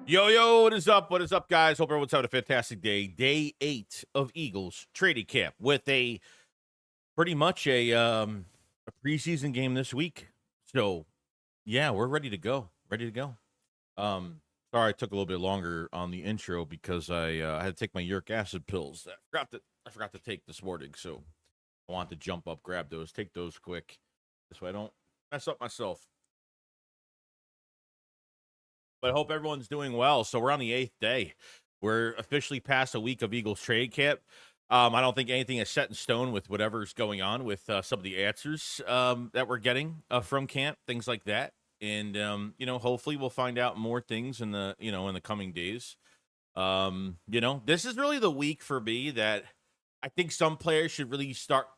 Yo, what is up? What is up, guys? Hope everyone's having a fantastic day. Day 8 of Eagles trading camp with a pretty much a preseason game this week. So yeah, we're ready to go. Ready to go. Sorry, I took a little bit longer on the intro because I had to take my uric acid pills that I forgot to take this morning. So I want to jump up, grab those, take those quick, so I don't mess up myself. But I hope everyone's doing well. So we're on the 8th day. We're officially past a week of Eagles trade camp. I don't think anything is set in stone with whatever's going on with some of the answers that we're getting from camp, things like that. And hopefully we'll find out more things in the coming days. This is really the week for me that I think some players should really start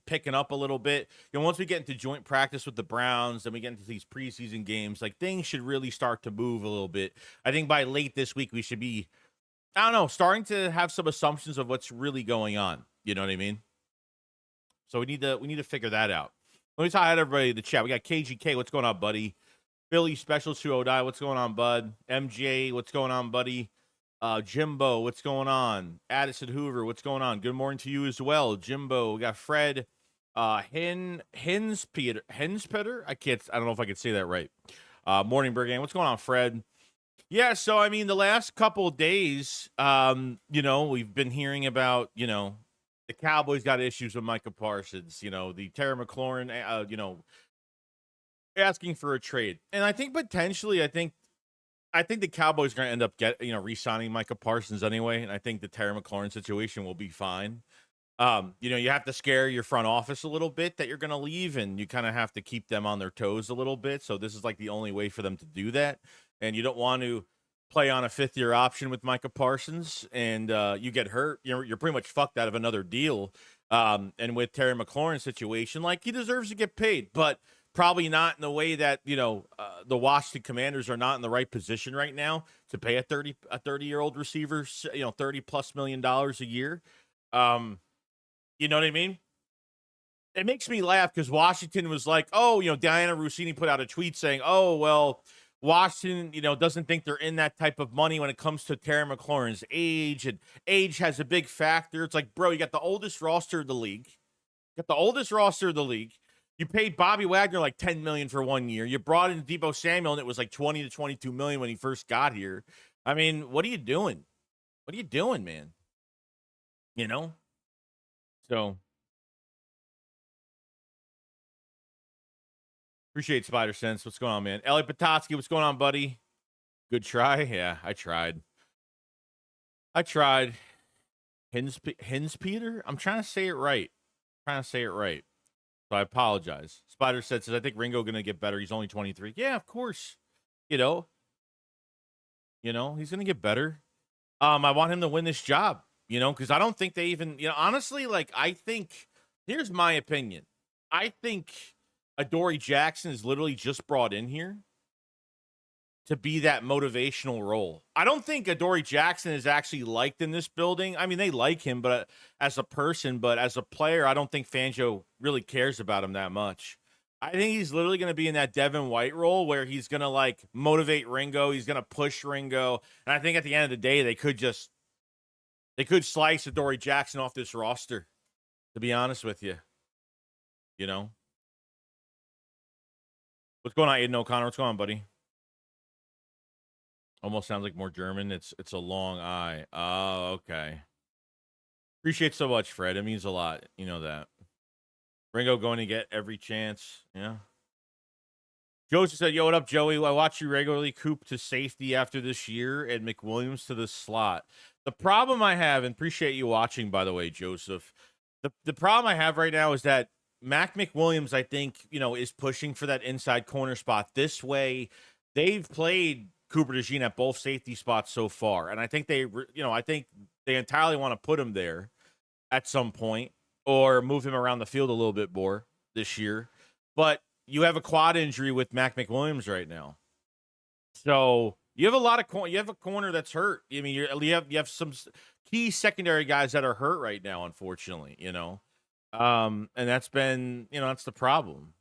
picking up a little bit. Once we get into joint practice with the Browns, then we get into these preseason games, like things should really start to move a little bit. I think by late this week, we should be, I don't know, starting to have some assumptions of what's really going on. You know what I mean? So we need to figure that out. Let me talk to everybody in the chat. We got KGK. What's going on, buddy? Billy Special 209. What's going on, bud? MJ. What's going on, buddy? Jimbo, what's going on? Addison Hoover, what's going on? Good morning to you as well, Jimbo. We got Fred, Henspeter. I don't know if I can say that right. Morning, Brigade. What's going on, Fred? Yeah, so I mean, the last couple of days, we've been hearing about, the Cowboys got issues with Micah Parsons. The Terry McLaurin, asking for a trade, and I think potentially, I think the Cowboys are going to end up re-signing Micah Parsons anyway, and I think the Terry McLaurin situation will be fine. You have to scare your front office a little bit that you're going to leave, and you kind of have to keep them on their toes a little bit. So this is like the only way for them to do that, and you don't want to play on a fifth-year option with Micah Parsons, and you get hurt. You're pretty much fucked out of another deal. And with Terry McLaurin's situation, like, he deserves to get paid, but probably not in the way that the Washington Commanders are not in the right position right now to pay a 30-year-old receiver $30+ million a year. You know what I mean? It makes me laugh because Washington was like, Diana Rossini put out a tweet saying, oh, well, Washington, doesn't think they're in that type of money when it comes to Terry McLaurin's age, and age has a big factor. It's like, bro, you got the oldest roster of the league. You paid Bobby Wagner like $10 million for 1 year. You brought in Deebo Samuel, and it was like $20 to $22 million when he first got here. I mean, what are you doing? What are you doing, man? So appreciate Spider Sense. What's going on, man? Ellie Patotsky, what's going on, buddy? Good try. Yeah, I tried. Hinspeter? I'm trying to say it right. So I apologize. Spider says, I think Ringo going to get better. He's only 23. Yeah, of course. He's going to get better. I want him to win this job, because I don't think they even, honestly, like, I think, here's my opinion. I think Adoree Jackson is literally just brought in here to be that motivational role. I don't think Adoree Jackson is actually liked in this building. I mean, they like him, but as a person, but as a player, I don't think Fangio really cares about him that much. I think he's literally going to be in that Devin White role where he's going to like motivate Ringo. He's going to push Ringo. And I think at the end of the day, they could slice Adoree Jackson off this roster, to be honest with you. What's going on, Aiden O'Connor? What's going on, buddy? Almost sounds like more German. It's a long I. Oh, okay. Appreciate so much, Fred. It means a lot. You know that. Ringo going to get every chance. Yeah. Joseph said, yo, what up, Joey? I watch you regularly. Coop to safety after this year and McWilliams to the slot. The problem I have, and appreciate you watching, by the way, Joseph. The problem I have right now is that Mac McWilliams, I think, is pushing for that inside corner spot. This way, they've played Cooper DeJean at both safety spots so far, and I think they entirely want to put him there at some point or move him around the field a little bit more this year. But you have a quad injury with Mac McWilliams right now, so you have a corner that's hurt. I mean, you have some key secondary guys that are hurt right now, unfortunately. And that's been, that's the problem.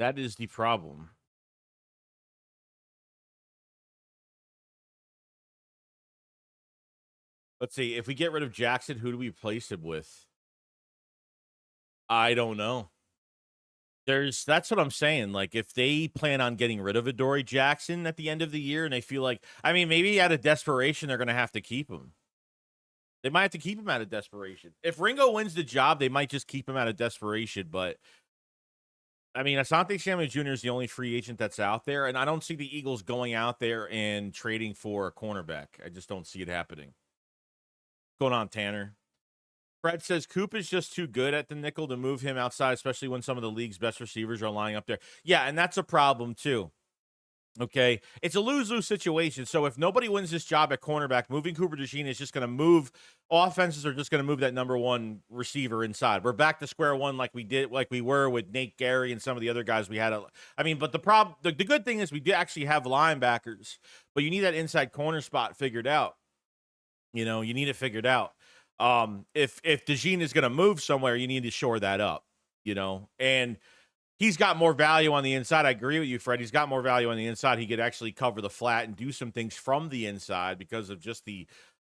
That is the problem. Let's see. If we get rid of Jackson, who do we replace him with? I don't know. That's what I'm saying. Like, if they plan on getting rid of Adoree Jackson at the end of the year and they feel like, I mean, maybe out of desperation, they're going to have to keep him. They might have to keep him out of desperation. If Ringo wins the job, they might just keep him out of desperation. But, I mean, Asante Samuel Jr. is the only free agent that's out there. And I don't see the Eagles going out there and trading for a cornerback. I just don't see it happening. What's going on, Tanner? Fred says Coop is just too good at the nickel to move him outside, especially when some of the league's best receivers are lying up there. Yeah, and that's a problem too. Okay, it's a lose-lose situation. So if nobody wins this job at cornerback, moving Cooper DeJean is just going to move. Offenses are just going to move that number one receiver inside. We're back to square one, like we were with Nate Gary and some of the other guys we had. I mean, but the good thing is we do actually have linebackers, but you need that inside corner spot figured out. You know, you need it figured out. If DeJean is going to move somewhere, you need to shore that up, you know, and he's got more value on the inside. I agree with you, Fred. He's got more value on the inside. He could actually cover the flat and do some things from the inside because of just the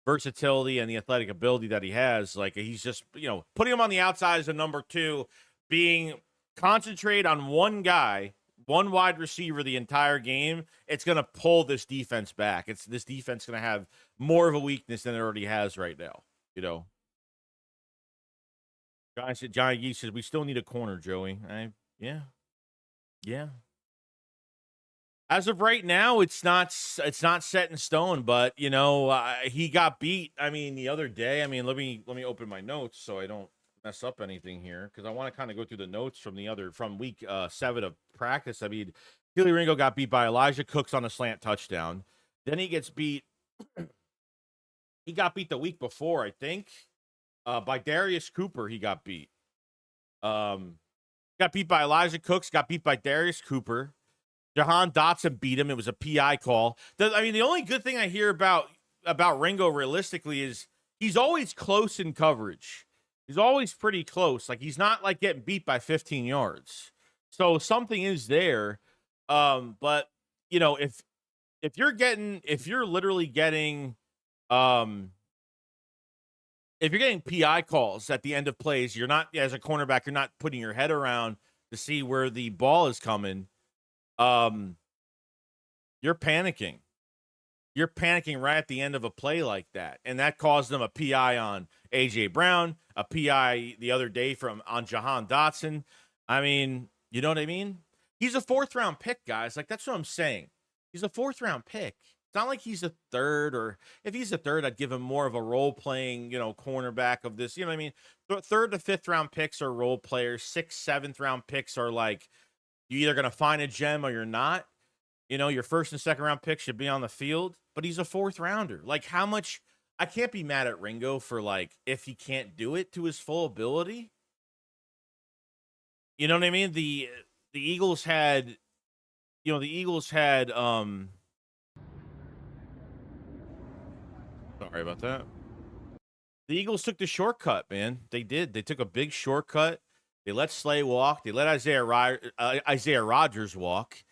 versatility and the athletic ability that he has. Like, he's just, you know, putting him on the outside as a number two, being concentrate on one guy, one wide receiver the entire game. It's going to pull this defense back. This defense going to have more of a weakness than it already has right now. You know, Johnny Yee says we still need a corner, Joey. Yeah. As of right now, it's not set in stone. But you know, he got beat. I mean, the other day. I mean, let me open my notes so I don't mess up anything here because I want to kind of go through the notes from week 7 of practice. I mean, Kelee Ringo got beat by Elijah Cooks on a slant touchdown. Then he gets beat. He got beat the week before, I think, by Darius Cooper. He got beat. Got beat by Elijah Cooks. Got beat by Darius Cooper. Jahan Dotson beat him. It was a PI call. I mean, the only good thing I hear about Ringo realistically is he's always close in coverage. He's always pretty close. Like, he's not like getting beat by 15 yards. So something is there. But you know, if you're literally getting if you're getting PI calls at the end of plays, you're not, as a cornerback, you're not putting your head around to see where the ball is coming. You're panicking. You're panicking right at the end of a play like that. And that caused them a PI on A.J. Brown, a PI the other day on Jahan Dotson. I mean, you know what I mean? He's a 4th-round pick, guys. Like, that's what I'm saying. He's a 4th-round pick. It's not like he's a 3rd, or if he's a 3rd, I'd give him more of a role-playing, you know, cornerback of this. You know what I mean? 3rd to 5th-round picks are role players. 6th, 7th-round picks are like, you're either going to find a gem or you're not. You know, your 1st and 2nd-round picks should be on the field, but he's a 4th-rounder. Like, how much – I can't be mad at Ringo for, like, if he can't do it to his full ability. You know what I mean? The Eagles had – you know, the Eagles had sorry about that. The Eagles took the shortcut, man. They did. They took a big shortcut. They let Slay walk. They let Isaiah Rodgers walk.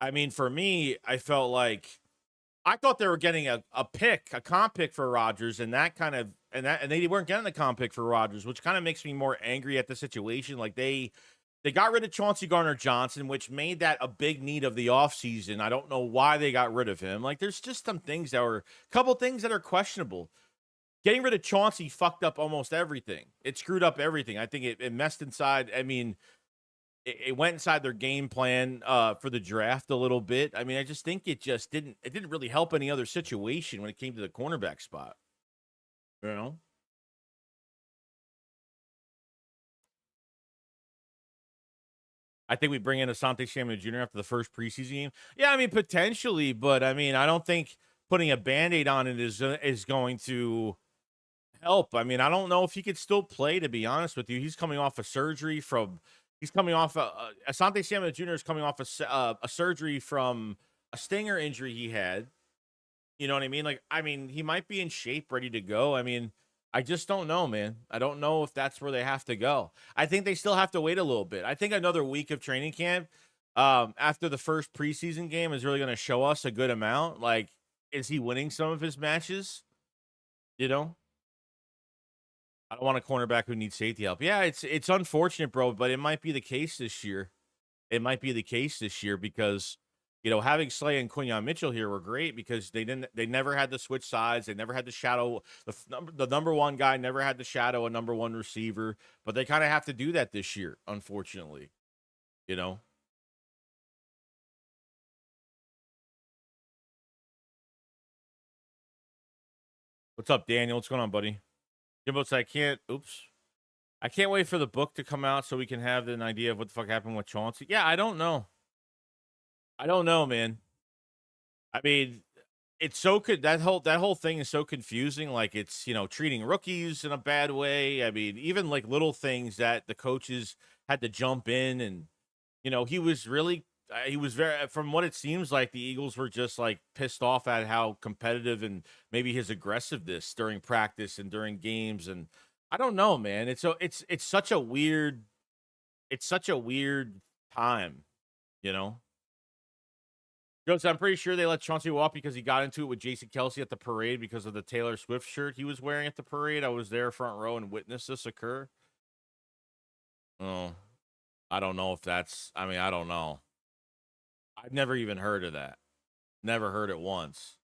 I mean, for me, I felt like I thought they were getting a comp pick for Rodgers, and they weren't getting the comp pick for Rodgers, which kind of makes me more angry at the situation. Like, they got rid of Chauncey Gardner-Johnson, which made that a big need of the offseason. I don't know why they got rid of him. Like, there's just a couple things that are questionable. Getting rid of Chauncey fucked up almost everything. It screwed up everything. I think it messed inside. I mean, it went inside their game plan for the draft a little bit. I mean, I just think it didn't really help any other situation when it came to the cornerback spot. You know? I think we bring in Asante Samuel Jr. after the first preseason game. Yeah, I mean, potentially, but I mean, I don't think putting a Band-Aid on it is going to help. I mean, I don't know if he could still play, to be honest with you. He's coming off a surgery Asante Samuel Jr. is coming off a surgery from a stinger injury he had. You know what I mean? Like, I mean, he might be in shape, ready to go. I mean, I just don't know, man. I don't know if that's where they have to go. I think they still have to wait a little bit. I think another week of training camp, after the first preseason game is really going to show us a good amount. Like, is he winning some of his matches? You know, I don't want a cornerback who needs safety help. Yeah, it's unfortunate, bro, but it might be the case this year. It might be the case this year because, having Slay and Quinyon Mitchell here were great because they never had to switch sides. They never had to shadow the number one guy, never had to shadow a number one receiver, but they kind of have to do that this year, unfortunately, you know? What's up, Daniel? What's going on, buddy? Jimbo said, I can't wait for the book to come out so we can have an idea of what the fuck happened with Chauncey. Yeah, I don't know. I don't know, man. I mean, it's so good. That whole thing is so confusing. Like it's, treating rookies in a bad way. I mean, even like little things that the coaches had to jump in and, he was very, from what it seems like the Eagles were just like pissed off at how competitive and maybe his aggressiveness during practice and during games. And I don't know, man. It's such a weird time, you know? Jokes, I'm pretty sure they let Chauncey walk because he got into it with Jason Kelsey at the parade because of the Taylor Swift shirt he was wearing at the parade. I was there front row and witnessed this occur. Oh, I don't know if I don't know. I've never even heard of that. Never heard it once.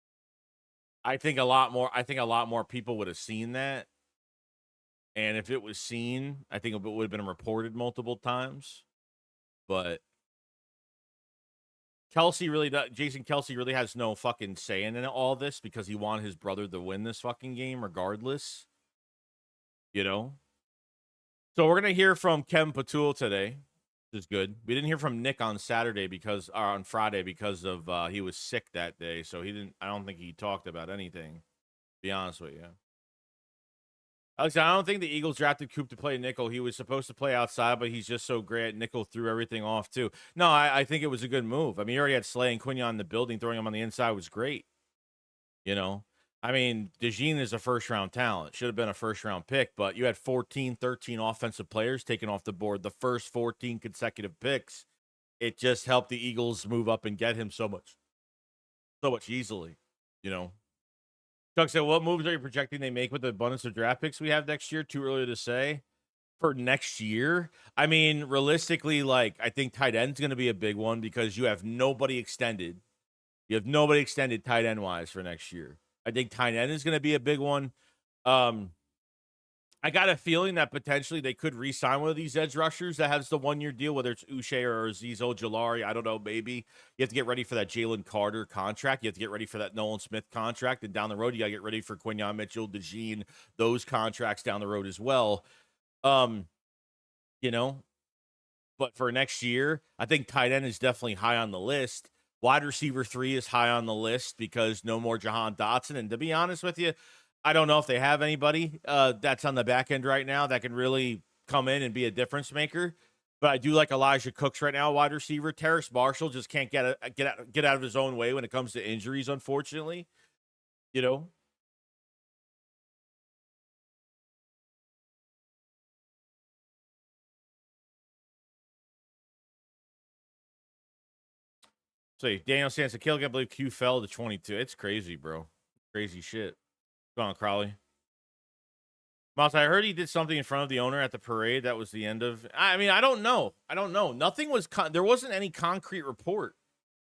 I think a lot more people would have seen that. And if it was seen, I think it would have been reported multiple times. But Jason Kelsey really has no fucking say in all this because he wanted his brother to win this fucking game regardless. So we're going to hear from Kevin Patullo today, which is good. We didn't hear from Nick on Friday because of he was sick that day. So I don't think he talked about anything, to be honest with you. Alex, I don't think the Eagles drafted Coop to play nickel. He was supposed to play outside, but he's just so great at nickel, threw everything off too. No, I think it was a good move. I mean, you already had Slay and Quinyon in the building. Throwing him on the inside was great. I mean, DeJean is a first-round talent. Should have been a first-round pick, but you had 14, 13 offensive players taken off the board the first 14 consecutive picks. It just helped the Eagles move up and get him so much easily, Chuck said, what moves are you projecting they make with the abundance of draft picks we have next year? Too early to say. For next year, I mean, realistically, I think tight end's going to be a big one because you have nobody extended. You have nobody extended tight end wise for next year. I think tight end is going to be a big one. I got a feeling that potentially they could re-sign one of these edge rushers that has the 1-year deal, whether it's Uche or Azeez Ojulari. I don't know, maybe. You have to get ready for that Jalen Carter contract. You have to get ready for that Nolan Smith contract. And down the road, you got to get ready for Quinyon Mitchell, DeJean, those contracts down the road as well. But for next year, I think tight end is definitely high on the list. Wide receiver 3 is high on the list because no more Jahan Dotson. And to be honest with you, I don't know if they have anybody that's on the back end right now that can really come in and be a difference maker. But I do like Elijah Cooks right now, wide receiver. Terrace Marshall just can't get out of his own way when it comes to injuries, unfortunately. So Daniel Sands, I believe Q fell to 22. It's crazy, bro. Crazy shit. Go on, Crowley. Mouse, I heard he did something in front of the owner at the parade. That was the end of. I mean, I don't know. Nothing was. There wasn't any concrete report.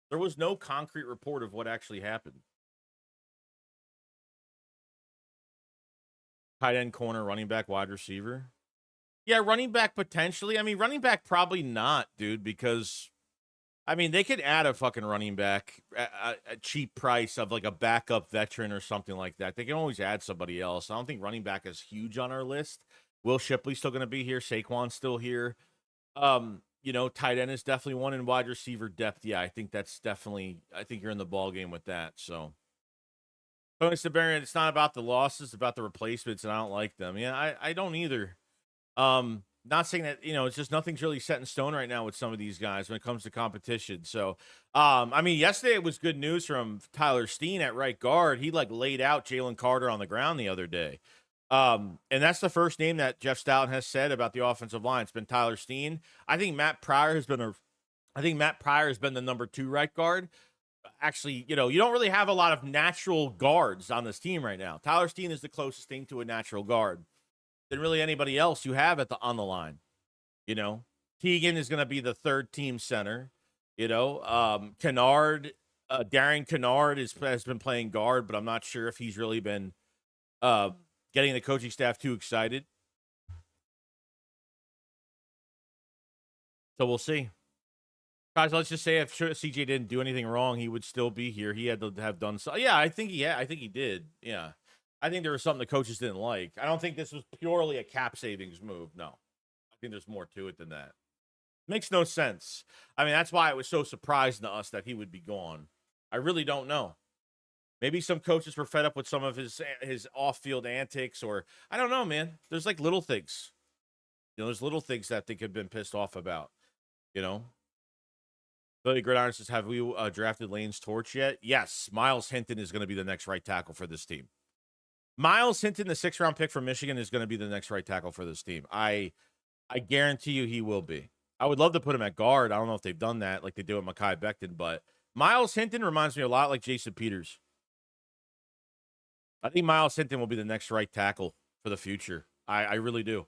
There was no concrete report of what actually happened. Tight end, corner, running back, wide receiver. Yeah, running back potentially. I mean, running back probably not, dude, because I mean, they could add a fucking running back at a cheap price of like a backup veteran or something like that. They can always add somebody else. I don't think running back is huge on our list. Will Shipley's still going to be here. Saquon's still here. Tight end is definitely one, in wide receiver depth. Yeah, I think you're in the ball game with that. So, Tony Sabarian, it's not about the losses, it's about the replacements, and I don't like them. Yeah, I don't either. Not saying that, it's just nothing's really set in stone right now with some of these guys when it comes to competition. So, I mean, yesterday it was good news from Tyler Steen at right guard. He laid out Jalen Carter on the ground the other day. And that's the first name that Jeff Stoughton has said about the offensive line. It's been Tyler Steen. I think Matt Pryor has been a I think Matt Pryor has been the number 2 right guard. Actually, you don't really have a lot of natural guards on this team right now. Tyler Steen is the closest thing to a natural guard than really anybody else you have on the line. Teagan is going to be the third team center. Kennard, Darian Kennard has been playing guard, but I'm not sure if he's really been getting the coaching staff too excited. So we'll see. Guys, let's just say if CJ didn't do anything wrong, he would still be here. He had to have done so. Yeah, I think he did. Yeah. I think there was something the coaches didn't like. I don't think this was purely a cap savings move. No. I think there's more to it than that. Makes no sense. I mean, that's why it was so surprising to us that he would be gone. I really don't know. Maybe some coaches were fed up with some of his off-field antics, or I don't know, man. There's like little things. There's little things that they could have been pissed off about. Billy Gridiron says, have we drafted Lane's torch yet? Yes. Miles Hinton is going to be the next right tackle for this team. Miles Hinton, the 6th-round pick from Michigan, is going to be the next right tackle for this team. I guarantee you he will be. I would love to put him at guard. I don't know if they've done that like they do with Mekhi Becton, but Miles Hinton reminds me a lot like Jason Peters. I think Miles Hinton will be the next right tackle for the future. I really do.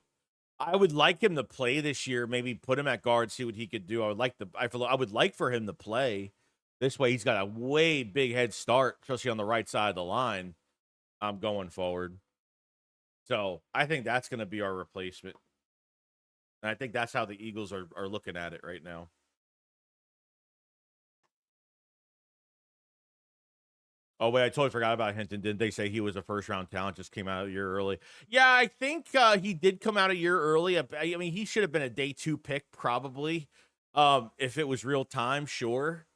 I would like him to play this year. Maybe put him at guard, see what he could do. I would like for him to play. This way, he's got a way big head start, especially on the right side of the line. Going forward. So I think that's going to be our replacement, and I think that's how the Eagles are looking at it right now. Oh, wait, I totally forgot about Hinton. Didn't they say he was a first-round talent, just came out a year early? Yeah, I think he did come out a year early. I mean, he should have been a day 2 pick, probably. If it was real time, sure.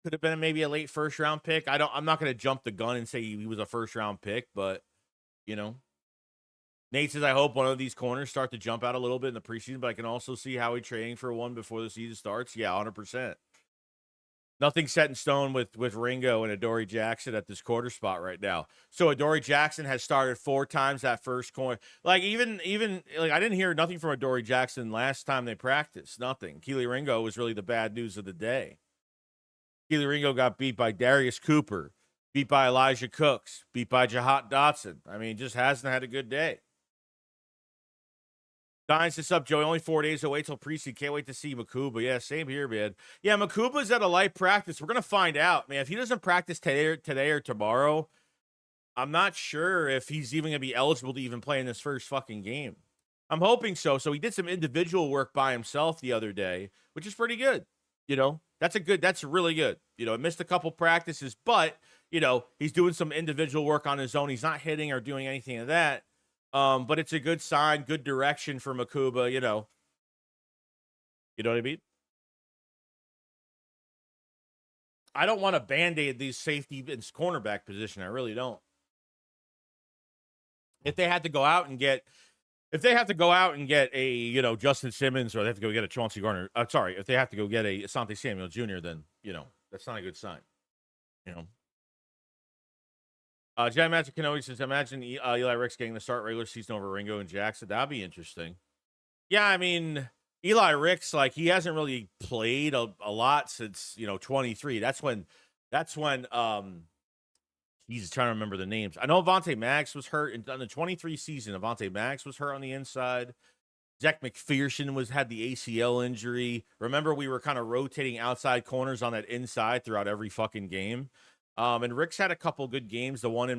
Could have been maybe a late first-round pick. I'm not going to jump the gun and say he was a first-round pick, but, Nate says, I hope one of these corners start to jump out a little bit in the preseason, but I can also see Howie trading for one before the season starts. Yeah, 100%. Nothing set in stone with Ringo and Adoree Jackson at this quarter spot right now. So Adoree Jackson has started 4 times that first corner. Like even like I didn't hear nothing from Adoree Jackson last time they practiced. Nothing. Kelee Ringo was really the bad news of the day. Kelee Ringo got beat by Darius Cooper, beat by Elijah Cooks, beat by Jahat Dotson. I mean, just hasn't had a good day. Dines this up, Joey. Only 4 days away till preseason. Can't wait to see Makuba. Yeah, same here, man. Yeah, Makuba's at a light practice. We're gonna find out, man. If he doesn't practice today or tomorrow, I'm not sure if he's even gonna be eligible to even play in this first fucking game. I'm hoping so. So he did some individual work by himself the other day, which is pretty good. That's really good. Missed a couple practices, but he's doing some individual work on his own. He's not hitting or doing anything of that. But it's a good sign, good direction for Makuba, You know what I mean? I don't want to band-aid these safety and cornerback position. I really don't. If they had to go out and get a Justin Simmons, or they have to go get a Chauncey Gardner, if they have to go get a Asante Samuel Jr., then that's not a good sign. Jay Magic Kenobi says, imagine Eli Ricks getting the start regular season over Ringo and Jackson. That'd be interesting. Yeah, I mean, Eli Ricks, like, he hasn't really played a lot since 23. That's when he's trying to remember the names. I know Avonte Maddox was hurt in the 23 season. Avonte Maddox was hurt on the inside. Zach McPherson had the ACL injury. Remember, we were kind of rotating outside corners on that inside throughout every fucking game. And Rick's had a couple good games. The one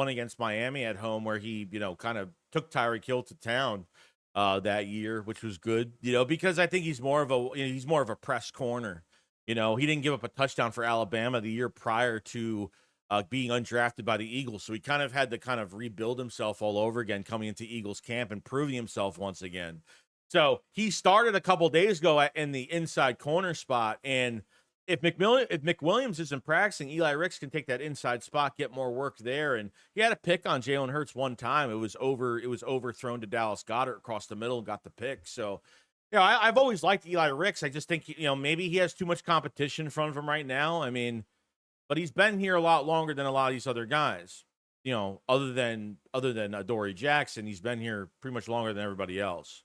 against Miami at home where he, kind of took Tyreek Hill to town that year, which was good, because I think he's more of a press corner. He didn't give up a touchdown for Alabama the year prior to being undrafted by the Eagles. So he kind of had to kind of rebuild himself all over again coming into Eagles camp and proving himself once again. So he started a couple days ago in the inside corner spot, and if McWilliams isn't practicing, Eli Ricks can take that inside spot, get more work there. And he had a pick on Jalen Hurts one time. It was overthrown to Dallas Goedert across the middle and got the pick. So, I've always liked Eli Ricks. I just think, maybe he has too much competition in front of him right now. I mean, but he's been here a lot longer than a lot of these other guys. Other than Adoree Jackson, he's been here pretty much longer than everybody else.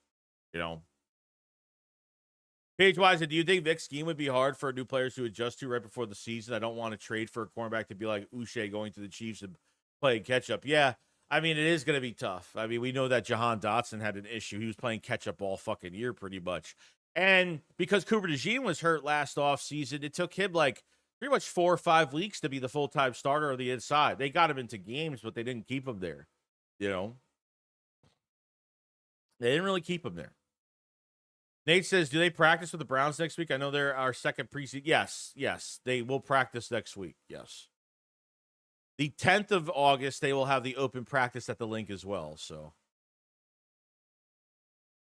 Page Wise, do you think Vic's scheme would be hard for new players to adjust to right before the season? I don't want to trade for a cornerback to be like Uche going to the Chiefs and playing catch up. Yeah, I mean, it is going to be tough. I mean, we know that Jahan Dotson had an issue. He was playing catch up all fucking year pretty much. And because Cooper DeJean was hurt last offseason, it took him like pretty much 4 or 5 weeks to be the full-time starter on the inside. They got him into games, but they didn't keep him there. You know? They didn't really keep him there. Nate says, do they practice with the Browns next week? I know they're our second preseason. Yes. They will practice next week. Yes. The 10th of August, they will have the open practice at the link as well. So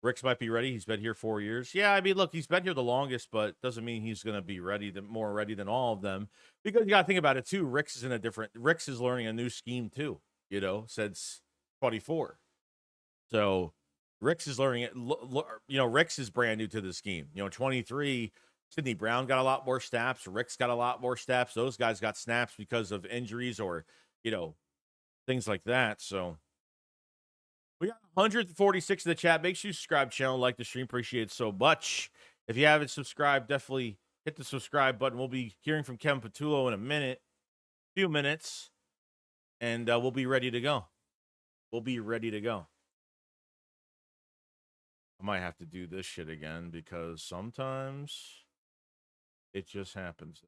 Ricks might be ready. He's been here 4 years. Yeah, I mean, look, he's been here the longest, but doesn't mean he's going to be more ready than all of them. Because you got to think about it too. Ricks is learning a new scheme too, since 24. So Ricks is learning it. Ricks is brand new to the scheme. 23, Sidney Brown got a lot more snaps. Ricks got a lot more snaps. Those guys got snaps because of injuries or, things like that. So we got 146 in the chat. Make sure you subscribe channel, like the stream. Appreciate it so much. If you haven't subscribed, definitely hit the subscribe button. We'll be hearing from Kevin Patullo in a few minutes, and we'll be ready to go. I might have to do this shit again because sometimes it just happens.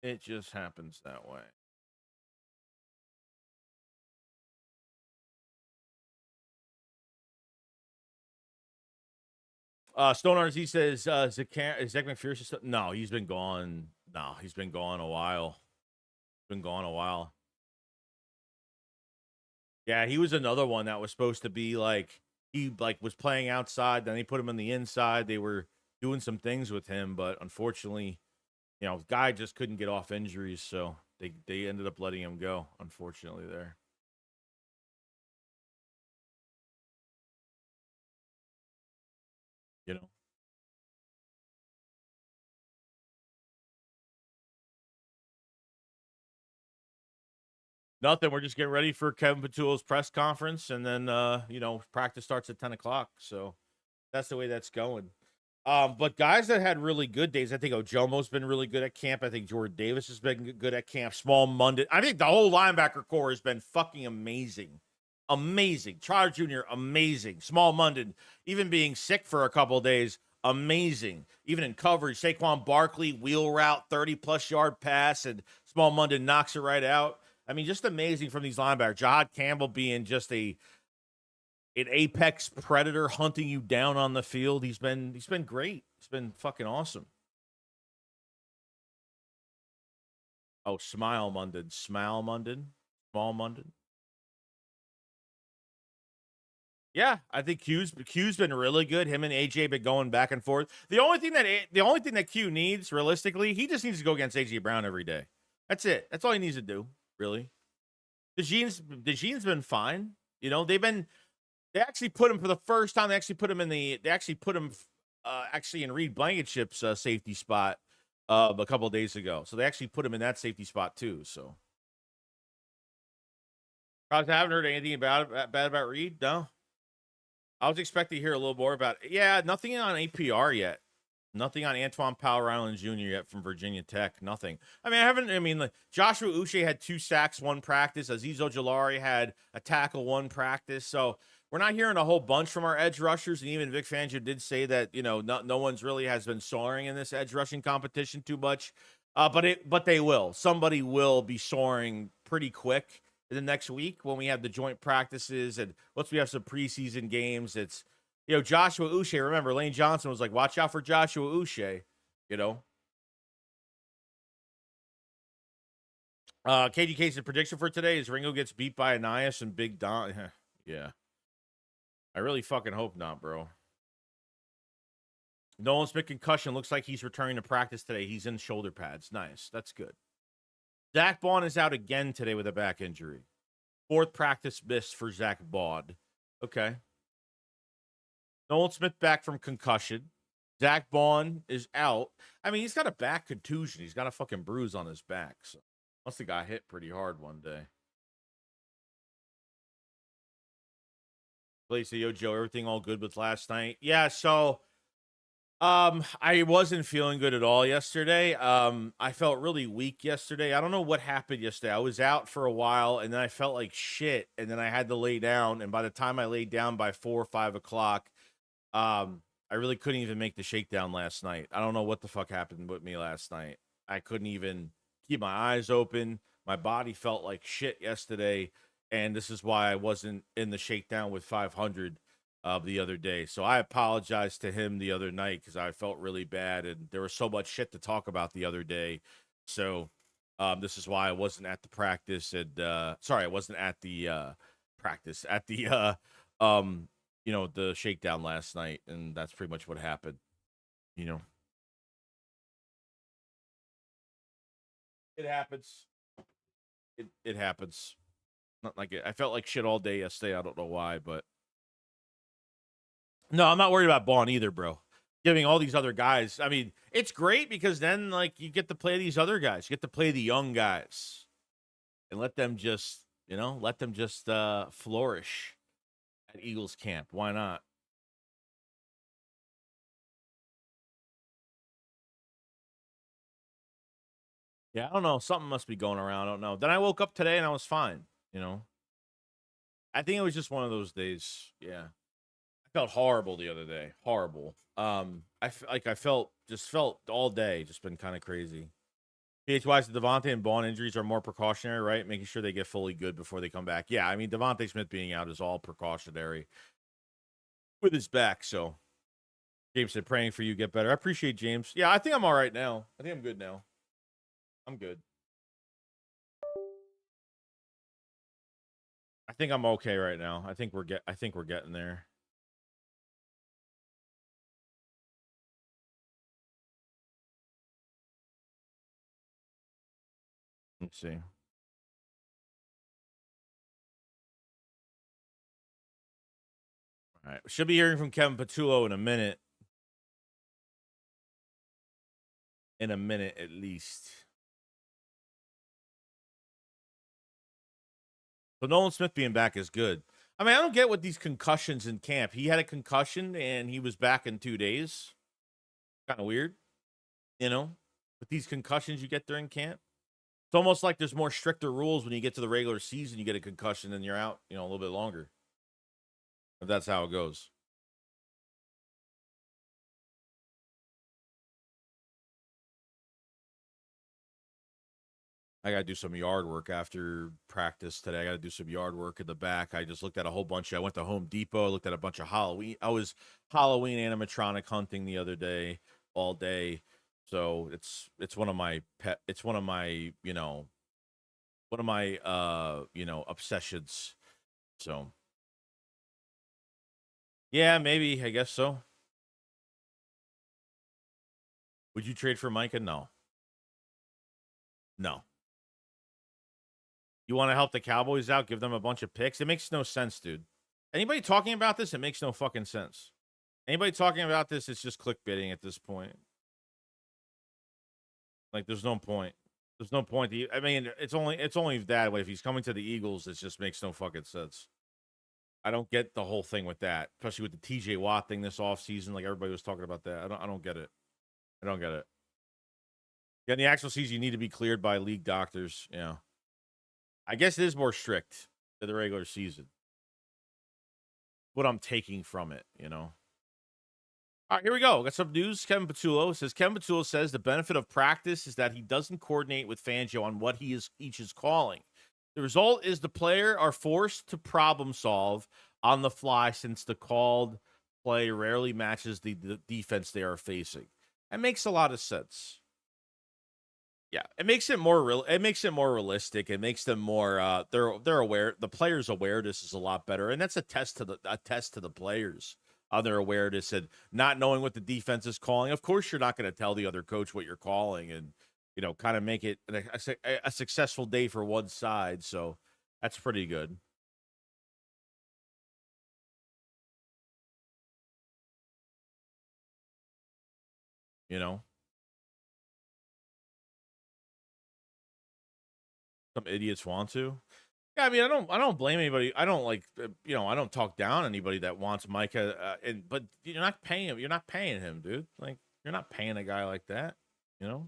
It just happens that way. Stone RZ says, Zach McPherson. No, he's been gone. No, he's been gone a while. Yeah, he was another one that was supposed to be he was playing outside. Then they put him on the inside. They were doing some things with him, but unfortunately, guy just couldn't get off injuries, so they ended up letting him go. Unfortunately, there. Nothing. We're just getting ready for Kevin Patullo's press conference, and then practice starts at 10 o'clock. So that's the way that's going. But guys that had really good days, I think Ojomo's been really good at camp. I think Jordan Davis has been good at camp. Small Munden. I think the whole linebacker core has been fucking amazing. Amazing. Trotter Jr., amazing. Small Munden, even being sick for a couple of days, amazing. Even in coverage, Saquon Barkley, wheel route, 30-plus yard pass, and Small Munden knocks it right out. I mean, just amazing from these linebackers. Jahad Campbell being just an apex predator hunting you down on the field. He's been great. He's been fucking awesome. Oh, Small Munden. Yeah, I think Q's been really good. Him and AJ been going back and forth. The only thing that Q needs, realistically, he just needs to go against AJ Brown every day. That's it. That's all he needs to do, really. DeJean's been fine. They actually put him for the first time. They actually put him in Reed Blankenship's safety spot a couple of days ago. So they actually put him in that safety spot too. So I haven't heard anything bad about Reed. No, I was expecting to hear a little more about it. Yeah, nothing on APR yet. Nothing on Antoine Powell Ryland Jr. yet from Virginia Tech. Nothing. Joshua Uche had 2 sacks, 1 practice. Azeez Ojulari had a tackle, 1 practice. So we're not hearing a whole bunch from our edge rushers. And even Vic Fangio did say that, no one's really has been soaring in this edge rushing competition too much. But they will. Somebody will be soaring pretty quick in the next week when we have the joint practices and once we have some preseason games. It's Joshua Uche. Remember, Lane Johnson was like, watch out for Joshua Uche, KDK's prediction for today is Ringo gets beat by Anias and Big Don. Yeah. I really fucking hope not, bro. Nolan Smith concussion. Looks like he's returning to practice today. He's in shoulder pads. Nice. That's good. Zach Bond is out again today with a back injury. 4th practice missed for Zach Bond. Okay. Nolan Smith back from concussion. Zach Bond is out. I mean, he's got a back contusion. He's got a fucking bruise on his back. So must have got hit pretty hard one day. Please say, yo, Joe, everything all good with last night? Yeah, so I wasn't feeling good at all yesterday. I felt really weak yesterday. I don't know what happened yesterday. I was out for a while and then I felt like shit, and then I had to lay down. And by the time I laid down by 4 or 5 o'clock, I really couldn't even make the shakedown last night. I don't know what the fuck happened with me last night. I couldn't even keep my eyes open. My body felt like shit yesterday, and this is why I wasn't in the shakedown with 500 the other day. So I apologized to him the other night because I felt really bad, and there was so much shit to talk about the other day. So this is why I wasn't at the practice, and sorry, I wasn't at the practice at the the shakedown last night, and that's pretty much what happened. You know, it happens. It happens. Not like it. I felt like shit all day yesterday. I don't know why, but no, I'm not worried about Bond either, bro. Giving all these other guys. I mean, it's great because then like you get to play these other guys. You get to play the young guys and let them just, flourish at Eagles camp. Why not? Yeah, I don't know. Something must be going around. I don't know. Then I woke up today and I was fine. You know, I think it was just one of those days. Yeah, I felt horrible the other day. Horrible. I felt all day. Just been kind of crazy. PHY's the Devontae and Bond injuries are more precautionary, right? Making sure they get fully good before they come back. Yeah, I mean Devontae Smith being out is all precautionary with his back. So James said, praying for you get better. I appreciate James. Yeah, I think I'm all right now. I think I'm good now. I'm good. I think I'm okay right now. I think we're getting there. Let's see. All right. Should be hearing from Kevin Patullo in a minute. In a minute at least. So Nolan Smith being back is good. I mean, I don't get what these concussions in camp. He had a concussion and he was back in 2 days. Kind of weird, you know, with these concussions you get during camp. It's almost like there's more stricter rules when you get to the regular season. You get a concussion and you're out, a little bit longer. If that's how it goes. I got to do some yard work after practice today. I got to do some yard work in the back. I just looked at a whole bunch. I went to Home Depot. I looked at a bunch of Halloween. I was Halloween animatronic hunting the other day, all day. So it's one of my pet. It's one of my obsessions. So yeah, maybe I guess so. Would you trade for Micah? No, no. You want to help the Cowboys out? Give them a bunch of picks? It makes no sense, dude. Anybody talking about this? It makes no fucking sense. Anybody talking about this? It's just clickbaiting at this point. Like, there's no point. There's no point. I mean, it's only that way. If he's coming to the Eagles, it just makes no fucking sense. I don't get the whole thing with that, especially with the TJ Watt thing this offseason. Like everybody was talking about that. I don't get it. I don't get it. Yeah, in the actual season, you need to be cleared by league doctors. Yeah. I guess it is more strict than the regular season. What I'm taking from it. All right, here we go. Got some news. Kevin Patullo says Kevin Patullo says the benefit of practice is that he doesn't coordinate with Fangio on what each is calling. The result is the player are forced to problem solve on the fly since the called play rarely matches the defense they are facing. That makes a lot of sense. Yeah, it makes it more real. It makes it more realistic. It makes them more. They're aware. The players' awareness is a lot better, and that's a test to the players on their awareness and not knowing what the defense is calling. Of course, you're not going to tell the other coach what you're calling, and kind of make it a successful day for one side. So that's pretty good. You know, some idiots want to. Yeah, I mean, I don't blame anybody. I don't like, I don't talk down anybody that wants Micah. But you're not paying him. You're not paying him, dude. Like, you're not paying a guy like that. You know,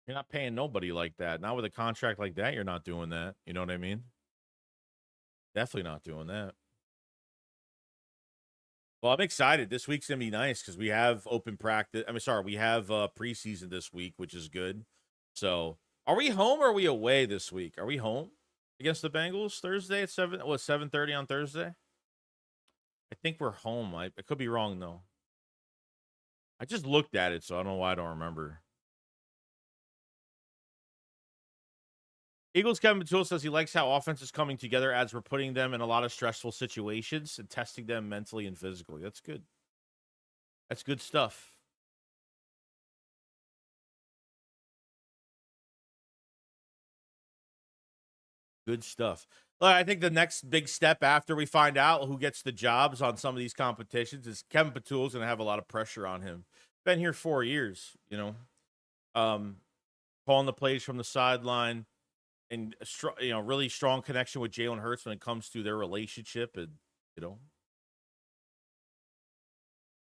you're not paying nobody like that. Not with a contract like that. You're not doing that. You know what I mean? Definitely not doing that. Well, I'm excited. This week's gonna be nice because we have open practice. I mean, sorry, we have preseason this week, which is good. So, are we home or are we away this week? Are we home against the Bengals Thursday at 7:30 on Thursday? I think we're home. I could be wrong though. I just looked at it, so I don't know why I don't remember. Eagles Kevin Patullo says he likes how offense is coming together as we're putting them in a lot of stressful situations and testing them mentally and physically. That's good. That's good stuff. Good stuff. Well, I think the next big step after we find out who gets the jobs on some of these competitions is Kevin Patullo's going to have a lot of pressure on him. Been here 4 years, um, calling the plays from the sideline, and really strong connection with Jalen Hurts when it comes to their relationship, and you know.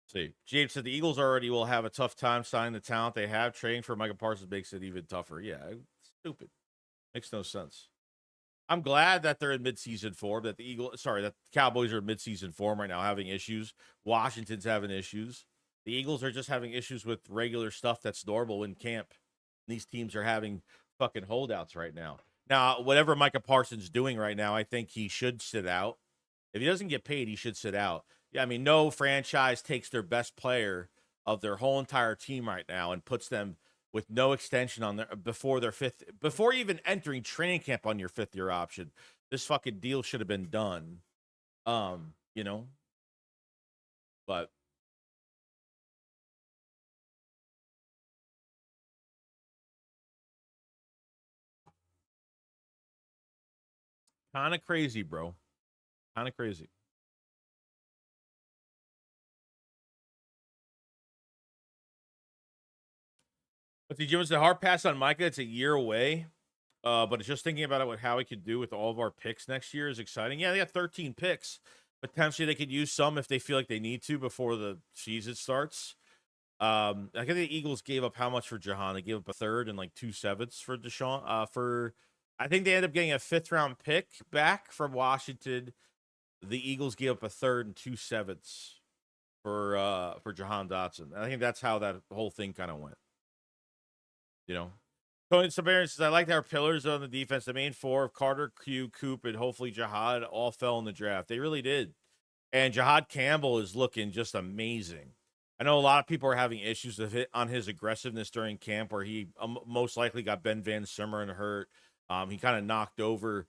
See, James said the Eagles already will have a tough time signing the talent they have. Trading for Micah Parsons makes it even tougher. Yeah, stupid. Makes no sense. I'm glad that they're in midseason form. That the Cowboys are in midseason form right now, having issues. Washington's having issues. The Eagles are just having issues with regular stuff that's normal in camp. These teams are having fucking holdouts right now. Now, whatever Micah Parsons doing right now, I think he should sit out. If he doesn't get paid, he should sit out. Yeah, I mean, no franchise takes their best player of their whole entire team right now and puts them with no extension on their before even entering training camp on your 5th-year option. This fucking deal should have been done. You know, but kind of crazy, bro. Kind of crazy. But the Jim said hard pass on Micah. It's a year away. But it's just thinking about it with how he could do with all of our picks next year is exciting. Yeah, they got 13 picks. Potentially they could use some if they feel like they need to before the season starts. I think the Eagles gave up how much for Jahan? They gave up a third and like 2/7 for Deshaun. I think they ended up getting a 5th-round pick back from Washington. The Eagles gave up a third and 2/7 for Jahan Dotson. I think that's how that whole thing kind of went. You know. Tony Sabarian says, I liked our pillars on the defense. The main 4 of Carter, Q, Coop, and hopefully Jihad all fell in the draft. They really did. And Jihad Campbell is looking just amazing. I know a lot of people are having issues with on his aggressiveness during camp, where he most likely got Ben Van Simmeren hurt. He kind of knocked over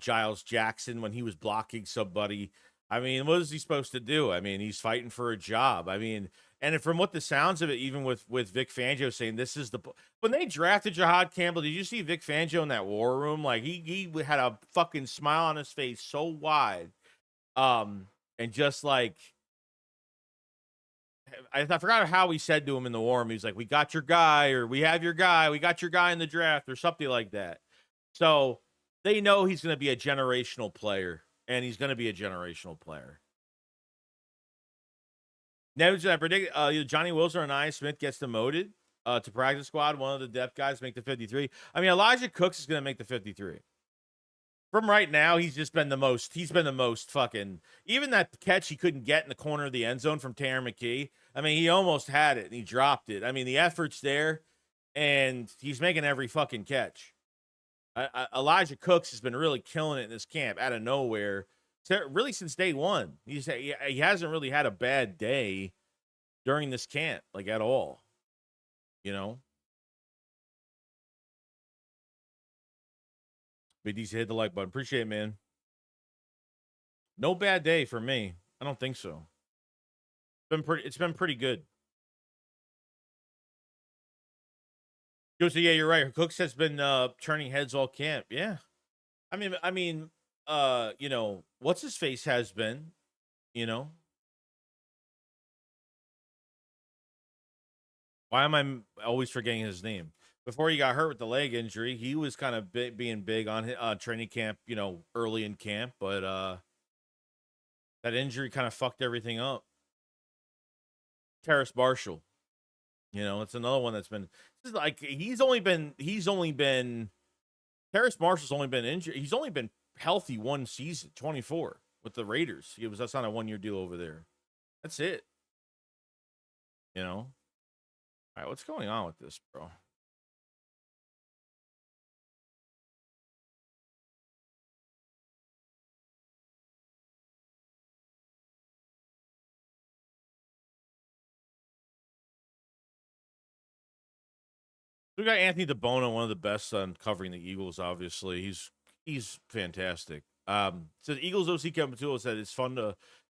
Giles Jackson when he was blocking somebody. I mean, what is he supposed to do? I mean, he's fighting for a job. I mean, and from what the sounds of it, even with Vic Fangio saying this is when they drafted Jihad Campbell, did you see Vic Fangio in that war room? Like he had a fucking smile on his face so wide, and just like I forgot how he said to him in the war room. He's like, "We got your guy," or "We have your guy. We got your guy in the draft," or something like that. So they know he's going to be a generational player, and he's going to be a generational player. Now, I predict Johnny Wilson or Nia Smith gets demoted to practice squad. One of the depth guys make the 53. I mean, Elijah Cooks is going to make the 53. From right now, he's been the most fucking. Even that catch he couldn't get in the corner of the end zone from Tanner McKee. I mean, he almost had it and he dropped it. I mean, the effort's there, and he's making every fucking catch. Elijah Cooks has been really killing it in this camp out of nowhere. Really since day one. He hasn't really had a bad day during this camp, like at all. You know? Big DC hit the like button. Appreciate it, man. No bad day for me. I don't think so. It's been pretty good. Yeah, you're right. Cooks has been turning heads all camp. Yeah. I mean, what's his face has been, you know. Why am I always forgetting his name? Before he got hurt with the leg injury, he was kind of being big on training camp, you know, early in camp, but that injury kind of fucked everything up. Terrace Marshall, you know, it's another one that's been like he's only been Terrace Marshall's only been injured. He's only been healthy one season, 24 with the Raiders. That's not a 1-year deal over there. That's it. You know. All right, what's going on with this, bro? We got Anthony DeBono, one of the best on covering the Eagles. Obviously, he's fantastic. So the Eagles OC Kevin Patullo said it's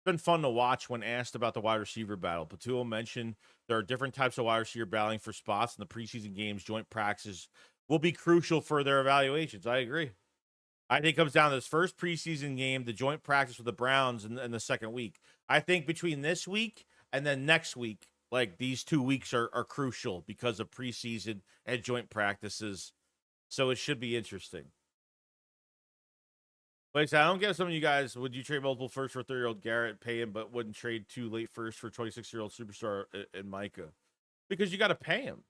been fun to watch when asked about the wide receiver battle. Patullo mentioned there are different types of wide receiver battling for spots in the preseason games. Joint practices will be crucial for their evaluations. I agree. I think it comes down to this first preseason game, the joint practice with the Browns in the second week. I think between this week and then next week, like these 2 weeks are crucial because of preseason and joint practices. So it should be interesting. Like I don't get some of you guys. Would you trade multiple first for 30-year-old Garrett, pay him, but wouldn't trade 2 late first for 26-year-old superstar in Micah? Because you got to pay him.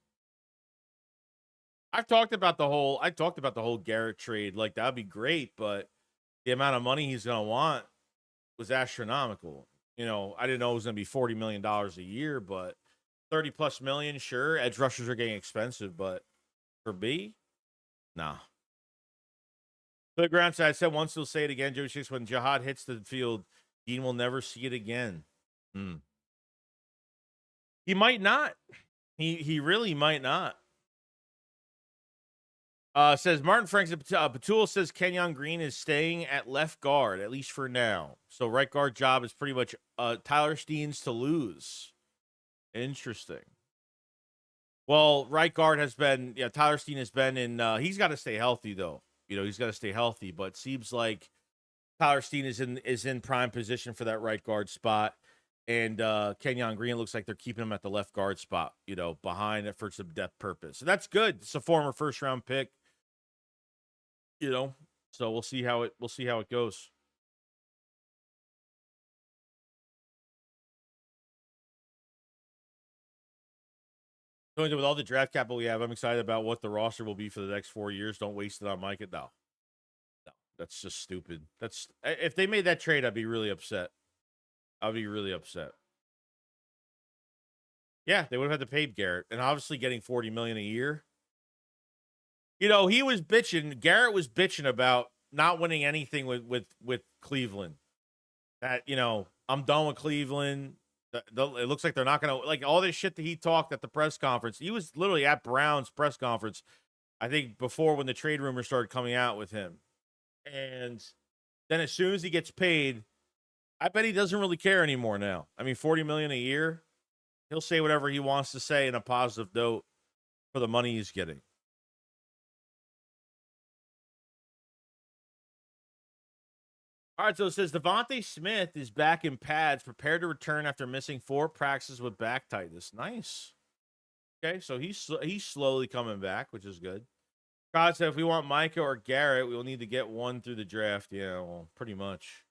I talked about the whole Garrett trade. Like that'd be great, but the amount of money he's gonna want was astronomical. You know, I didn't know it was gonna be $40 million a year, but 30 plus million, sure. Edge rushers are getting expensive, but for B, nah. For the ground side, I said once, he'll say it again. Joey Chicks, when Jihad hits the field, Dean will never see it again. He might not. He really might not. Says Martin Franks, Patullo says Kenyon Green is staying at left guard, at least for now. So right guard job is pretty much Tyler Steen's to lose. Interesting. Well, right guard has been, Tyler Steen has been in, he's got to stay healthy though. You know, he's got to stay healthy, but it seems like Tyler Steen is in prime position for that right guard spot. And Kenyon Green looks like they're keeping him at the left guard spot, you know, behind it for some depth purpose. So that's good. It's a former first round pick. You know, so we'll see how it goes. With all the draft capital we have, I'm excited about what the roster will be for the next 4 years. Don't waste it on Micah. No, that's just stupid. That's if they made that trade, I'd be really upset. I'd be really upset. Yeah, they would have had to pay Garrett, and obviously getting $40 million a year. You know, he was bitching. Garrett was bitching about not winning anything with Cleveland. That, you know, I'm done with Cleveland. It looks like they're not going to, like, all this shit that he talked at the press conference. He was literally at Brown's press conference, I think, before when the trade rumors started coming out with him. And then as soon as he gets paid, I bet he doesn't really care anymore now. I mean, $40 million a year, he'll say whatever he wants to say in a positive note for the money he's getting. All right, so it says Devontae Smith is back in pads, prepared to return after missing 4 practices with back tightness. Nice. Okay, so he's slowly coming back, which is good. God said if we want Micah or Garrett, we will need to get one through the draft. Yeah, well, pretty much.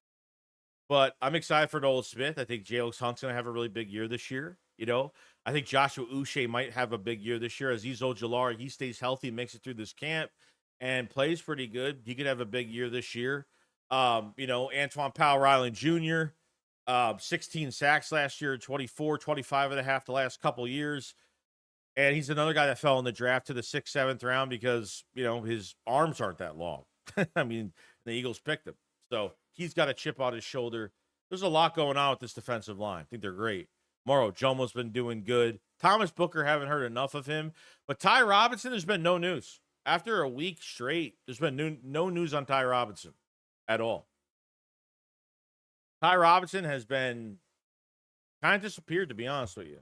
But I'm excited for Nolan Smith. I think Jalen Hunt's going to have a really big year this year. You know, I think Joshua Uche might have a big year this year. Azeez Ojulari, he stays healthy, makes it through this camp, and plays pretty good. He could have a big year this year. You know, Antoine Powell, Ryland Jr., 16 sacks last year, 24, 25 and a half the last couple years. And he's another guy that fell in the draft to the 6th, 7th round because, you know, his arms aren't that long. I mean, the Eagles picked him. So he's got a chip on his shoulder. There's a lot going on with this defensive line. I think they're great. Morrow Jomo's been doing good. Thomas Booker, haven't heard enough of him. But Ty Robinson, there's been no news. After a week straight, there's been no news on Ty Robinson at all. Ty Robinson has been kind of disappeared, to be honest with you.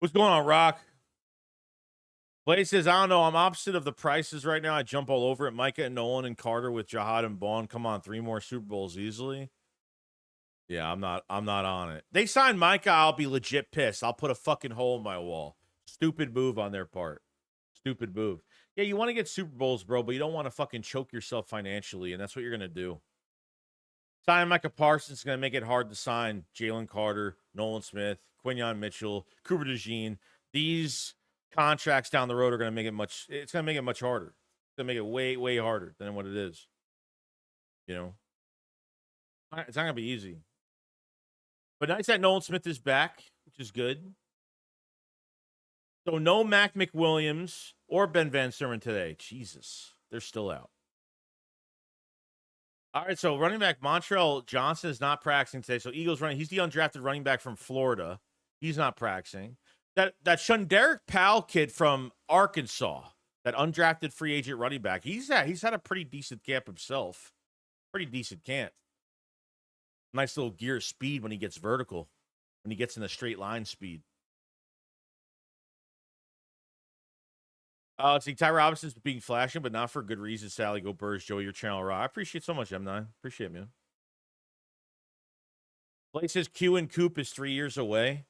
What's going on, Rock? Play says, I don't know. I'm opposite of the prices right now. I jump all over it. Micah and Nolan and Carter with Jihad and Bond. Come on, 3 more Super Bowls easily. Yeah, I'm not on it. They signed Micah, I'll be legit pissed. I'll put a fucking hole in my wall. Stupid move on their part. Stupid move. Yeah, you want to get Super Bowls, bro, but you don't want to fucking choke yourself financially, and that's what you're gonna do. Signing Micah Parsons is gonna make it hard to sign Jalen Carter, Nolan Smith, Quinyon Mitchell, Cooper DeJean. These contracts down the road are gonna make it much. It's gonna make it much harder. It's gonna make it way, way harder than what it is. You know, it's not gonna be easy. But nice that Nolan Smith is back, which is good. So no Mac McWilliams or Ben Van Sermon today. Jesus, they're still out. All right, so running back Montreal Johnson is not practicing today. So Eagles running. He's the undrafted running back from Florida. He's not practicing. That Shunderick Powell kid from Arkansas, that undrafted free agent running back. He's had a pretty decent camp himself. Pretty decent camp. Nice little gear of speed when he gets vertical, when he gets in the straight line speed. Let's see, Ty Robinson's being flashing, but not for good reason. Sally, go Burrs, Joey, your channel raw. I appreciate so much, M9. Appreciate it, man. Blake says Q and Coop is 3 years away.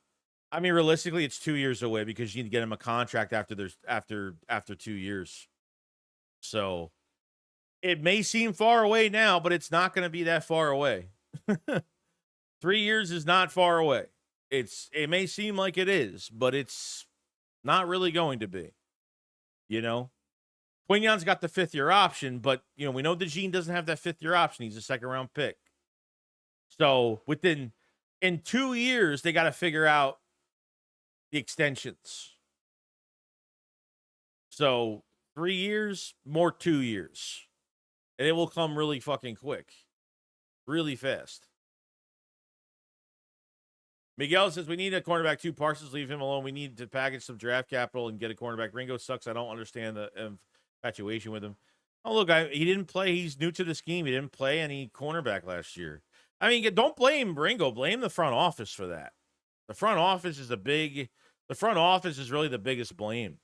I mean, realistically, it's 2 years away because you need to get him a contract after 2 years. So it may seem far away now, but it's not going to be that far away. 3 years is not far away. It may seem like it is, but it's not really going to be. You know, Quignon's got the 5th-year option, but you know we know DeJean doesn't have that 5th-year option. He's a 2nd-round pick. So in 2 years, they got to figure out the extensions. So 3 years, more 2 years, and it will come really fucking quick, really fast. Miguel says, we need a cornerback too. Parsons, leave him alone. We need to package some draft capital and get a cornerback. Ringo sucks. I don't understand the infatuation with him. Oh, look, he didn't play. He's new to the scheme. He didn't play any cornerback last year. I mean, don't blame Ringo. Blame the front office for that. The front office is really the biggest blame.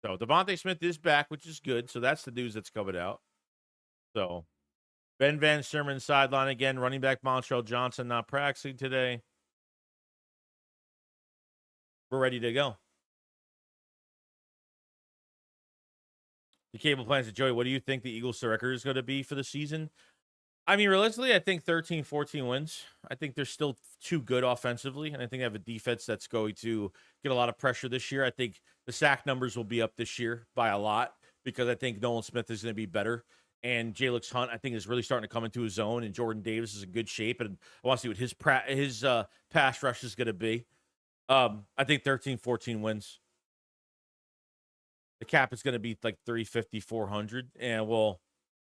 So Devontae Smith is back, which is good. So that's the news that's coming out. So Ben Van Sermon sideline again. Running back Montreal Johnson not practicing today. We're ready to go. The cable plans to Joey, what do you think the Eagles' record is going to be for the season? I mean, realistically, I think 13, 14 wins. I think they're still too good offensively, and I think they have a defense that's going to get a lot of pressure this year. I think the sack numbers will be up this year by a lot because I think Nolan Smith is going to be better. And Jalix Hunt, I think, is really starting to come into his own, and Jordan Davis is in good shape. And I want to see what his pass rush is going to be. I think 13, 14 wins. The cap is going to be like 350, 400, and well,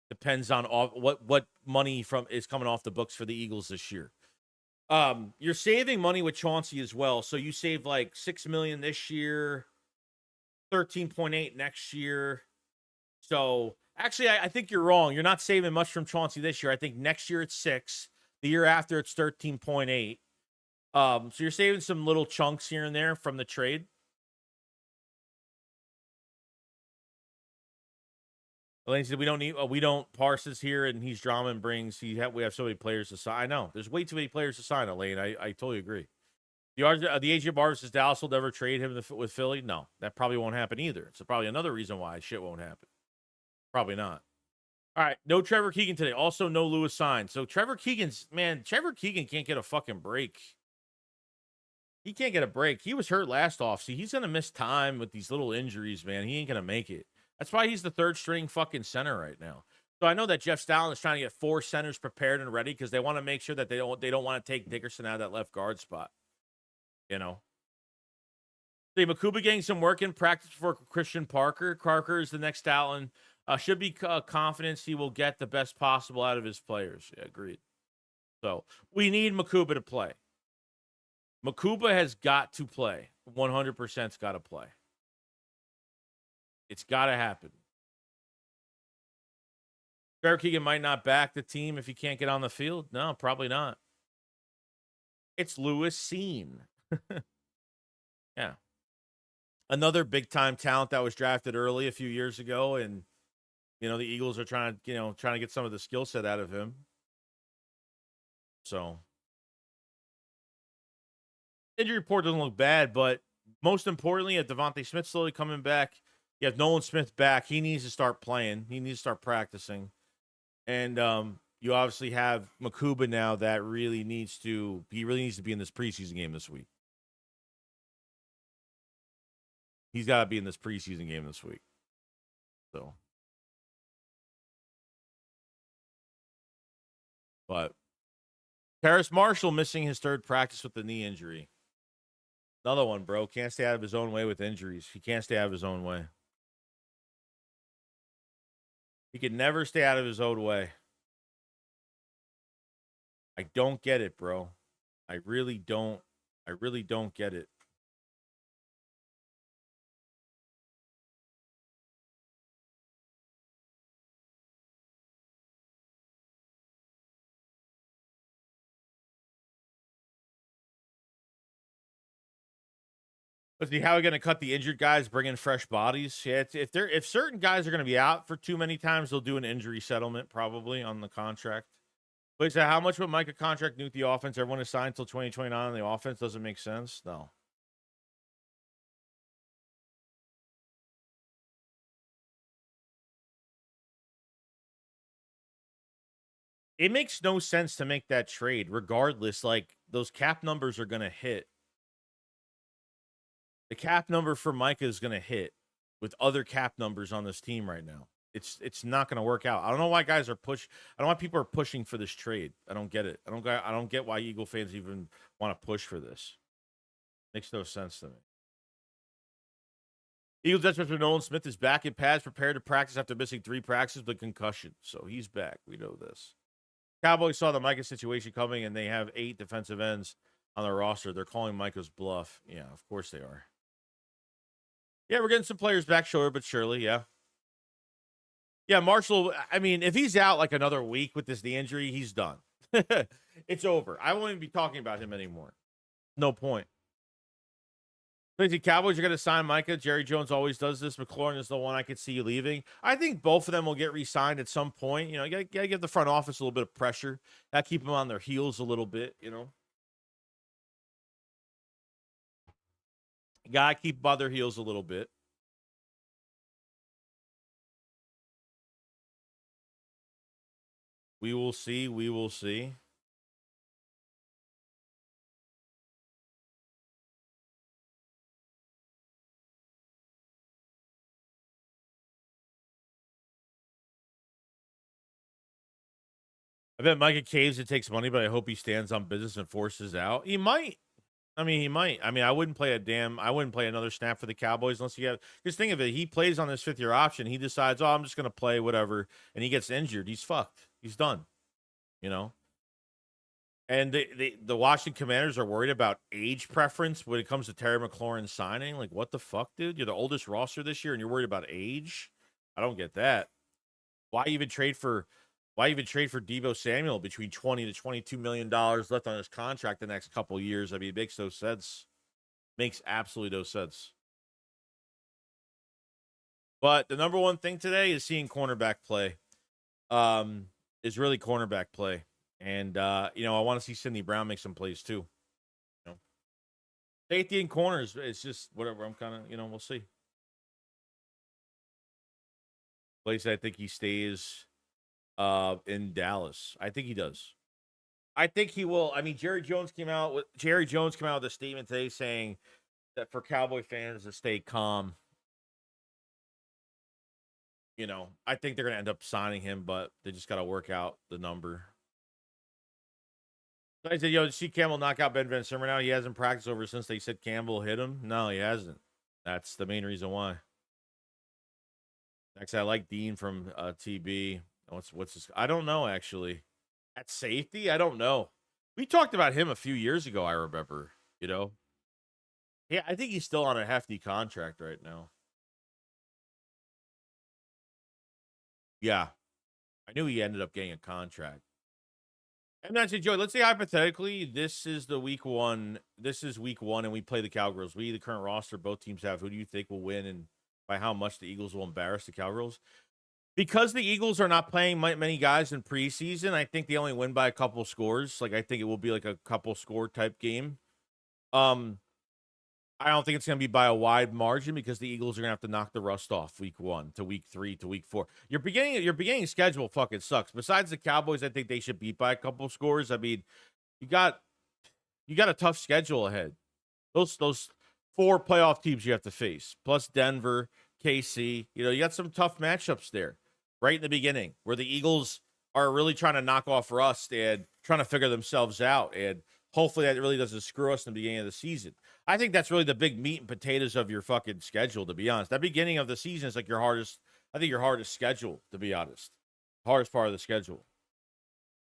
depends on what money is coming off the books for the Eagles this year. You're saving money with Chauncey as well, so you save like $6 million this year, 13.8 next year. So actually, I think you're wrong. You're not saving much from Chauncey this year. I think next year it's 6. The year after it's 13.8. So you're saving some little chunks here and there from the trade. Elaine said, we don't Parsons here, and he's drama and brings. We have so many players to sign. I know. There's way too many players to sign, Elaine. I totally agree. The AJ Barr says Dallas will never trade him with Philly. No, that probably won't happen either. It's probably another reason why shit won't happen. Probably not. All right, no Trevor Keegan today. Also, no Lewis signed. So Trevor Keegan can't get a fucking break. He can't get a break. He was hurt last offseason. He's going to miss time with these little injuries, man. He ain't going to make it. That's why he's the 3rd string fucking center right now. So I know that Jeff Stalin is trying to get 4 centers prepared and ready because they want to make sure that they don't want to take Dickerson out of that left guard spot. You know. The Makuba getting some work in practice for Christian Parker. Parker is the next Stalin. Should be confidence he will get the best possible out of his players. Yeah, agreed. So we need Makuba to play. Makuba has got to play. 100%'s got to play. It's got to happen. Trevor Keegan might not back the team if he can't get on the field. No, probably not. It's Lewis Cine. Yeah. Another big time talent that was drafted early a few years ago, and the Eagles are trying to get some of the skill set out of him. So injury report doesn't look bad, but most importantly, at Devontae Smith slowly coming back, you have Nolan Smith back. He needs to start playing. He needs to start practicing. And you obviously have Makuba now that really needs to be in this preseason game this week. He's got to be in this preseason game this week. So, but Terrace Marshall missing his third practice with the knee injury. Another one, bro. Can't stay out of his own way with injuries. He can't stay out of his own way. He can never stay out of his own way. I don't get it, bro. I really don't get it. But see, how are we going to cut the injured guys, bring in fresh bodies? Yeah, if certain guys are going to be out for too many times, they'll do an injury settlement probably on the contract. But so how much would Micah contract nuke the offense? Everyone is signed until 2029 and the offense doesn't make sense? No. It makes no sense to make that trade regardless. Like, those cap numbers are going to hit. The cap number for Micah is going to hit with other cap numbers on this team right now. It's not going to work out. I don't know why guys are I don't know why people are pushing for this trade. I don't get it. I don't get why Eagle fans even want to push for this. Makes no sense to me. Eagles desperate Nolan Smith is back in pads, prepared to practice after missing 3 practices with concussion. So he's back. We know this. Cowboys saw the Micah situation coming, and they have 8 defensive ends on their roster. They're calling Micah's bluff. Yeah, of course they are. Yeah, we're getting some players back, sure, but surely, yeah. Yeah, Marshall, I mean, if he's out like another week with this knee injury, he's done. It's over. I won't even be talking about him anymore. No point. The Cowboys are going to sign Micah. Jerry Jones always does this. McLaurin is the one I could see leaving. I think both of them will get re-signed at some point. You got to give the front office a little bit of pressure. That keep them on their heels a little bit, Got to keep them on their heels a little bit. We will see. We will see. I bet Micah caves it takes money, but I hope he stands on business and forces out. He might. He might. I wouldn't play another snap for the Cowboys unless you have. Just think of it. He plays on this 5th-year option. He decides, I'm just going to play whatever, and he gets injured. He's fucked. He's done. And the Washington Commanders are worried about age preference when it comes to Terry McLaurin signing. Like, what the fuck, dude? You're the oldest roster this year, and you're worried about age? I don't get that. Why even trade for Deebo Samuel between $20 to $22 million left on his contract the next couple years? I mean, it makes no sense. Makes absolutely no sense. But the number one thing today is seeing cornerback play. Is really cornerback play. And I want to see Sidney Brown make some plays too. Safety and corners, it's just whatever. I'm kind of, we'll see. Place I think he stays in Dallas. I think he does. I think he will. I mean, Jerry Jones came out with a statement today saying that for Cowboy fans to stay calm. I think they're going to end up signing him, but they just got to work out the number. So I said, did you see Campbell knock out Ben Van Simmer now? He hasn't practiced over since they said Campbell hit him. No, he hasn't. That's the main reason why. Next, I like Dean from TB. What's his? I don't know, actually. At safety? I don't know. We talked about him a few years ago, I remember. Yeah, I think he's still on a hefty contract right now. Yeah. I knew he ended up getting a contract. And that's it, Joey. Let's say hypothetically, this is the week one. This is week one, and we play the Cowgirls. We, the current roster, both teams have. Who do you think will win, and by how much the Eagles will embarrass the Cowgirls? Because the Eagles are not playing many guys in preseason, I think they only win by a couple scores. Like I think it will be like a couple score type game. Um, I don't think it's going to be by a wide margin because the Eagles are going to have to knock the rust off week 1 to week 3 to week 4. Your beginning schedule fucking sucks. Besides the Cowboys, I think they should beat by a couple scores. I mean, you got a tough schedule ahead. Those 4 playoff teams you have to face, plus Denver, KC. You got some tough matchups there right in the beginning where the Eagles are really trying to knock off rust and trying to figure themselves out. And hopefully that really doesn't screw us in the beginning of the season. I think that's really the big meat and potatoes of your fucking schedule, to be honest. That beginning of the season is like your hardest schedule, to be honest. Hardest part of the schedule.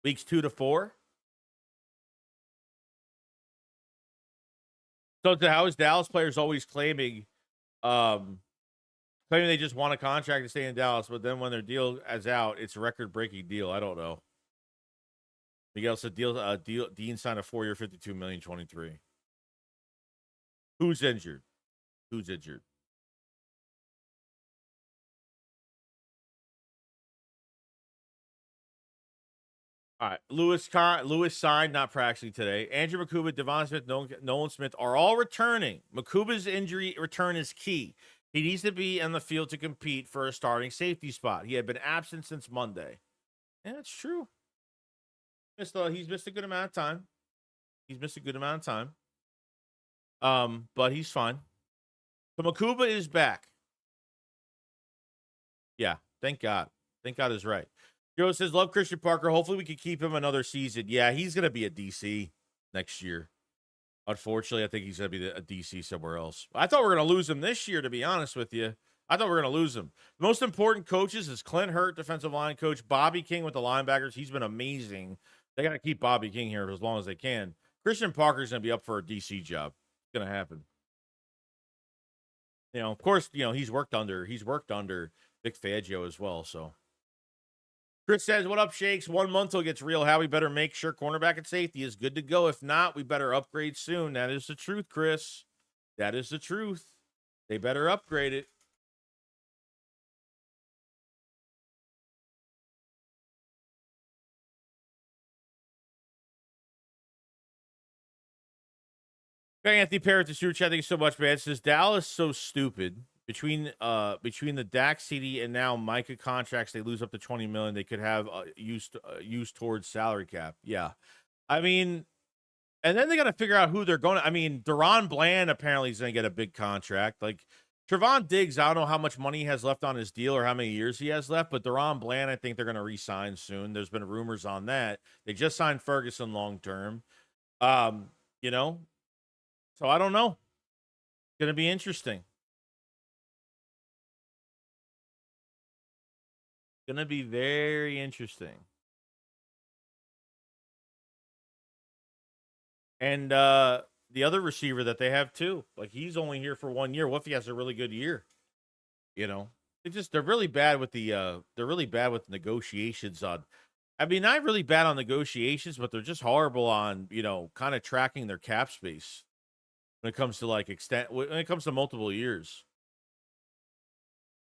Weeks 2 to 4. So how is Dallas players always claiming they just want a contract to stay in Dallas, but then when their deal is out, it's a record-breaking deal. I don't know. Miguel said Dean signed a 4-year, $52 million, 23. Who's injured? All right. Lewis signed, not practicing today. Andrew Makuba, Devon Smith, Nolan Smith are all returning. Makuba's injury return is key. He needs to be on the field to compete for a starting safety spot. He had been absent since Monday. Yeah, it's true. He's missed a good amount of time. But he's fine. So Makuba is back. Yeah, thank God. Thank God is right. Joe says, love Christian Parker. Hopefully we can keep him another season. Yeah, he's going to be a DC next year. Unfortunately, I think he's going to be a DC somewhere else. I thought we were going to lose him this year, to be honest with you. I thought we were going to lose him. The most important coaches is Clint Hurt, defensive line coach, Bobby King with the linebackers. He's been amazing. They got to keep Bobby King here as long as they can. Christian Parker's going to be up for a DC job. It's going to happen. Of course, he's worked under Vic Fangio as well, so. Chris says, what up, Shakes? 1 month till it gets real. How we better make sure cornerback and safety is good to go. If not, we better upgrade soon. That is the truth, Chris. That is the truth. They better upgrade it. Okay, Anthony Parrott, the super chat. Thank you so much, man. It says Dallas so stupid. Between the Dak, CD, and now Micah contracts, they lose up to $20 million. They could have used towards salary cap. Yeah, I mean, and then they got to figure out who they're going to. I mean, Deron Bland apparently is going to get a big contract. Like Trevon Diggs, I don't know how much money he has left on his deal or how many years he has left, but Deron Bland, I think they're going to re-sign soon. There's been rumors on that. They just signed Ferguson long term. So I don't know. It's going to be interesting. Going to be very interesting. And the other receiver that they have too, like he's only here for 1 year. What if he has a really good year? They're really bad with negotiations on. I mean, not really bad on negotiations, but they're just horrible on, kind of tracking their cap space when it comes to when it comes to multiple years.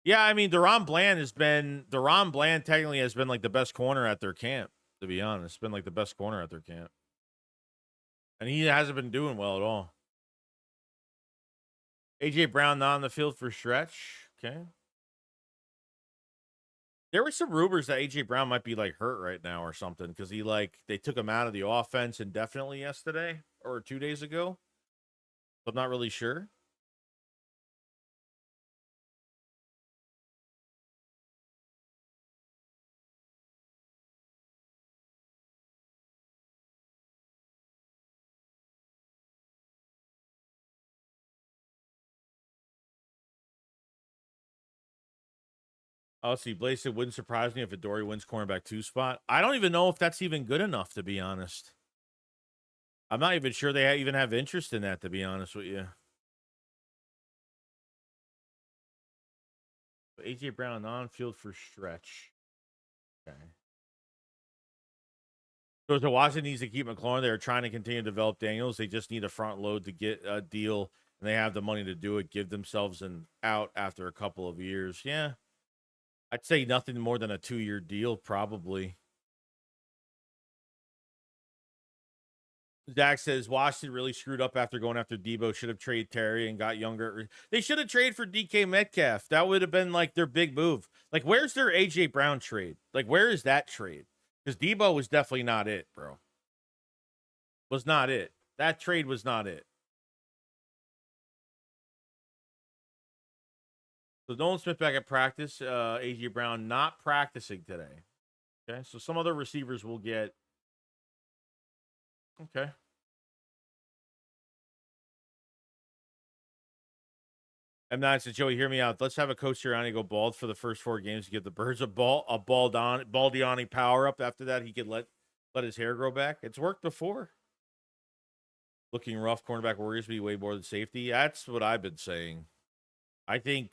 Yeah, I mean, Deron Bland technically has been like the best corner at their camp, to be honest. Been like the best corner at their camp. And he hasn't been doing well at all. AJ Brown not on the field for stretch. Okay. There were some rumors that AJ Brown might be like hurt right now or something because they took him out of the offense indefinitely yesterday or 2 days ago. I'm not really sure. Oh, see, Blaze said, wouldn't surprise me if Adoree wins cornerback 2 spot. I don't even know if that's even good enough, to be honest. I'm not even sure they even have interest in that, to be honest with you. But AJ Brown on field for stretch. Okay. So Washington needs to keep McLaurin. They're trying to continue to develop Daniels. They just need a front load to get a deal, and they have the money to do it. Give themselves an out after a couple of years. Yeah, I'd say nothing more than a 2-year deal, probably. Zach says Washington really screwed up after going after Debo. Should have traded Terry and got younger. They should have traded for DK Metcalf. That would have been like their big move. Like, where's their AJ Brown trade? Like, where is that trade? Because Debo was definitely not it, bro. Was not it. That trade was not it. So Nolan Smith back at practice. AJ Brown not practicing today. Okay, so some other receivers will get. Okay. M9 said, Joey, hear me out. Let's have a Coach Sirianni go bald for the first 4 games to get the Birds a Baldiani power up. After that, he could let his hair grow back. It's worked before. Looking rough, cornerback Warriors be way more than safety. That's what I've been saying. I think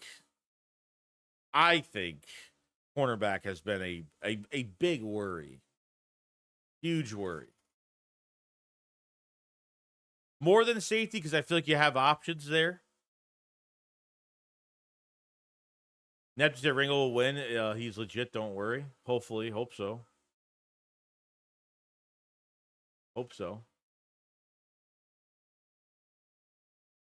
cornerback has been a big worry. Huge worry. More than safety, because I feel like you have options there. Ned said Ringo will win. He's legit, don't worry. Hopefully. Hope so. Hope so.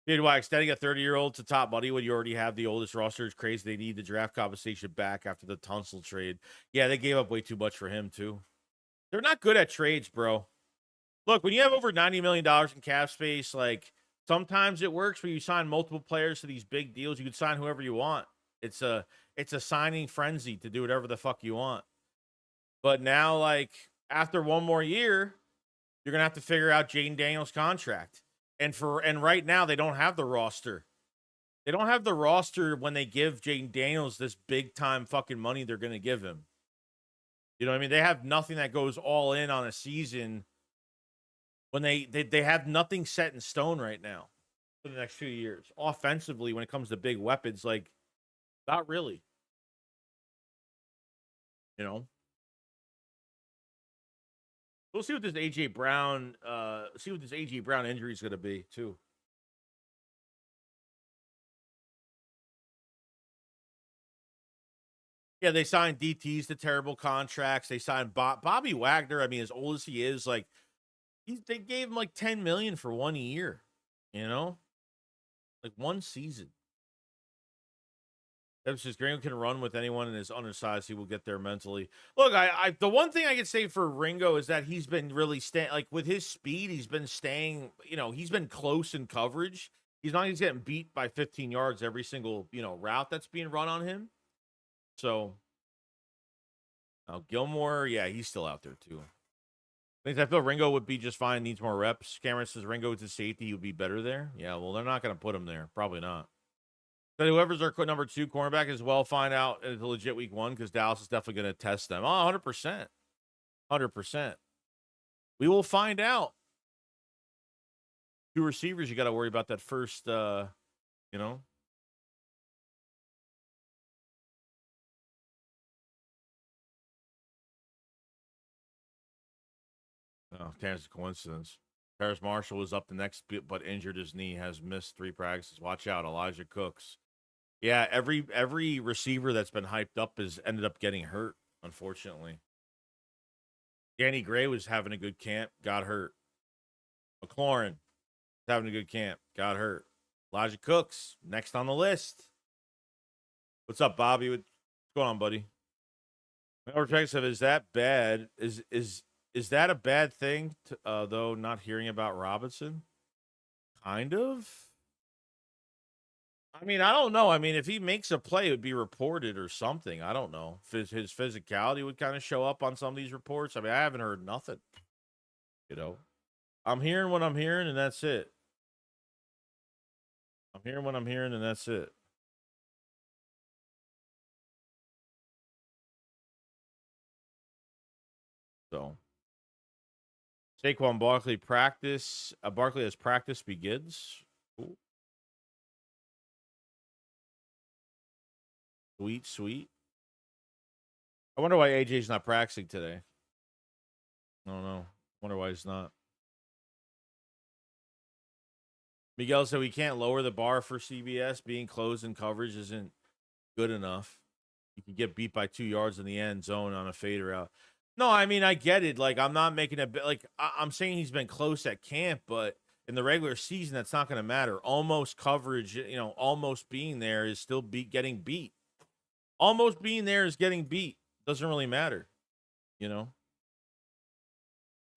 Dude, why extending a 30-year-old to top buddy when you already have the oldest roster is crazy. They need the draft compensation back after the Tunsil trade. Yeah, they gave up way too much for him, too. They're not good at trades, bro. Look, when you have over $90 million in cap space, like, sometimes it works when you sign multiple players to these big deals. You can sign whoever you want. It's a signing frenzy to do whatever the fuck you want. But now, like, after one more year, you're going to have to figure out Jaden Daniels' contract. And right now, they don't have the roster. They don't have the roster when they give Jaden Daniels this big-time fucking money they're going to give him. You know what I mean? They have nothing that goes all in on a season when they have nothing set in stone right now for the next few years. Offensively, when it comes to big weapons, like, not really. You know? We'll see what this AJ Brown injury is going to be, too. Yeah, they signed DTs to terrible contracts. They signed Bobby Wagner. I mean, as old as he is, like, they gave him like $10 million for 1 year. You know, like 1 season. That's just Ringo can run with anyone and is undersized. He will get there mentally. Look, the one thing I could say for Ringo is that he's been really staying, like, with his speed, he's been staying, you know, he's been close in coverage. He's not he's getting beat by 15 yards every single, you know, route that's being run on him. So, Gilmore, yeah, he's still out there too. I feel Ringo would be just fine, needs more reps. Cameron says Ringo is a safety, he would be better there. Yeah, well, they're not going to put him there. Probably not. But whoever's our number 2 cornerback as well, find out at the legit week 1 because Dallas is definitely going to test them. Oh, 100%. 100%. We will find out. 2 receivers, you got to worry about that first, you know. Oh, Terrence, a coincidence. Paris Marshall was up the next bit, but injured his knee, has missed 3 practices. Watch out, Elijah Cooks. Yeah, every receiver that's been hyped up has ended up getting hurt, unfortunately. Danny Gray was having a good camp, got hurt. McLaurin having a good camp, got hurt. Elijah Cooks, next on the list. What's up, Bobby? What's going on, buddy? Perspective, is that bad? Is that a bad thing, though, not hearing about Robinson? Kind of. I mean, I don't know. I mean, if he makes a play, it would be reported or something. I don't know. His physicality would kind of show up on some of these reports. I mean, I haven't heard nothing. You know, I'm hearing what I'm hearing, and that's it. I'm hearing what I'm hearing, and that's it. So, Saquon Barkley practice. Barkley as practice begins. Cool. Sweet, sweet. I wonder why AJ's not practicing today. I don't know. Wonder why he's not. Miguel said we can't lower the bar for CBS. Being closed in coverage isn't good enough. You can get beat by 2 yards in the end zone on a fader out. No, I mean, I get it. Like, I'm not making it like I'm saying he's been close at camp, but in the regular season, that's not going to matter. Almost coverage, almost being there is still getting beat. Almost being there is getting beat. Doesn't really matter, you know.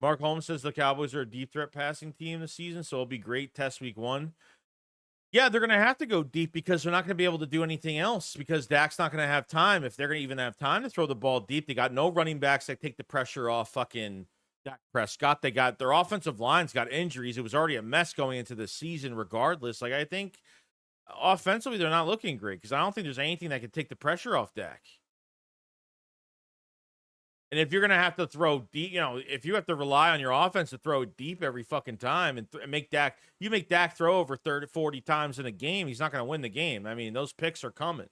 Mark Holmes says the Cowboys are a deep threat passing team this season, so it'll be great test week 1. Yeah, they're going to have to go deep because they're not going to be able to do anything else because Dak's not going to have time. If they're going to even have time to throw the ball deep, they got no running backs that take the pressure off fucking Dak Prescott. They got their offensive line's got injuries. It was already a mess going into the season regardless. Like, I think offensively, they're not looking great because I don't think there's anything that can take the pressure off Dak. And if you're going to have to throw deep, if you have to rely on your offense to throw deep every fucking time and make Dak throw over 30, 40 times in a game, he's not going to win the game. I mean, those picks are coming.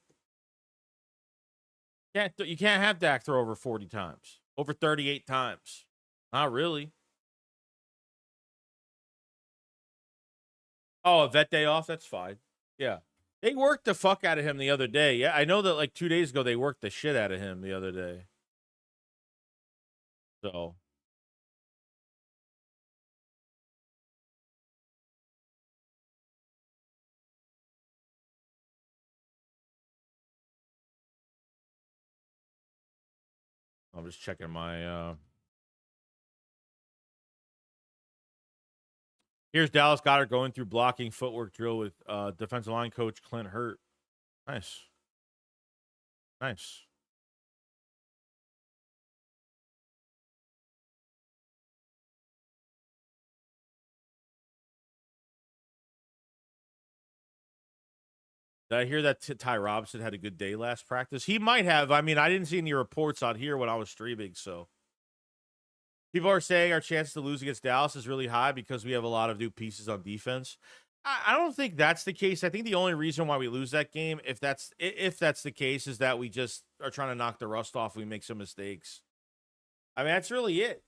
You can't have Dak throw over 40 times, over 38 times. Not really. Oh, a vet day off? That's fine. Yeah. They worked the fuck out of him the other day. Yeah, I know that like 2 days ago they worked the shit out of him the other day. So I'm just checking my here's Dallas Goedert going through blocking footwork drill with defensive line coach Clint Hurt. Nice. Nice. Did I hear that Ty Robinson had a good day last practice? He might have. I mean, I didn't see any reports out here when I was streaming, so. People are saying our chance to lose against Dallas is really high because we have a lot of new pieces on defense. I don't think that's the case. I think the only reason why we lose that game, if that's the case, is that we just are trying to knock the rust off. We make some mistakes. I mean, that's really it.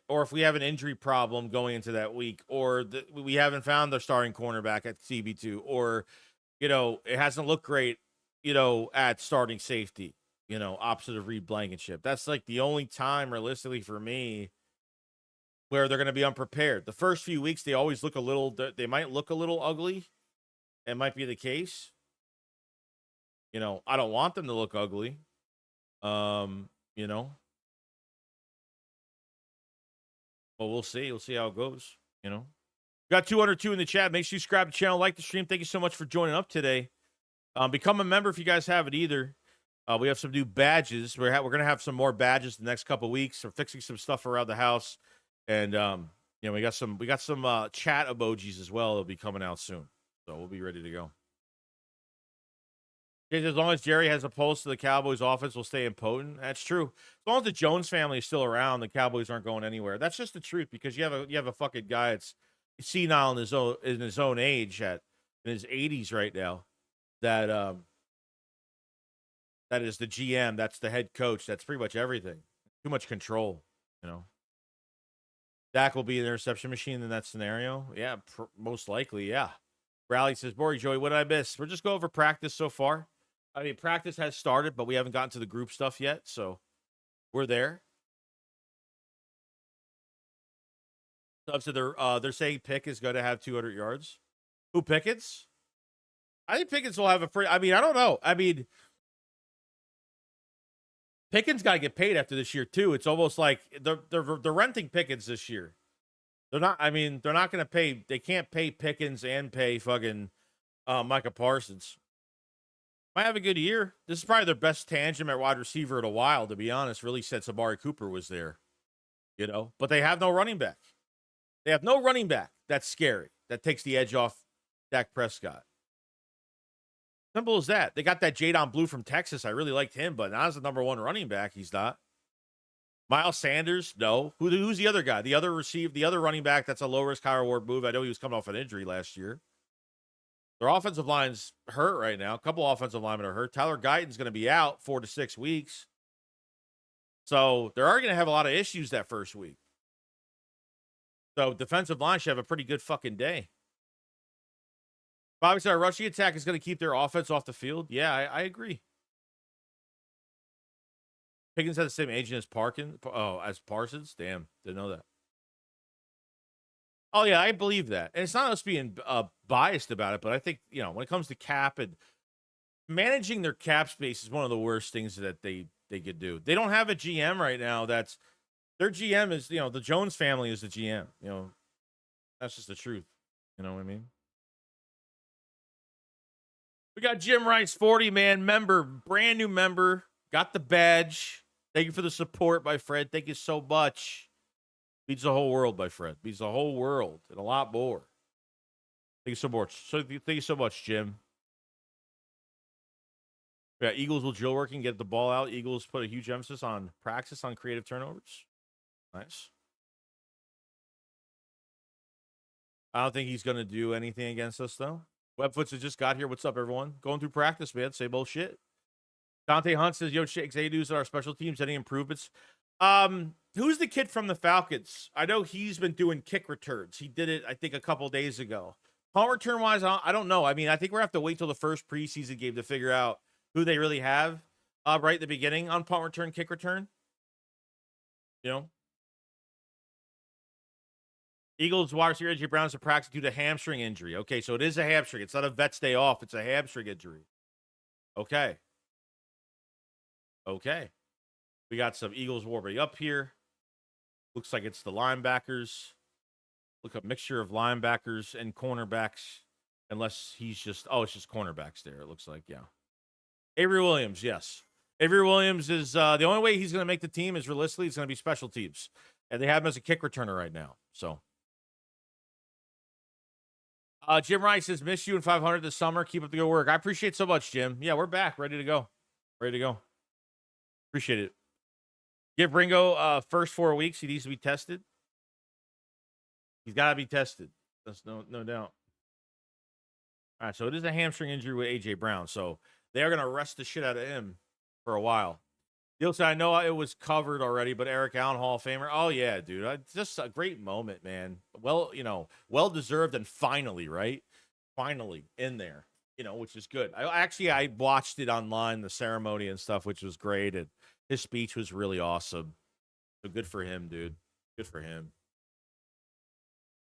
Or if we have an injury problem going into that week, or we haven't found the starting cornerback at CB2, or it hasn't looked great, at starting safety, opposite of Reed Blankenship. That's like the only time realistically for me where they're going to be unprepared. The first few weeks, they always look they might look a little ugly. It might be the case. I don't want them to look ugly. But we'll see. We'll see how it goes, Got 202 in the chat. Make sure you subscribe to the channel, like the stream. Thank you so much for joining up today. Become a member if you guys haven't either. We have some new badges. We're going to have some more badges the next couple weeks. We're fixing some stuff around the house, and we got some chat emojis as well. They'll be coming out soon, so we'll be ready to go. As long as Jerry has a pulse to the Cowboys' offense, will stay impotent. That's true. As long as the Jones family is still around, the Cowboys aren't going anywhere. That's just the truth because you have a fucking guy that's senile in his own age in his 80s right now. That is the GM. That's the head coach. That's pretty much everything. Too much control, Dak will be an interception machine in that scenario. Yeah, most likely. Yeah. Rally says, Bory Joey, what did I miss? We're just going over practice so far. I mean, practice has started, but we haven't gotten to the group stuff yet, so we're there. So they're saying Pick is going to have 200 yards. Who, Pickett's? I think Pickens will have I don't know. I mean, Pickens got to get paid after this year too. It's almost like they're renting Pickens this year. They're not going to pay. They can't pay Pickens and pay fucking Micah Parsons. Might have a good year. This is probably their best tandem at wide receiver in a while, to be honest. Really, since Amari Cooper was there, But they have no running back. They have no running back. That's scary. That takes the edge off Dak Prescott. Simple as that. They got that Jadon Blue from Texas. I really liked him, but not as the number one running back. He's not. Miles Sanders, no. Who's the other guy? The other running back that's a low-risk, high-reward move. I know he was coming off an injury last year. Their offensive line's hurt right now. A couple offensive linemen are hurt. Tyler Guyton's going to be out 4 to 6 weeks. So they're already going to have a lot of issues that first week. So defensive line should have a pretty good fucking day. Bobby said our rushing attack is going to keep their offense off the field. Yeah, I agree. Pickens had the same agent as as Parsons. Damn, didn't know that. Oh yeah, I believe that, and it's not us being biased about it, but I think when it comes to cap and managing their cap space is one of the worst things that they could do. They don't have a GM right now. That's their GM is the Jones family is the GM. That's just the truth. You know what I mean? We got Jim Rice, 40-man member, brand new member, got the badge. Thank you for the support, my friend. Thank you so much. Beats the whole world, my friend. Beats the whole world and a lot more. Thank you so much. Thank you so much, Jim. Yeah, Eagles will drill working, get the ball out. Eagles put a huge emphasis on practice on creative turnovers. Nice. I don't think he's going to do anything against us, though. Webfoots has just got here. What's up, everyone? Going through practice, man. Same old shit. Dante Hunt says, yo, Shakes, any news on our special teams? Any improvements? Who's the kid from the Falcons? I know he's been doing kick returns. He did it, I think, a couple days ago. Punt return-wise, I don't know. I mean, I think we're going to have to wait till the first preseason game to figure out who they really have right at the beginning on punt return, kick return. Eagles wide receiver AJ Brown's to practice due to hamstring injury. Okay, so it is a hamstring. It's not a vet's day off. It's a hamstring injury. Okay. We got some Eagles warming up here. Looks like it's the linebackers. Look up mixture of linebackers and cornerbacks. Unless he's just, it's just cornerbacks there. It looks like, yeah. Avery Williams, yes. Avery Williams is the only way he's going to make the team is realistically it's going to be special teams. And they have him as a kick returner right now. So. Jim Rice says, miss you in 500 this summer. Keep up the good work. I appreciate so much, Jim. Yeah, we're back. Ready to go. Appreciate it. Give Ringo first 4 weeks. He needs to be tested. He's got to be tested. That's no doubt. All right, so it is a hamstring injury with A.J. Brown. So they are going to rest the shit out of him for a while. Deal said, I know it was covered already, but Eric Allen, Hall of Famer. Oh, yeah, dude. Just a great moment, man. Well, well-deserved and finally, right? Finally in there, which is good. I watched it online, the ceremony and stuff, which was great. And his speech was really awesome. So good for him, dude. Good for him.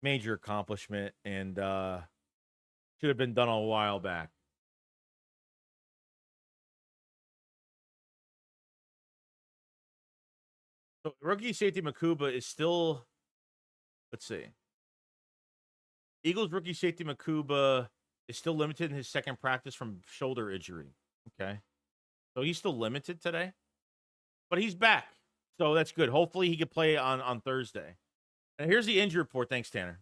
Major accomplishment and should have been done a while back. So rookie safety Makuba is still, let's see. Eagles rookie safety Makuba is still limited in his second practice from shoulder injury. Okay. So he's still limited today, but he's back. So that's good. Hopefully he can play on Thursday. And here's the injury report. Thanks, Tanner.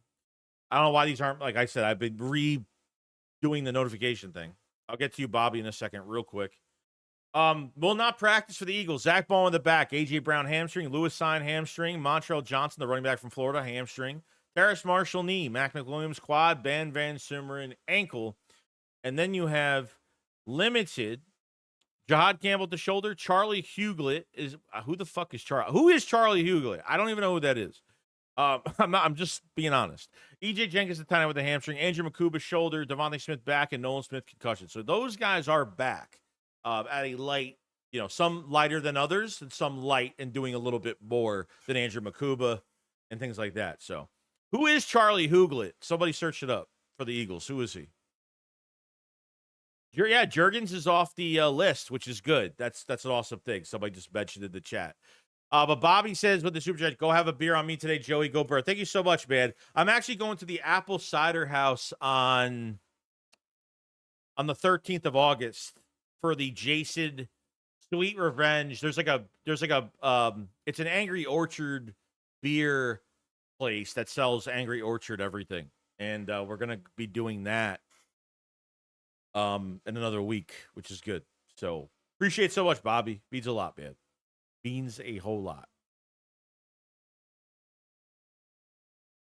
I don't know why these aren't, like I said, I've been redoing the notification thing. I'll get to you, Bobby, in a second real quick. Will not practice for the Eagles. Zach Ball in the back. A.J. Brown hamstring. Lewis Sign hamstring. Montreal Johnson, the running back from Florida, hamstring. Terrace Marshall knee. Mac McWilliams quad. Ben Van Sumeren ankle. And then you have limited Jahad Campbell at the shoulder. Charlie Huglet is who the fuck is Charlie? Who is Charlie Huglet? I don't even know who that is. I'm just being honest. EJ Jenkins the tight end with the hamstring. Andrew Makuba shoulder. Devontae Smith back, and Nolan Smith concussion. So those guys are back. At a light, some lighter than others, and some light and doing a little bit more than Andrew Makuba and things like that. So, who is Charlie Huglet? Somebody search it up for the Eagles. Who is he? Yeah, Juergens is off the list, which is good. That's an awesome thing. Somebody just mentioned in the chat. But Bobby says with the super chat, go have a beer on me today, Joey. Go Bird. Thank you so much, man. I'm actually going to the Apple Cider House on the 13th of August. For the Jason Sweet Revenge, there's like a it's an Angry Orchard beer place that sells Angry Orchard everything, and we're gonna be doing that in another week, which is good. So appreciate so much, Bobby. Means a lot, man. Means a whole lot.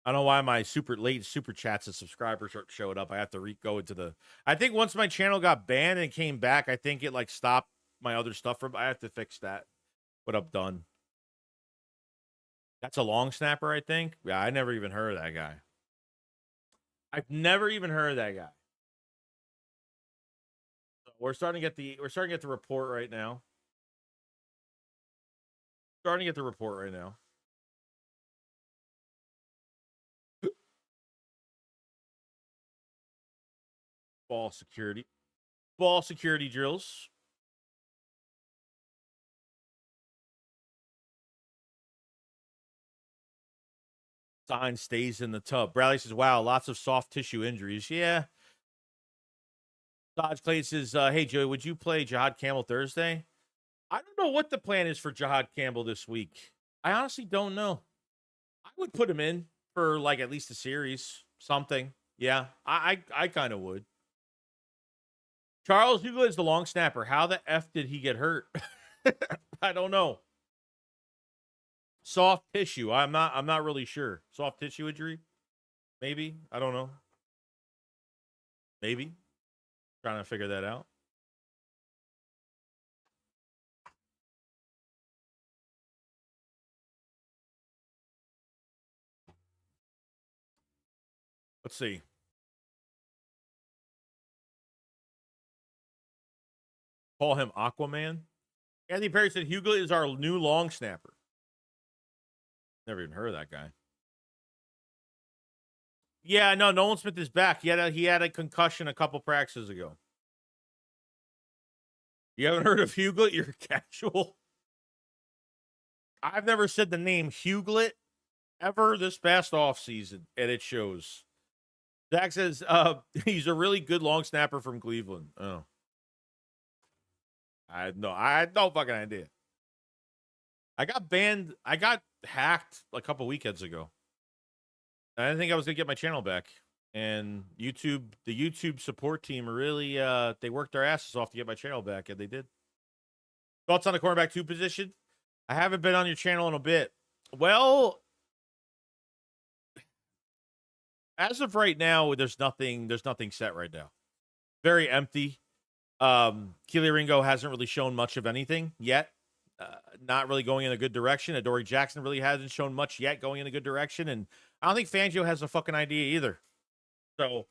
I don't know why my super chats and subscribers showed up. I have to go into the. I think once my channel got banned and came back, I think it stopped my other stuff from. I have to fix that. What I've done. That's a long snapper, I think. Yeah, I never even heard of that guy. I've never even heard of that guy. So we're starting to get the report right now. Starting to get the report right now. Ball security. Ball security drills. Sign stays in the tub. Bradley says, wow, lots of soft tissue injuries. Yeah. Dodge Clay says, hey, Joey, would you play Jihad Campbell Thursday? I don't know what the plan is for Jihad Campbell this week. I honestly don't know. I would put him in for like at least a series, something. Yeah, I kind of would. Charles Hughley is the long snapper. How the F did he get hurt? I don't know. Soft tissue. I'm not really sure. Soft tissue injury? Maybe. I don't know. Maybe. Trying to figure that out. Let's see. Call him Aquaman. Anthony Perry said Hughley is our new long snapper. Never even heard of that guy. Yeah, no, Nolan Smith is back. He had a concussion a couple practices ago. You haven't heard of Hughley? You're casual. I've never said the name Hughley ever this past offseason, and it shows. Zach says he's a really good long snapper from Cleveland. Oh. I had no fucking idea. I got banned. I got hacked a couple weekends ago. I didn't think I was gonna get my channel back. And the YouTube support team really they worked their asses off to get my channel back, and they did. Thoughts on the cornerback 2 position? I haven't been on your channel in a bit. Well, as of right now, there's nothing set right now. Very empty. Kelee Ringo hasn't really shown much of anything yet. Not really going in a good direction. Adoree Jackson really hasn't shown much yet going in a good direction. And I don't think Fangio has a fucking idea either. So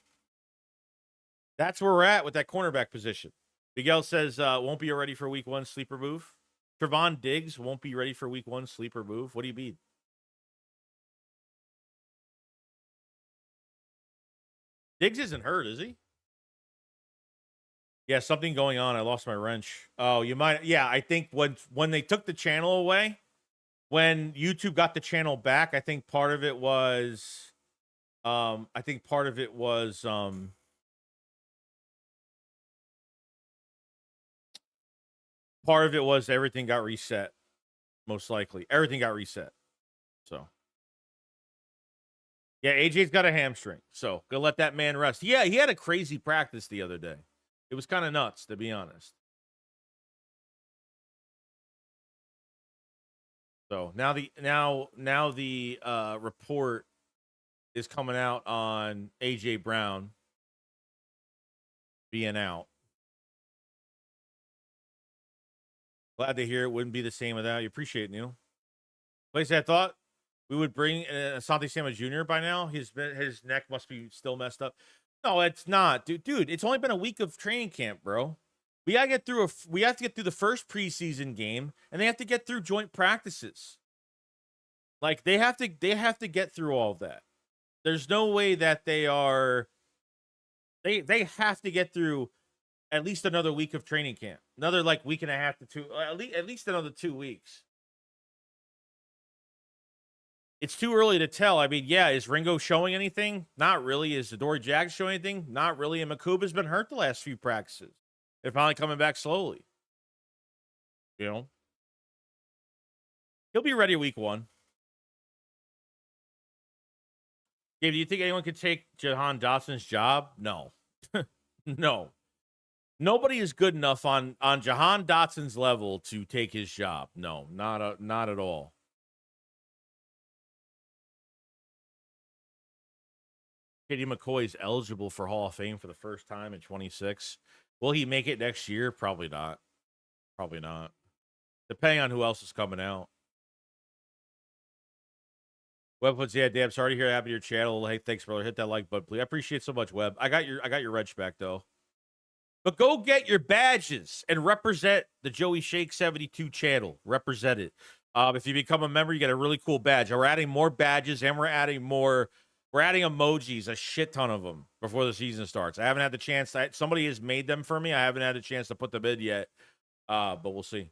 that's where we're at with that cornerback position. Miguel says, won't be ready for week 1 sleeper move. Trevon Diggs won't be ready for week 1 sleeper move. What do you mean? Diggs isn't hurt, is he? Yeah, something going on. I lost my wrench. Oh, you might. Yeah, I think when they took the channel away, when YouTube got the channel back, I think part of it was, part of it was everything got reset. Most likely, everything got reset. So, yeah, AJ's got a hamstring, so gonna let that man rest. Yeah, he had a crazy practice the other day. It was kind of nuts, to be honest. So now the report is coming out on AJ Brown being out. Glad to hear it wouldn't be the same without you. Appreciate it, Neil. Place I thought we would bring Asante Samuel Jr. by now. His neck must be still messed up. No, it's not, dude. It's only been a week of training camp, bro. We have to get through the first preseason game, and they have to get through joint practices. Like they have to get through all of that. There's no way that they have to get through at least another week of training camp. Another like week and a half to 2, at least another 2 weeks. It's too early to tell. I mean, yeah, is Ringo showing anything? Not really. Is Adoree Jackson showing anything? Not really. And Makuba's been hurt the last few practices. They're finally coming back slowly. You know? He'll be ready week 1. Dave, do you think anyone could take Jahan Dotson's job? No. No. Nobody is good enough on Jahan Dotson's level to take his job. No, not at all. Katie McCoy is eligible for Hall of Fame for the first time in 26. Will he make it next year? Probably not. Probably not. Depending on who else is coming out. Web puts, yeah, damn, sorry to hear that happened to your channel. Hey, thanks, brother. Hit that like button, please. I appreciate so much, Web. I got your wrench back, though. But go get your badges and represent the Joey Shake 72 channel. Represent it. If you become a member, you get a really cool badge. We're adding more badges, and we're adding emojis, a shit ton of them before the season starts. I haven't had the chance. Somebody has made them for me. I haven't had a chance to put them in yet, but we'll see.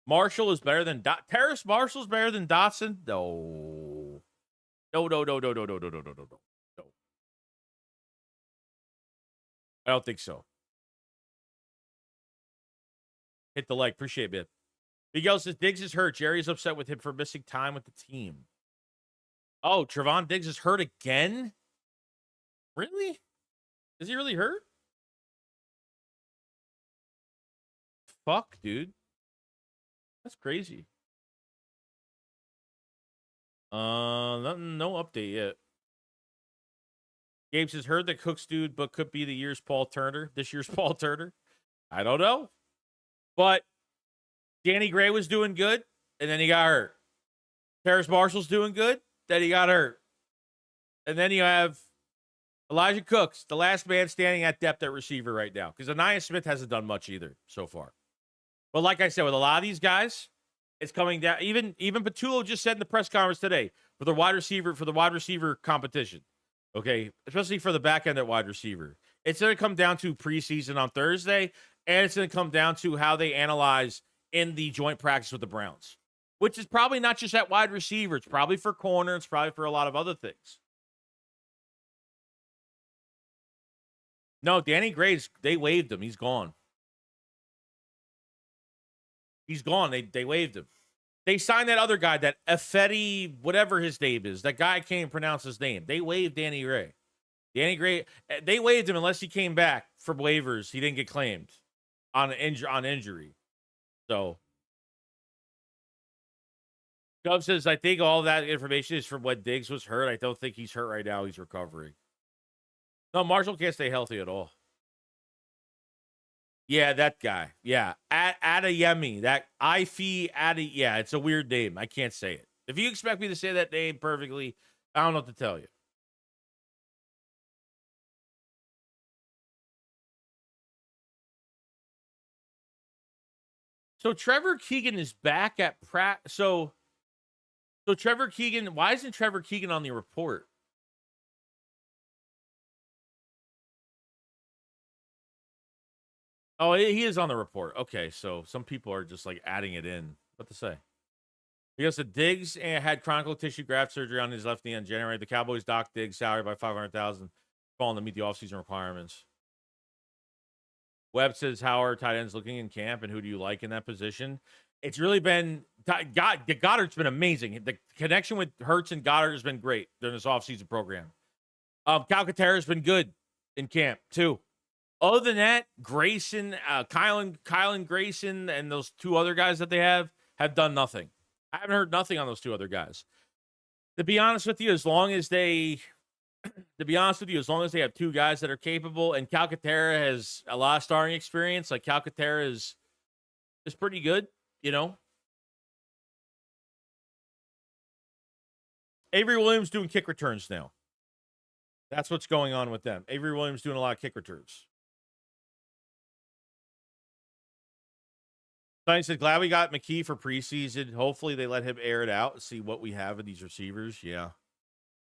Marshall is better than Terrace Marshall is better than Dotson? No. No. I don't think so. Hit the like. Appreciate it. Miguel says Diggs is hurt. Jerry's upset with him for missing time with the team. Oh, Trevon Diggs is hurt again? Really? Is he really hurt? Fuck, dude. That's crazy. No update yet. Gabe says, heard that Cook's dude, but could be this year's Paul Turner. I don't know. But Danny Gray was doing good, and then he got hurt. Terrace Marshall's doing good, then he got hurt. And then you have Elijah Cooks, the last man standing at depth at receiver right now. Because Anaya Smith hasn't done much either so far. But like I said, with a lot of these guys, it's coming down. Even Patullo just said in the press conference today for the wide receiver competition. Okay, especially for the back end at wide receiver. It's going to come down to preseason on Thursday, and it's going to come down to how they analyze in the joint practice with the Browns, which is probably not just at wide receiver. It's probably for corner. It's probably for a lot of other things. No, Danny Gray's, they waived him. He's gone. He's gone. They waived him. They signed that other guy, that Effetti, whatever his name is. That guy can't even pronounce his name. They waived Danny Gray. Danny Gray, they waived him unless he came back from waivers. He didn't get claimed on injury. So, Dub says, I think all that information is from when Diggs was hurt. I don't think he's hurt right now. He's recovering. No, Marshall can't stay healthy at all. Yeah, that guy. Yeah, Adeyemi. That Ife Ade. Yeah, it's a weird name. I can't say it. If you expect me to say that name perfectly, I don't know what to tell you. So Trevor Keegan is back at Pratt. So Trevor Keegan, why isn't Trevor Keegan on the report? Oh, he is on the report. Okay, so some people are just like adding it in. What to say? Because the Diggs had chronic tissue graft surgery on his left knee in January. The Cowboys docked Diggs' salary by $500,000, falling to meet the offseason requirements. Webb says, how are tight ends looking in camp, and who do you like in that position? It's really been Goddard's been amazing. The connection with Hurts and Goddard has been great during this offseason program. Calcaterra's been good in camp too. Other than that, Grayson, Kylan Grayson, and those two other guys that they have done nothing. I haven't heard nothing on those two other guys. To be honest with you, as long as they have two guys that are capable, and Calcaterra has a lot of starting experience, like Calcaterra is pretty good, you know. Avery Williams doing kick returns now. That's what's going on with them. Avery Williams doing a lot of kick returns. Stein said, glad we got McKee for preseason. Hopefully they let him air it out and see what we have in these receivers. Yeah.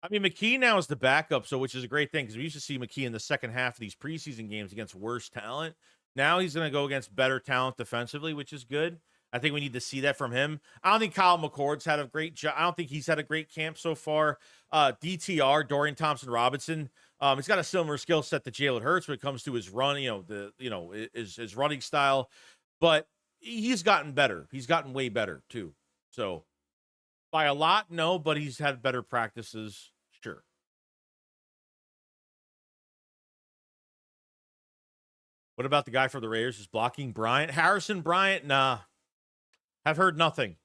I mean, McKee now is the backup, so which is a great thing because we used to see McKee in the second half of these preseason games against worse talent. Now he's going to go against better talent defensively, which is good. I think we need to see that from him. I don't think Kyle McCord's had a great job. I don't think he's had a great camp so far. DTR, Dorian Thompson-Robinson, he's got a similar skill set to Jalen Hurts when it comes to his run, his running style. But he's gotten better. He's gotten way better, too. So, by a lot, no, but he's had better practices, sure. What about the guy for the Raiders who's blocking Bryant? Harrison Bryant? Nah. Have heard nothing.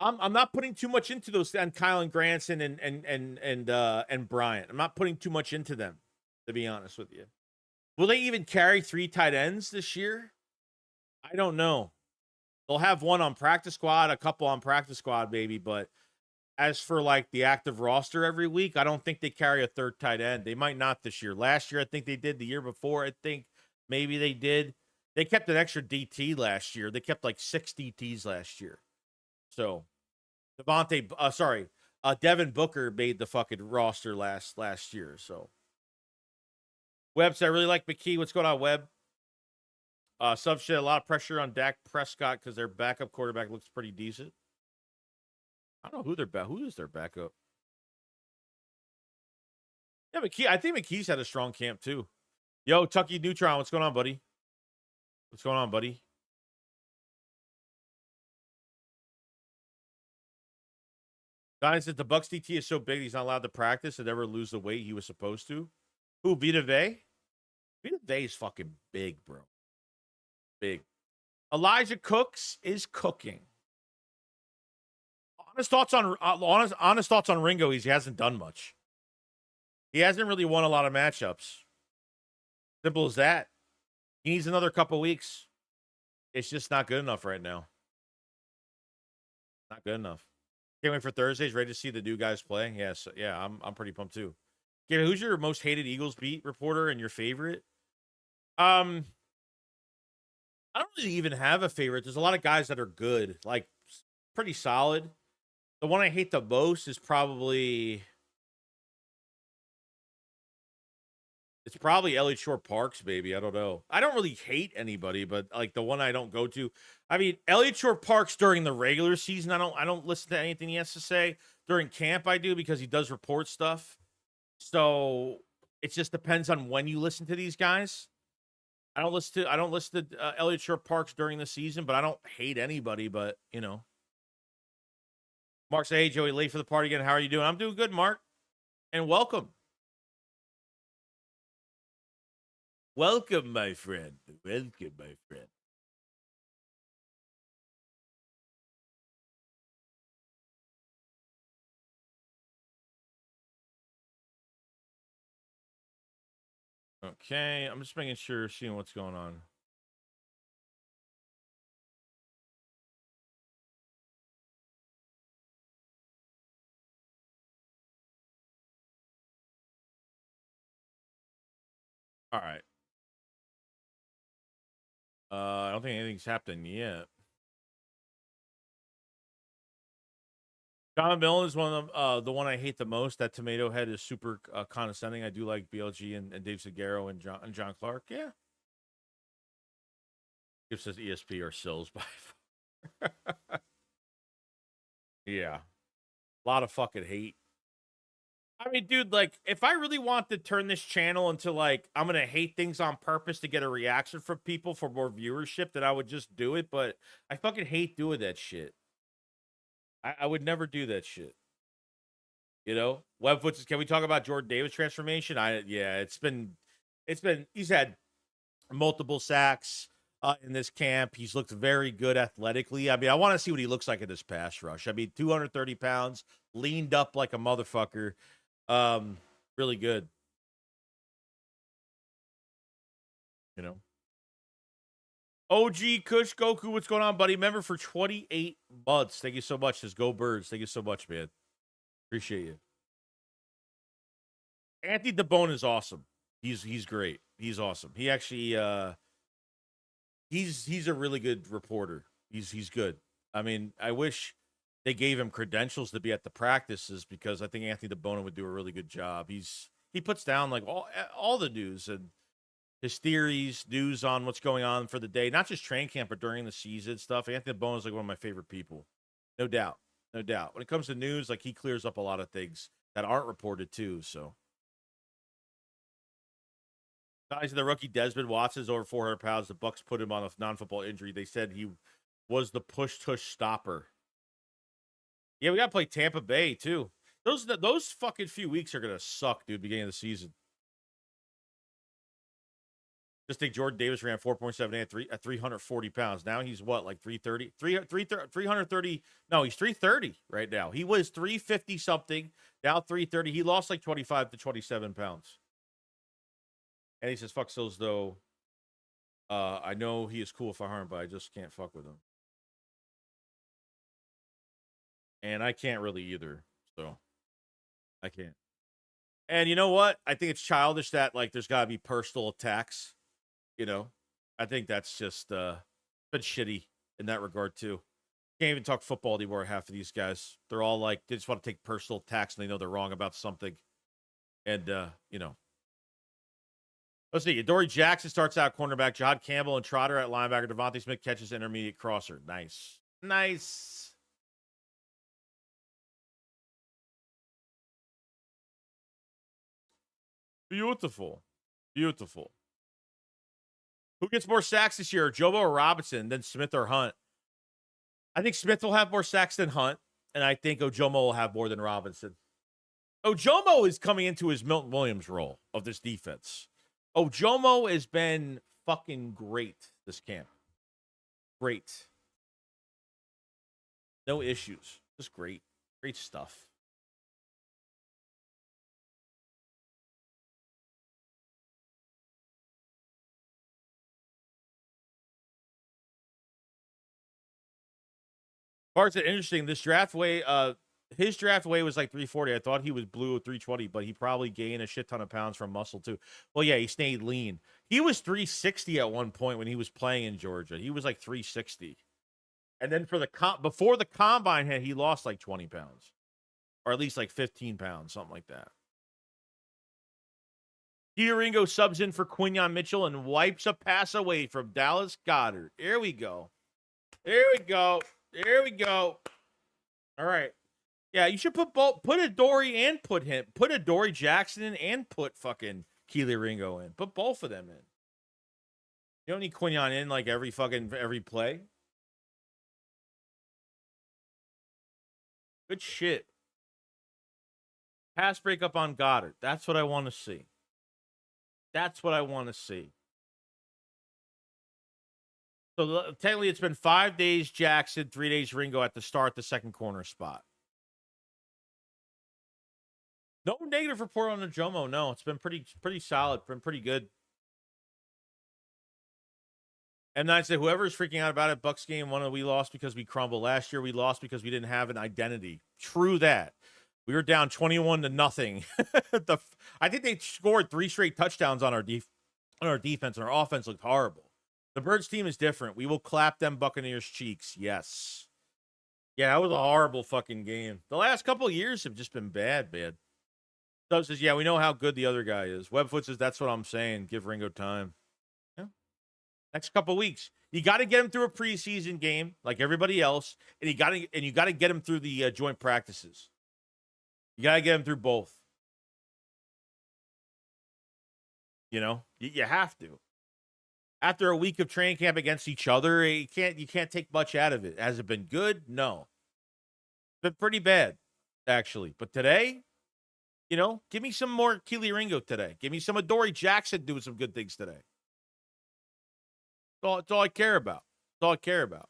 I'm not putting too much into those, and Kylan Granson and Bryant. I'm not putting too much into them, to be honest with you. Will they even carry 3 tight ends this year? I don't know. They'll have one on practice squad, a couple on practice squad, maybe, but As for like the active roster every week, I don't think they carry a third tight end. They might not this year. Last year, I think they did. The year before, I think maybe they did. They kept an extra DT last year. They kept like 6 DTs last year. So Devin Booker made the fucking roster last year. So Webb said, I really like McKee. What's going on, Webb? Sub shit, a lot of pressure on Dak Prescott because their backup quarterback looks pretty decent. I don't know who is their backup. Yeah, McKee. I think McKee's had a strong camp too. Yo, Tucky Neutron, what's going on, buddy? What's going on, buddy? Guys, that the Bucks DT is so big he's not allowed to practice and never lose the weight he was supposed to. Who, Vita Vey? Vita Vey is fucking big, bro. Big. Elijah Cooks is cooking. Honest thoughts on Ringo. He hasn't done much. He hasn't really won a lot of matchups. Simple as that. He needs another couple weeks. It's just not good enough right now. Not good enough. Can't wait for Thursdays. Ready to see the new guys play. Yes, yeah, I'm pretty pumped too. Okay, who's your most hated Eagles beat reporter and your favorite? I don't really even have a favorite. There's a lot of guys that are good, like pretty solid. The one I hate the most is probably Elliott Shore Parks, baby. I don't know. I don't really hate anybody, but like the one I don't go to. I mean, Elliott Shore Parks during the regular season, I don't listen to anything he has to say. During camp, I do because he does report stuff. So it just depends on when you listen to these guys. I don't listen to Elliott Shore Parks during the season, but I don't hate anybody. But you know, Mark said, "Hey Joey, late for the party again. How are you doing?" I'm doing good, Mark, and welcome. Welcome, my friend. Welcome, my friend. Okay, I'm just making sure, seeing what's going on. All right. I don't think anything's happened yet. John Millen is one of them, the one I hate the most. That tomato head is super condescending. I do like BLG and Dave Segaro and John Clark. Yeah. It says ESP or Sills by far. Yeah. A lot of fucking hate. I mean, dude, like, if I really want to turn this channel into, like, I'm going to hate things on purpose to get a reaction from people for more viewership, then I would just do it. But I fucking hate doing that shit. I would never do that shit. You know? Webfoot, can we talk about Jordan Davis transformation? He's had multiple sacks in this camp. He's looked very good athletically. I mean, I want to see what he looks like in this pass rush. I mean, 230 pounds, leaned up like a motherfucker. Really good. You know? OG Kush Goku, what's going on, buddy? Member for 28 months. Thank you so much. Says Go Birds. Thank you so much, man. Appreciate you. Anthony DeBone is awesome. He's great. He's awesome. He actually he's a really good reporter. He's good. I mean, I wish they gave him credentials to be at the practices because I think Anthony DeBone would do a really good job. He puts down like all the news and his theories, news on what's going on for the day, not just train camp, but during the season stuff. Anthony DeBone is like one of my favorite people. No doubt. No doubt. When it comes to news, like he clears up a lot of things that aren't reported too. So guys, the rookie Desmond Watson is over 400 pounds. The Bucks put him on a non-football injury. They said he was the push-tush stopper. Yeah, we got to play Tampa Bay, too. Those fucking few weeks are going to suck, dude, beginning of the season. Just think Jordan Davis ran 4.7 at 340 pounds. Now he's what, like 330? 330. No, he's 330 right now. He was 350 something, now 330. He lost like 25 to 27 pounds. And he says, fuck Sills, though. I know he is cool if I harm, but I just can't fuck with him. And I can't really either. So I can't. And you know what? I think it's childish that like there's got to be personal attacks. You know, I think that's just been shitty in that regard too. Can't even talk football anymore. Half of these guys, they're all like they just want to take personal attacks and they know they're wrong about something. And you know, let's see. Dory Jackson starts out cornerback. Jahad Campbell and Trotter at linebacker. Devontae Smith catches intermediate crosser. Nice, nice. Beautiful, beautiful. Who gets more sacks this year, Jobo or Robinson, then Smith or Hunt? I think Smith will have more sacks than Hunt, and I think Ojomo will have more than Robinson. Ojomo is coming into his Milton Williams role of this defense. Ojomo has been fucking great this camp. Great. No issues. Just great. Great stuff. Parts are interesting. This draft way, his draft weight was like 340. I thought he was blue at 320, but he probably gained a shit ton of pounds from muscle too. Well, yeah, he stayed lean. He was 360 at one point when he was playing in Georgia. He was like 360. And then for the before the combine hit, he lost like 20 pounds. Or at least like 15 pounds, something like that. Kelee Ringo subs in for Quinyon Mitchell and wipes a pass away from Dallas Goedert. Here we go. Here we go. Here we go. All right. Yeah, you should put a Dory and put a Dory Jackson in and put fucking Kelee Ringo in. Put both of them in. You don't need Quinyon in like every play. Good shit. Pass breakup on Goddard. That's what I want to see. That's what I want to see. So technically, it's been 5 days Jackson, 3 days Ringo at the start, the second corner spot. No negative report on the Jomo. No, it's been pretty solid. Been pretty good. M9 said, whoever is freaking out about it, Bucks game one, we lost because we crumbled. Last year, we lost because we didn't have an identity. True that. We were down 21-0. I think they scored 3 straight touchdowns on our defense, and our offense looked horrible. The Birds team is different. We will clap them Buccaneers cheeks. Yes. Yeah, that was a horrible fucking game. The last couple of years have just been bad, man. Dub says, yeah, we know how good the other guy is. Webfoot says, that's what I'm saying. Give Ringo time. Yeah. Next couple of weeks. You got to get him through a preseason game like everybody else, and you got to get him through the joint practices. You got to get him through both. You know, you have to. After a week of training camp against each other, you can't take much out of it. Has it been good? No. It's been pretty bad, actually. But today, you know, give me some more Kelee Ringo today. Give me some of Dory Jackson doing some good things today. That's all I care about. That's all I care about.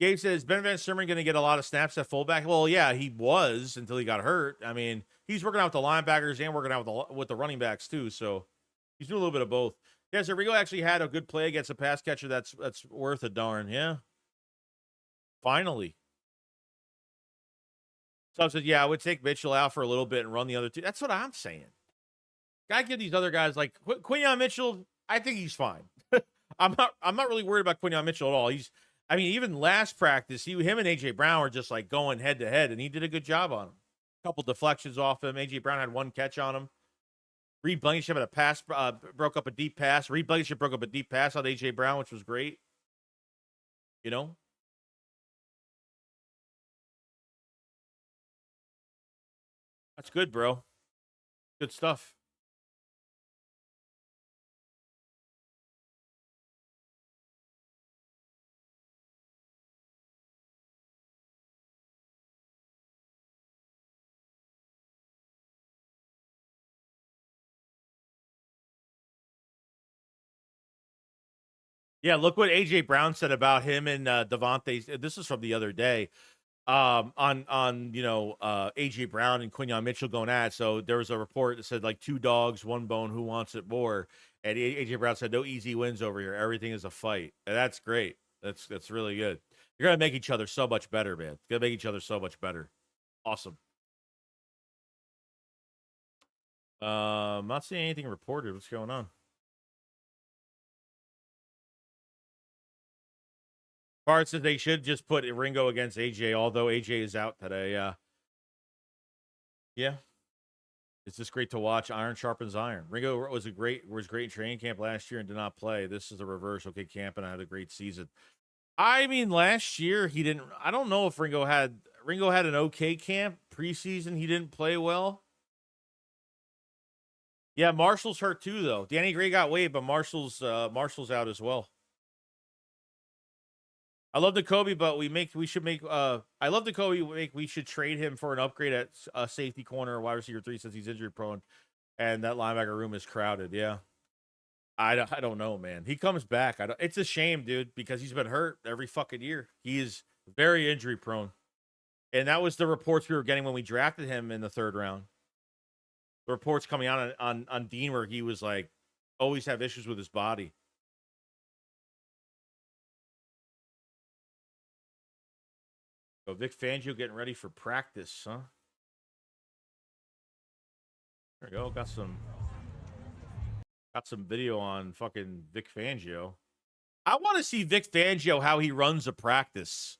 Gabe says, Ben Van Sumeren going to get a lot of snaps at fullback? Well, yeah, he was until he got hurt. I mean, he's working out with the linebackers and working out with the running backs too, so he's doing a little bit of both. Yeah, so Ringo actually had a good play against a pass catcher that's worth a darn. Yeah. Finally. Sub says, yeah, I would take Mitchell out for a little bit and run the other two. That's what I'm saying. Gotta give these other guys like Quinyon Mitchell, I think he's fine. I'm not really worried about Quinyon Mitchell at all. Even last practice, him and AJ Brown were just like going head to head, and he did a good job on him. A couple deflections off him. AJ Brown had 1 catch on him. Reed Blankenship had a pass, broke up a deep pass. Reed Blankenship broke up a deep pass on AJ Brown, which was great. You know? That's good, bro. Good stuff. Yeah, look what AJ Brown said about him and Devontae. This is from the other day. On AJ Brown and Quinyon Mitchell going at it. So there was a report that said like 2 dogs, 1 bone, who wants it more? And AJ Brown said no easy wins over here. Everything is a fight. And that's great. That's really good. You're gonna make each other so much better, man. You're gonna make each other so much better. Awesome. Not seeing anything reported. What's going on? Bart says they should just put Ringo against AJ, although AJ is out today. Yeah. It's just great to watch. Iron sharpens iron. Ringo was great in training camp last year and did not play. This is the reverse. Okay, camp and I had a great season. I mean, last year he didn't. I don't know if Ringo had an okay camp preseason. He didn't play well. Yeah, Marshall's hurt too, though. Danny Gray got waived, but Marshall's out as well. I love the Kobe, but we should make. I love the Kobe. We should trade him for an upgrade at safety corner or wide receiver 3 since he's injury prone, and that linebacker room is crowded. Yeah, I don't know, man. He comes back. It's a shame, dude, because he's been hurt every fucking year. He is very injury prone, and that was the reports we were getting when we drafted him in the 3rd round. The reports coming out on Dean where he was like always have issues with his body. So Vic Fangio getting ready for practice, huh? There we go. Got some video on fucking Vic Fangio. I want to see Vic Fangio how he runs a practice.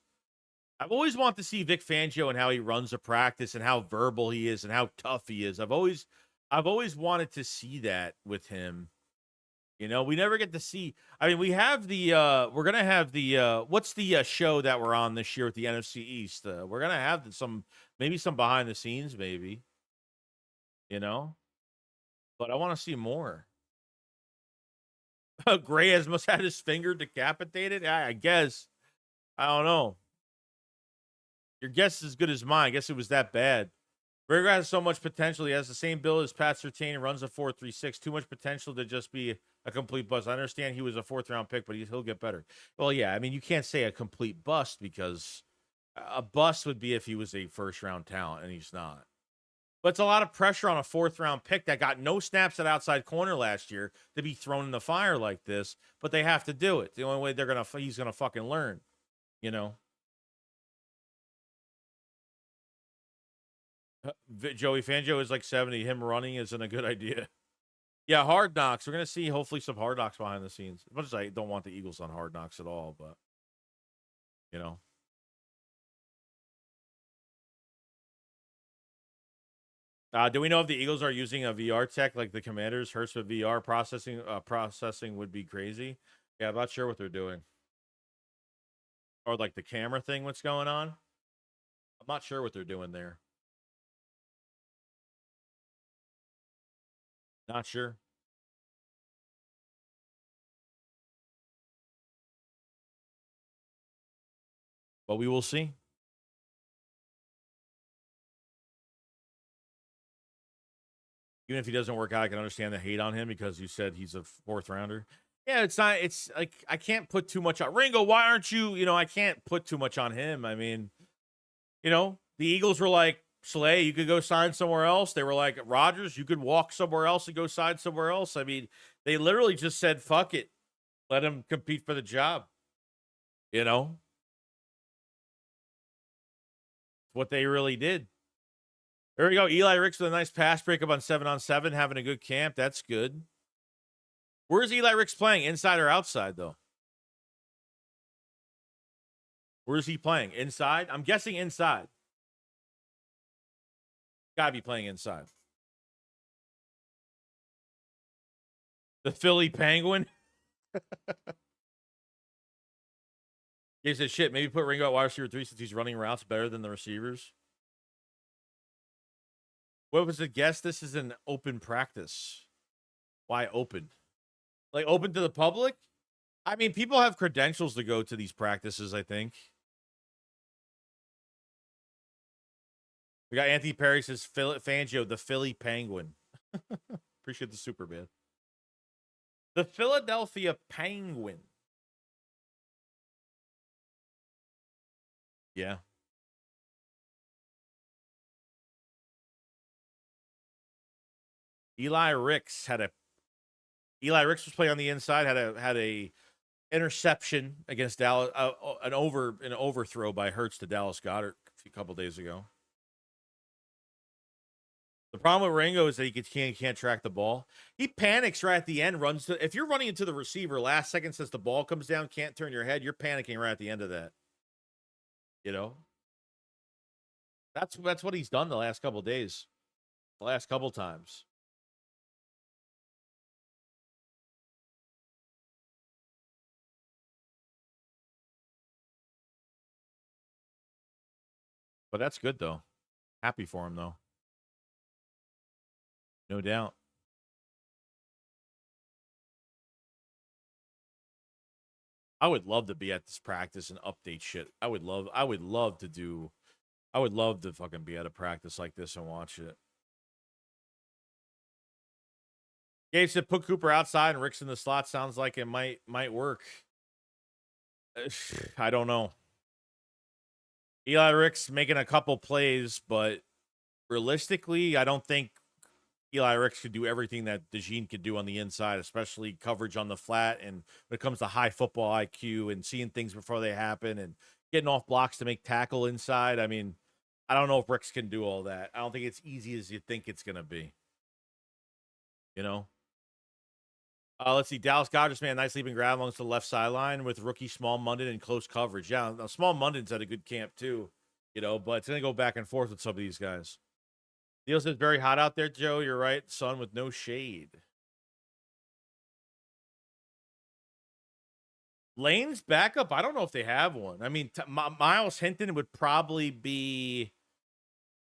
I've always wanted to see Vic Fangio and how he runs a practice and how verbal he is and how tough he is. I've always wanted to see that with him. You know, we never get to see. I mean, we have the we're gonna have the what's the show that we're on this year with the NFC East? We're gonna have some behind the scenes, maybe. You know, but I want to see more. Gray must have had his finger decapitated. I guess. I don't know. Your guess is as good as mine. I guess it was that bad. Ringo has so much potential. He has the same build as Pat Surtain and runs a 4.36. Too much potential to just be a complete bust. I understand he was a 4th round pick, but he'll get better. Well, yeah, I mean, you can't say a complete bust because a bust would be if he was a 1st round talent, and he's not. But it's a lot of pressure on a 4th round pick that got no snaps at outside corner last year to be thrown in the fire like this. But they have to do it. The only way he's gonna fucking learn, you know. Joey Fangio is like 70. Him running isn't a good idea. Yeah, Hard Knocks. We're going to see hopefully some Hard Knocks behind the scenes. As much as I don't want the Eagles on Hard Knocks at all, but, you know. Do we know if the Eagles are using a VR tech like the Commanders? Hurts with VR processing would be crazy. Yeah, I'm not sure what they're doing. Or like the camera thing, what's going on? I'm not sure what they're doing there. Not sure. But we will see. Even if he doesn't work out, I can understand the hate on him because you said he's a 4th rounder. Yeah, it's not. It's like I can't put too much on Ringo. Why aren't you? You know, I can't put too much on him. I mean, you know, the Eagles were like, Slay, you could go sign somewhere else. They were like, Rodgers, you could walk somewhere else and go sign somewhere else. I mean, they literally just said, fuck it. Let him compete for the job. You know? What they really did. There we go. Eli Ricks with a nice pass breakup on 7-on-7, having a good camp. That's good. Where's Eli Ricks playing? Inside or outside, though? Where's he playing? Inside? I'm guessing inside. Gotta be playing inside. The Philly Penguin. He said, shit, maybe put Ringo at wide receiver 3 since he's running routes better than the receivers. What was the guess? This is an open practice. Why open? Like open to the public? I mean, people have credentials to go to these practices, I think. We got Anthony Perry says Fangio, the Philly Penguin. Appreciate the super, man. The Philadelphia Penguin. Yeah. Eli Ricks was playing on the inside, had a interception against Dallas, an overthrow by Hurts to Dallas Goedert a couple days ago. The problem with Ringo is that he can't track the ball. He panics right at the end, runs to. If you're running into the receiver last second since the ball comes down, can't turn your head, you're panicking right at the end of that. You know, that's what he's done the last couple of days, the last couple times. But that's good though. Happy for him though. No doubt. I would love to be at this practice and update shit. I would love to fucking be at a practice like this and watch it. Gabe said put Cooper outside and Rick's in the slot. Sounds like it might work. I don't know. Eli Rick's making a couple plays, but realistically, I don't think Eli Ricks could do everything that DeJean could do on the inside, especially coverage on the flat. And when it comes to high football IQ and seeing things before they happen and getting off blocks to make tackle inside, I mean, I don't know if Ricks can do all that. I don't think it's easy as you think it's going to be. You know? Let's see. Dallas Goddard's man, nice leaping grab along the left sideline with rookie Small Munden in close coverage. Yeah, now, Small Munden's at a good camp too, you know, but it's going to go back and forth with some of these guys. Neil says, very hot out there, Joe. You're right. Sun with no shade. Lane's backup, I don't know if they have one. I mean, Miles Hinton would probably be...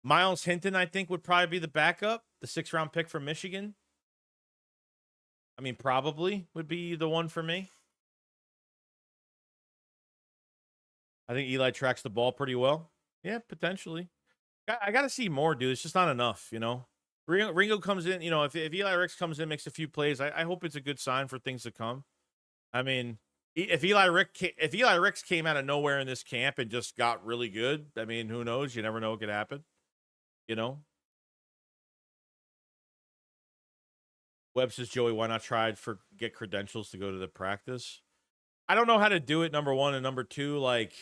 Miles Hinton, I think, would probably be the backup, the 6th-round pick from Michigan. I mean, probably would be the one for me. I think Eli tracks the ball pretty well. Yeah, potentially. I got to see more, dude. It's just not enough, you know? Ringo comes in, you know, if Eli Ricks comes in, makes a few plays, I hope it's a good sign for things to come. I mean, if Eli Ricks came out of nowhere in this camp and just got really good, I mean, who knows? You never know what could happen, you know? Webb says, Joey, why not try for get credentials to go to the practice? I don't know how to do it, number one. And number two, like,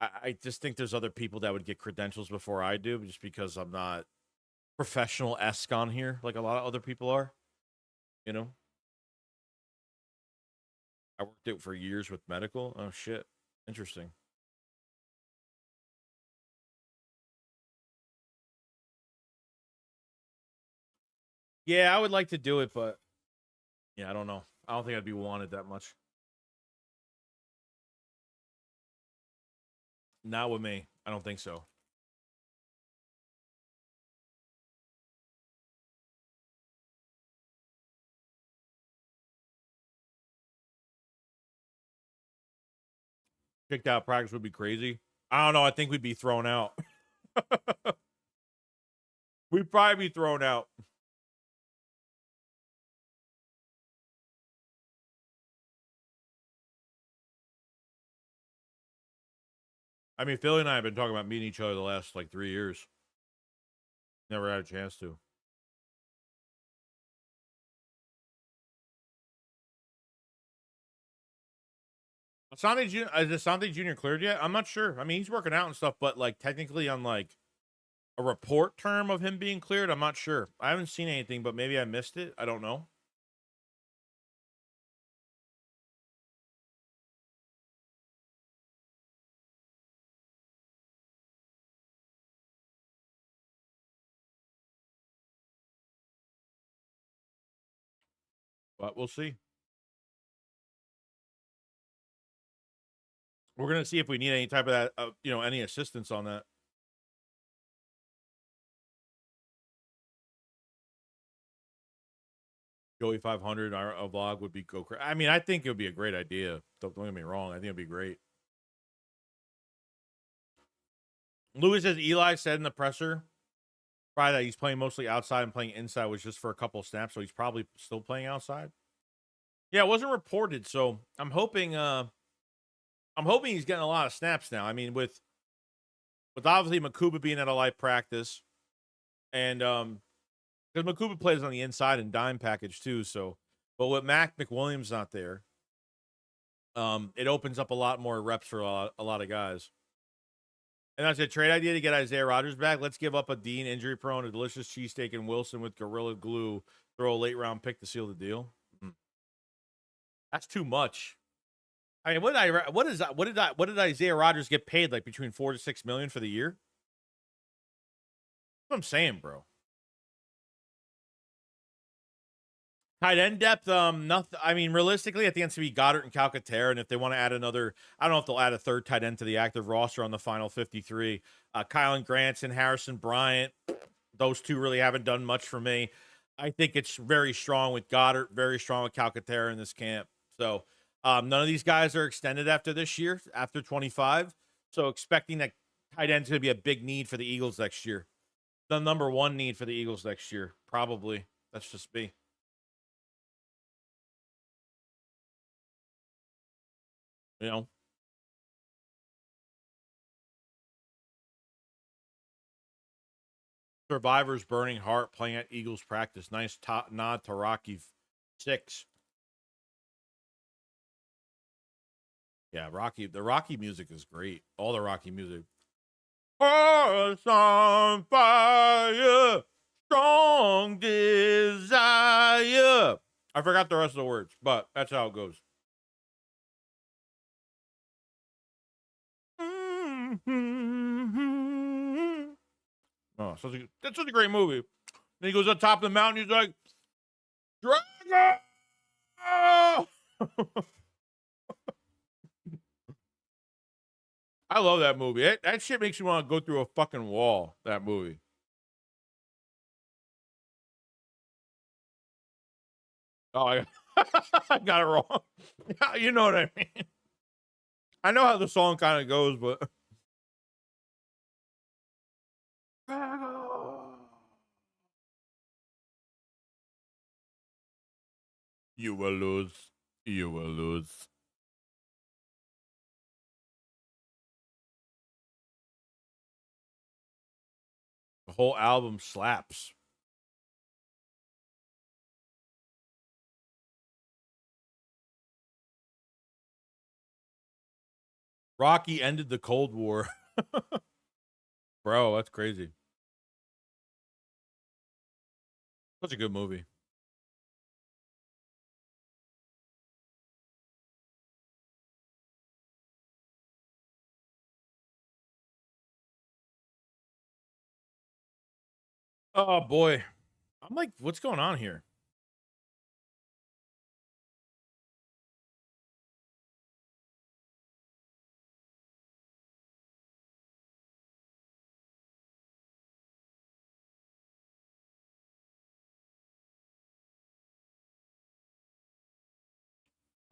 I just think there's other people that would get credentials before I do, just because I'm not professional-esque on here like a lot of other people are, you know? I worked it for years with medical. Oh, shit. Interesting. Yeah, I would like to do it, but yeah, I don't know. I don't think I'd be wanted that much. Not with me. I don't think so. Kicked out practice would be crazy. I don't know. I think we'd be thrown out. We'd probably be thrown out. I mean, Philly and I have been talking about meeting each other the last like 3 years. Never had a chance to. Is Asante Jr. cleared yet? I'm not sure. I mean, he's working out and stuff, but like technically on like a report term of him being cleared, I'm not sure. I haven't seen anything, but maybe I missed it. I don't know. But we'll see. We're gonna see if we need any type of that, you know, any assistance on that. Joey 500, a vlog would be go crazy. I mean, I think it would be a great idea. Don't get me wrong. I think it'd be great. Lewis says Eli said in the presser probably that he's playing mostly outside and playing inside was just for a couple snaps, so he's probably still playing outside. Yeah, it wasn't reported, so I'm hoping he's getting a lot of snaps now. I mean, with obviously Makuba being at a live practice, and because Makuba plays on the inside and dime package too, so but with Mac McWilliams not there, it opens up a lot more reps for a lot of guys. And that's a trade idea to get Isaiah Rodgers back. Let's give up a Dean injury prone, a delicious cheesesteak, and Wilson with Gorilla Glue. Throw a late round pick to seal the deal. That's too much. I mean, what did Isaiah Rodgers get paid? Like between $4 to $6 million for the year? That's what I'm saying, bro. Tight end depth, nothing. I mean, realistically, at the end, it's going to be Goddard and Calcaterra, and if they want to add another, I don't know if they'll add a third tight end to the active roster on the final 53. Kylan Granson, Harrison Bryant, those two really haven't done much for me. I think it's very strong with Goddard, very strong with Calcaterra in this camp. So none of these guys are extended after this year, after 25. So expecting that tight end's going to be a big need for the Eagles next year. The number one need for the Eagles next year, probably. That's just me. You know, Survivor's Burning Heart playing at Eagles practice. Nice nod to Rocky 6. Yeah, the Rocky music is great. All the Rocky music. Hearts on fire, strong desire. I forgot the rest of the words, but that's how it goes. Oh, that's such a great movie. Then he goes on top of the mountain. He's like, Drago! I love that movie. That shit makes you want to go through a fucking wall, that movie. Oh, I got it wrong. You know what I mean. I know how the song kind of goes, but... You will lose. You will lose. The whole album slaps. Rocky ended the Cold War. Bro, that's crazy. Such a good movie. Oh, boy. I'm like, what's going on here?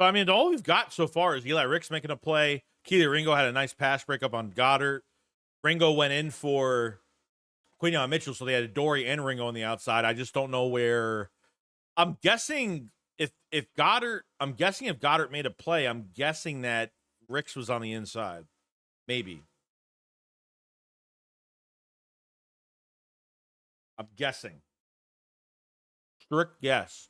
So, I mean, all we've got so far is Eli Ricks making a play. Kelee Ringo had a nice pass breakup on Goddard. Ringo went in for Quinion Mitchell, so they had Dory and Ringo on the outside. I just don't know where. I'm guessing if Goddard made a play, I'm guessing that Ricks was on the inside. Maybe. I'm guessing. Strict guess.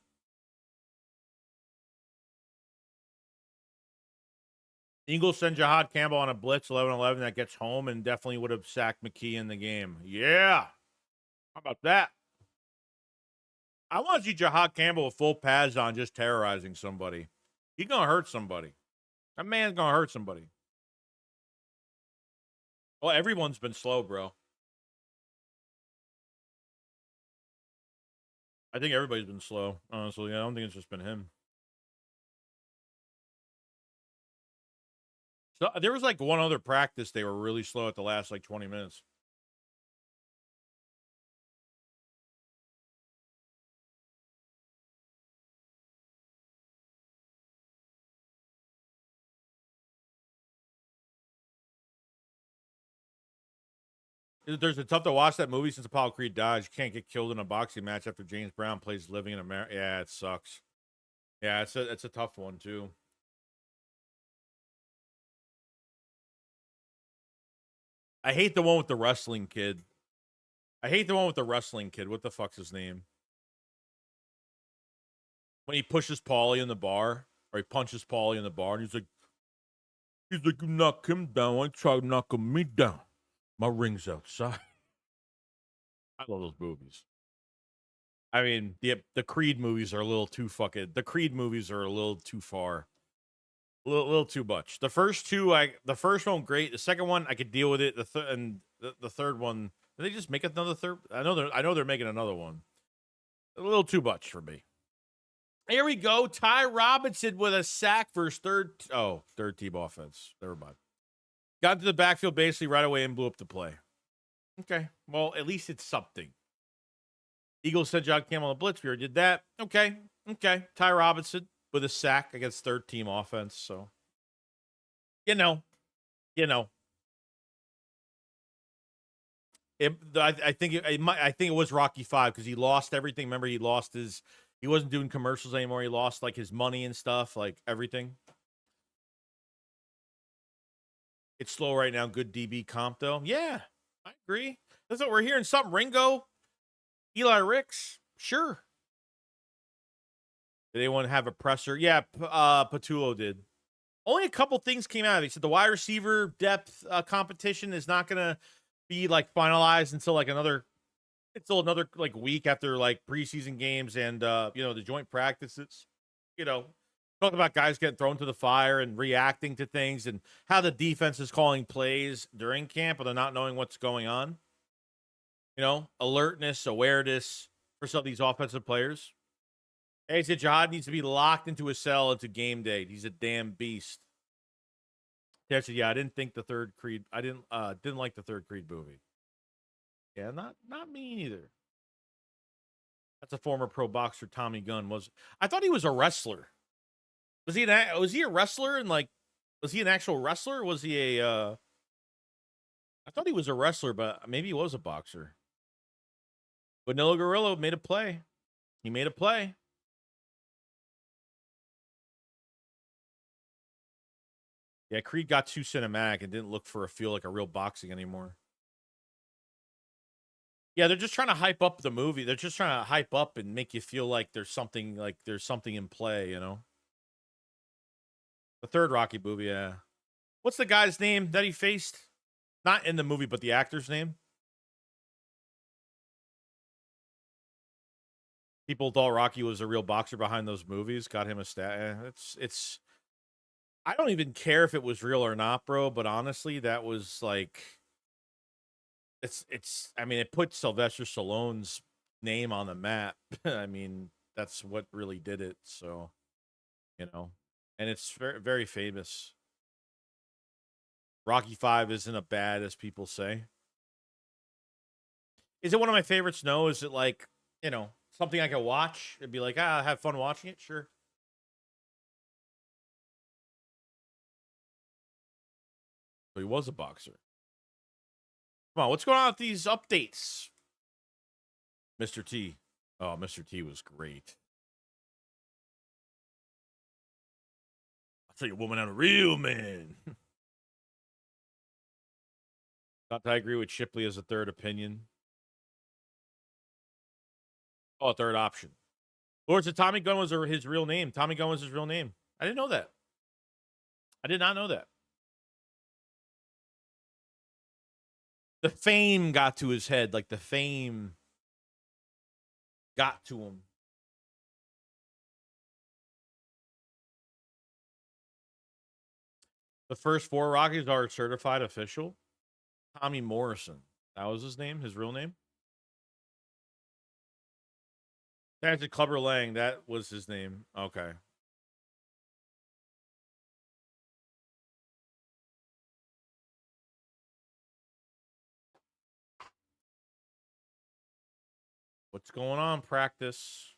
Eagles send Jahad Campbell on a blitz 11-11 that gets home and definitely would have sacked McKee in the game. Yeah. How about that? I want to see Jahad Campbell with full pads on just terrorizing somebody. He's going to hurt somebody. That man's going to hurt somebody. Well, everyone's been slow, bro. I think everybody's been slow, honestly. I don't think it's just been him. So there was like one other practice they were really slow at the last like 20 minutes. There's a tough to watch that movie since Apollo Creed died. You can't get killed in a boxing match after James Brown plays Living in America. Yeah, it sucks. Yeah, it's a tough one too. I hate the one with the wrestling kid. What the fuck's his name? When he pushes Paulie in the bar, or he punches Paulie in the bar, and he's like, you knock him down, I try knocking me down. My ring's outside. I love those movies. I mean, the Creed movies are a little too fucking. The Creed movies are a little too far, little too much. The first two, the first one great. The second one, I could deal with it. The third one, did they just make another third? I know they're making another one. A little too much for me. Here we go. Ty Robinson with a sack for his third team offense. Never mind. Got into the backfield basically right away and blew up the play. Okay. Well, at least it's something. Eagles sent John Campbell on the blitz. We already did that. Okay. Ty Robinson with a sack against third team offense. So, you know. I think it was Rocky 5 because he lost everything. Remember, he wasn't doing commercials anymore. He lost like his money and stuff, like everything. It's slow right now. Good DB comp though. Yeah, I agree. That's what we're hearing. Something Ringo, Eli Ricks, sure. Did anyone have a presser? Yeah, Patullo did. Only a couple things came out. He said the wide receiver depth competition is not going to be like finalized until another like week after like preseason games and the joint practices. Talking about guys getting thrown to the fire and reacting to things and how the defense is calling plays during camp, but they're not knowing what's going on. Alertness, awareness for some of these offensive players. Hey, said Jihad needs to be locked into a cell into game day. He's a damn beast. Yeah, said, I didn't think the third Creed. I didn't like the third Creed movie. Yeah, not me either. That's a former pro boxer. Tommy Gunn I thought he was a wrestler. Was he a wrestler and was he an actual wrestler? Or was he I thought he was a wrestler, but maybe he was a boxer. Vanilla Gorilla made a play. He made a play. Yeah, Creed got too cinematic and didn't feel like a real boxing anymore. Yeah, they're just trying to hype up the movie. They're just trying to hype up and make you feel like there's something in play, The third Rocky movie, yeah. What's the guy's name that he faced? Not in the movie, but the actor's name. People thought Rocky was a real boxer behind those movies. Got him a stat. It's. I don't even care if it was real or not, bro. But honestly, that was like. It's. I mean, it put Sylvester Stallone's name on the map. I mean, that's what really did it. So, and it's very, very famous. Rocky 5 isn't as bad as people say. Is it one of my favorites? No. Is it something I can watch? It'd be like, I have fun watching it. Sure. But he was a boxer. Come on, what's going on with these updates? Mr. T. Oh, Mr. T was great. I'll tell you, woman, I'm a real man. Not that I agree with Shipley as a third opinion. Oh, a third option. Lord said Tommy Gunn was his real name. Tommy Gunn was his real name. I didn't know that. I did not know that. The fame got to his head. Like the fame got to him. The first 4 Rockies are certified official. Tommy Morrison. That was his name, his real name. That's a Clubber Lang. That was his name. Okay. What's going on, practice?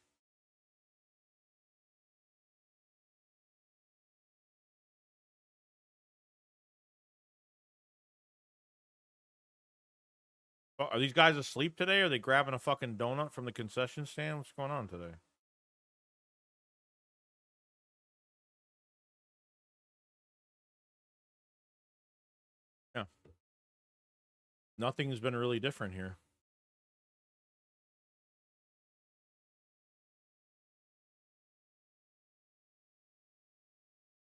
Oh, are these guys asleep today? Or are they grabbing a fucking donut from the concession stand? What's going on today? Yeah. Nothing's been really different here.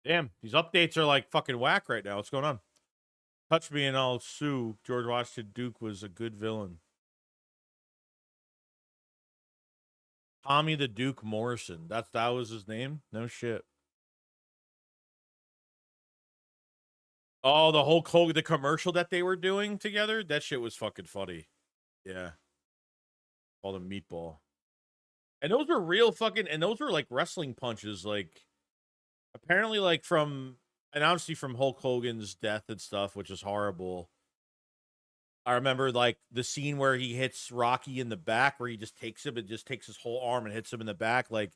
Damn, these updates are like fucking whack right now. What's going on? Touch me and I'll sue. George Washington Duke was a good villain. Tommy the Duke Morrison. That was his name? No shit. Oh, the commercial that they were doing together? That shit was fucking funny. Yeah. Called him Meatball. And those were real fucking, and those were like wrestling punches, like apparently like from, and obviously from Hulk Hogan's death and stuff, which is horrible. I remember like the scene where he hits Rocky in the back, where he just takes him and just takes his whole arm and hits him in the back. Like,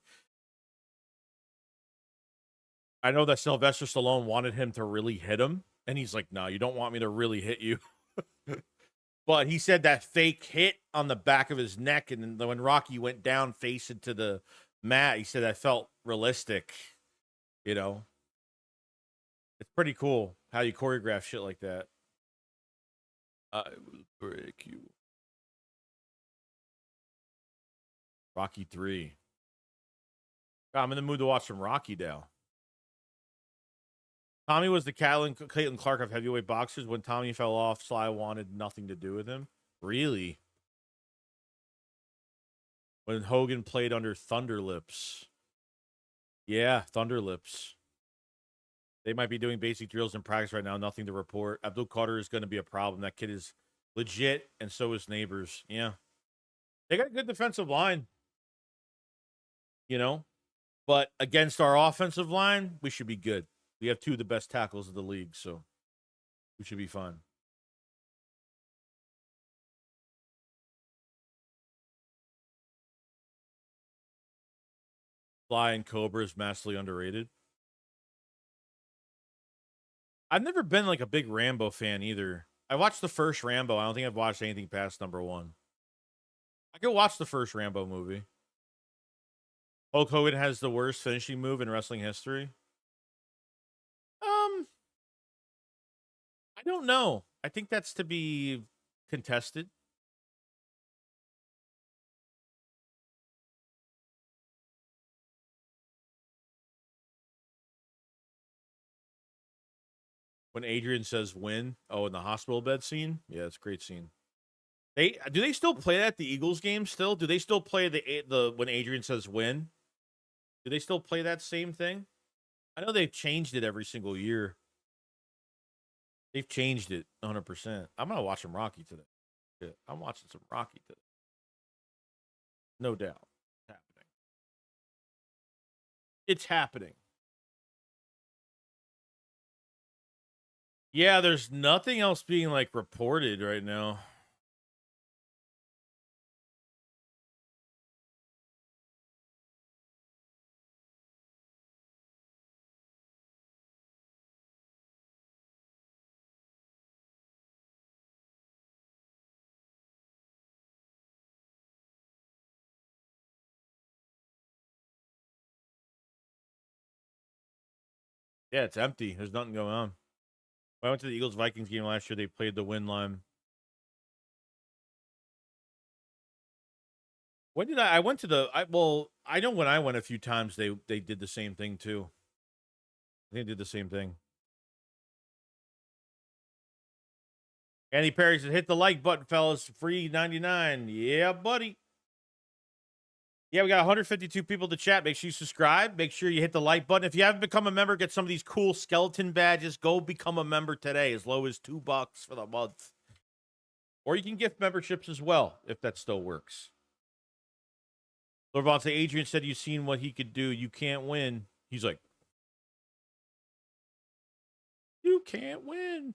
I know that Sylvester Stallone wanted him to really hit him, and he's like, no, you don't want me to really hit you. But he said that fake hit on the back of his neck, and then when Rocky went down face into the mat, he said that felt realistic. You know, it's pretty cool how you choreograph shit like that. I will break you. Rocky 3. God, I'm in the mood to watch some Rocky now. Tommy was the Caitlin Clark of heavyweight boxers. When Tommy fell off, Sly wanted nothing to do with him. Really? When Hogan played under Thunderlips. Yeah, Thunderlips. They might be doing basic drills in practice right now. Nothing to report. Abdul Carter is going to be a problem. That kid is legit, and so is Neighbors. Yeah. They got a good defensive line. You know? But against our offensive line, we should be good. We have 2 of the best tackles of the league, so we should be fine. Fly and Cobra is massively underrated. I've never been like a big Rambo fan either. I watched the first Rambo. I don't think I've watched anything past number 1. I could watch the first Rambo movie. Hulk Hogan has the worst finishing move in wrestling history. I don't know. I think that's to be contested. When Adrian says win, in the hospital bed scene. Yeah, it's a great scene. Do they still play that at the Eagles game still? Do they still play the when Adrian says win? Do they still play that same thing? I know they've changed it every single year. They've changed it 100%. I'm gonna watch some Rocky today. Yeah, I'm watching some Rocky today. No doubt. It's happening. It's happening. Yeah, there's nothing else being like reported right now. Yeah, it's empty. There's nothing going on. When I went to the Eagles Vikings game last year, they played the win line. When did I went to the I know when I went a few times they did the same thing too. They did the same thing. Andy Perry said, hit the like button, fellas. Free 99. Yeah, buddy. Yeah, we got 152 people to chat. Make sure you subscribe. Make sure you hit the like button. If you haven't become a member, get some of these cool skeleton badges. Go become a member today, as low as $2 for the month. Or you can gift memberships as well, if that still works. Lorvante Adrian said, you've seen what he could do. You can't win. He's like, you can't win.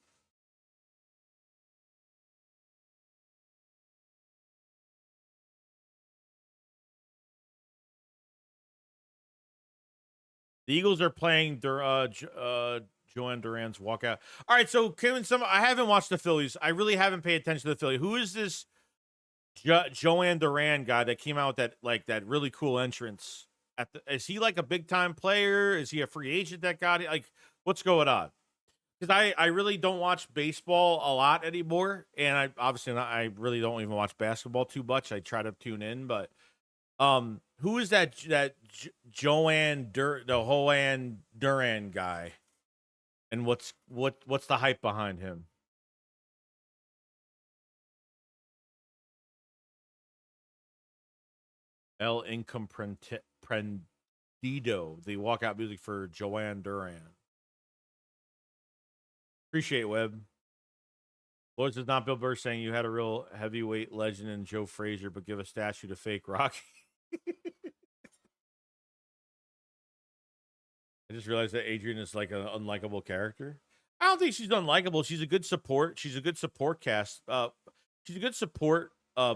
The Eagles are playing Joanne Duran's walkout. All right, so Kevin, I haven't watched the Phillies. I really haven't paid attention to the Phillies. Who is this Joanne Duran guy that came out with that really cool entrance? Is he like a big time player? Is he a free agent that got it? Like, what's going on? Because I really don't watch baseball a lot anymore, and I really don't even watch basketball too much. I try to tune in, but who is that Joanne Duran guy, and what's the hype behind him? El Incomprendido, the walkout music for Joanne Duran. Appreciate Webb. Lloyd's is not Bill Burr saying you had a real heavyweight legend in Joe Frazier, but give a statue to fake Rocky. I just realized that Adrian is like an unlikable character. I don't think she's unlikable. She's a good support. She's a good support cast. She's a good support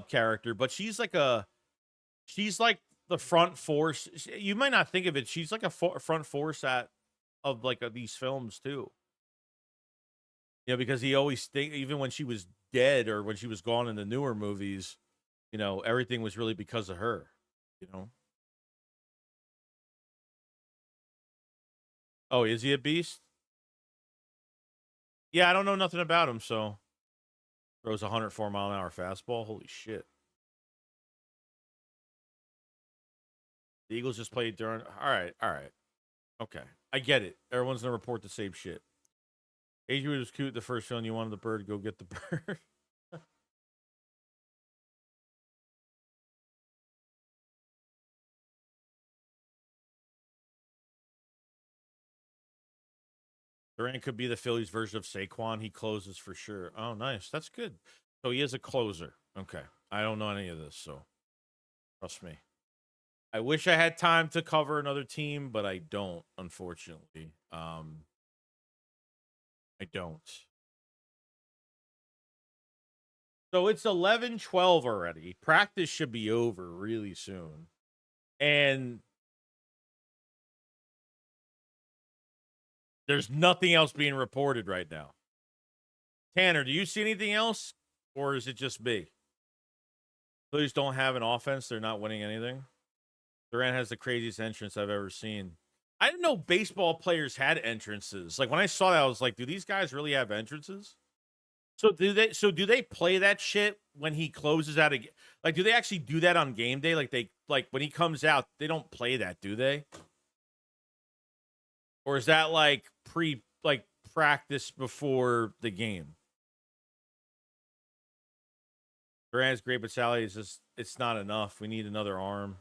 character, but she's like the front force. You might not think of it. She's like a front force of these films too. You know, because he always even when she was dead or when she was gone in the newer movies, you know, everything was really because of her. You know. Oh, is he a beast? Yeah, I don't know nothing about him, so throws a 104-mile-an-hour fastball. Holy shit. The Eagles just played during. All right. Okay. I get it. Everyone's going to report the same shit. Adrian was cute the first film. You wanted the bird, go get the bird. Durant could be the Phillies version of Saquon. He closes for sure. Oh, nice. That's good. So he is a closer. Okay. I don't know any of this, so trust me. I wish I had time to cover another team, but I don't, unfortunately. I don't. So it's 11:12 already. Practice should be over really soon. And there's nothing else being reported right now. Tanner, do you see anything else? Or is it just me? Phillies don't have an offense. They're not winning anything. Durant has the craziest entrance I've ever seen. I didn't know baseball players had entrances. Like when I saw that, I was like, do these guys really have entrances? So do they play that shit when he closes out a like do they actually do that on game day? Like when he comes out, they don't play that, do they? Or is that like practice before the game? Durant's great, but Sally is just it's not enough. We need another arm.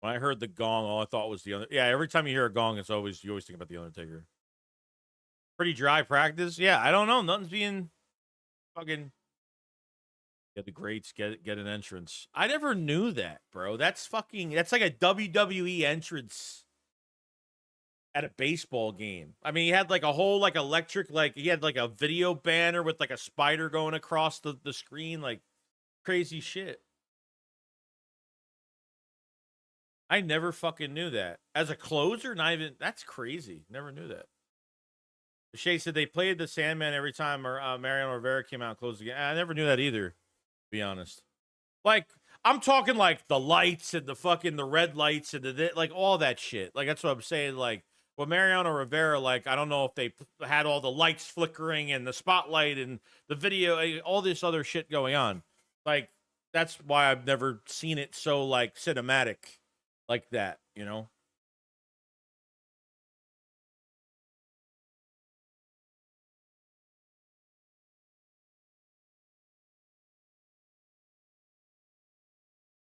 When I heard the gong, all I thought was the other. Yeah, every time you hear a gong, you always think about the Undertaker. Pretty dry practice. Yeah, I don't know. Nothing's being fucking. Yeah, the greats get an entrance. I never knew that, bro. That's like a WWE entrance at a baseball game. I mean, he had like a whole like electric, like he had like a video banner with like a spider going across the screen, like crazy shit. I never fucking knew that. As a closer, not even that's crazy. Never knew that. Shay said they played the Sandman every time Mariano Rivera came out and closed the game. I never knew that either, to be honest. Like, I'm talking like the lights and the red lights and like all that shit. Like, that's what I'm saying. Like, with Mariano Rivera, like, I don't know if they had all the lights flickering and the spotlight and the video, all this other shit going on. Like, that's why I've never seen it so, like, cinematic like that, you know?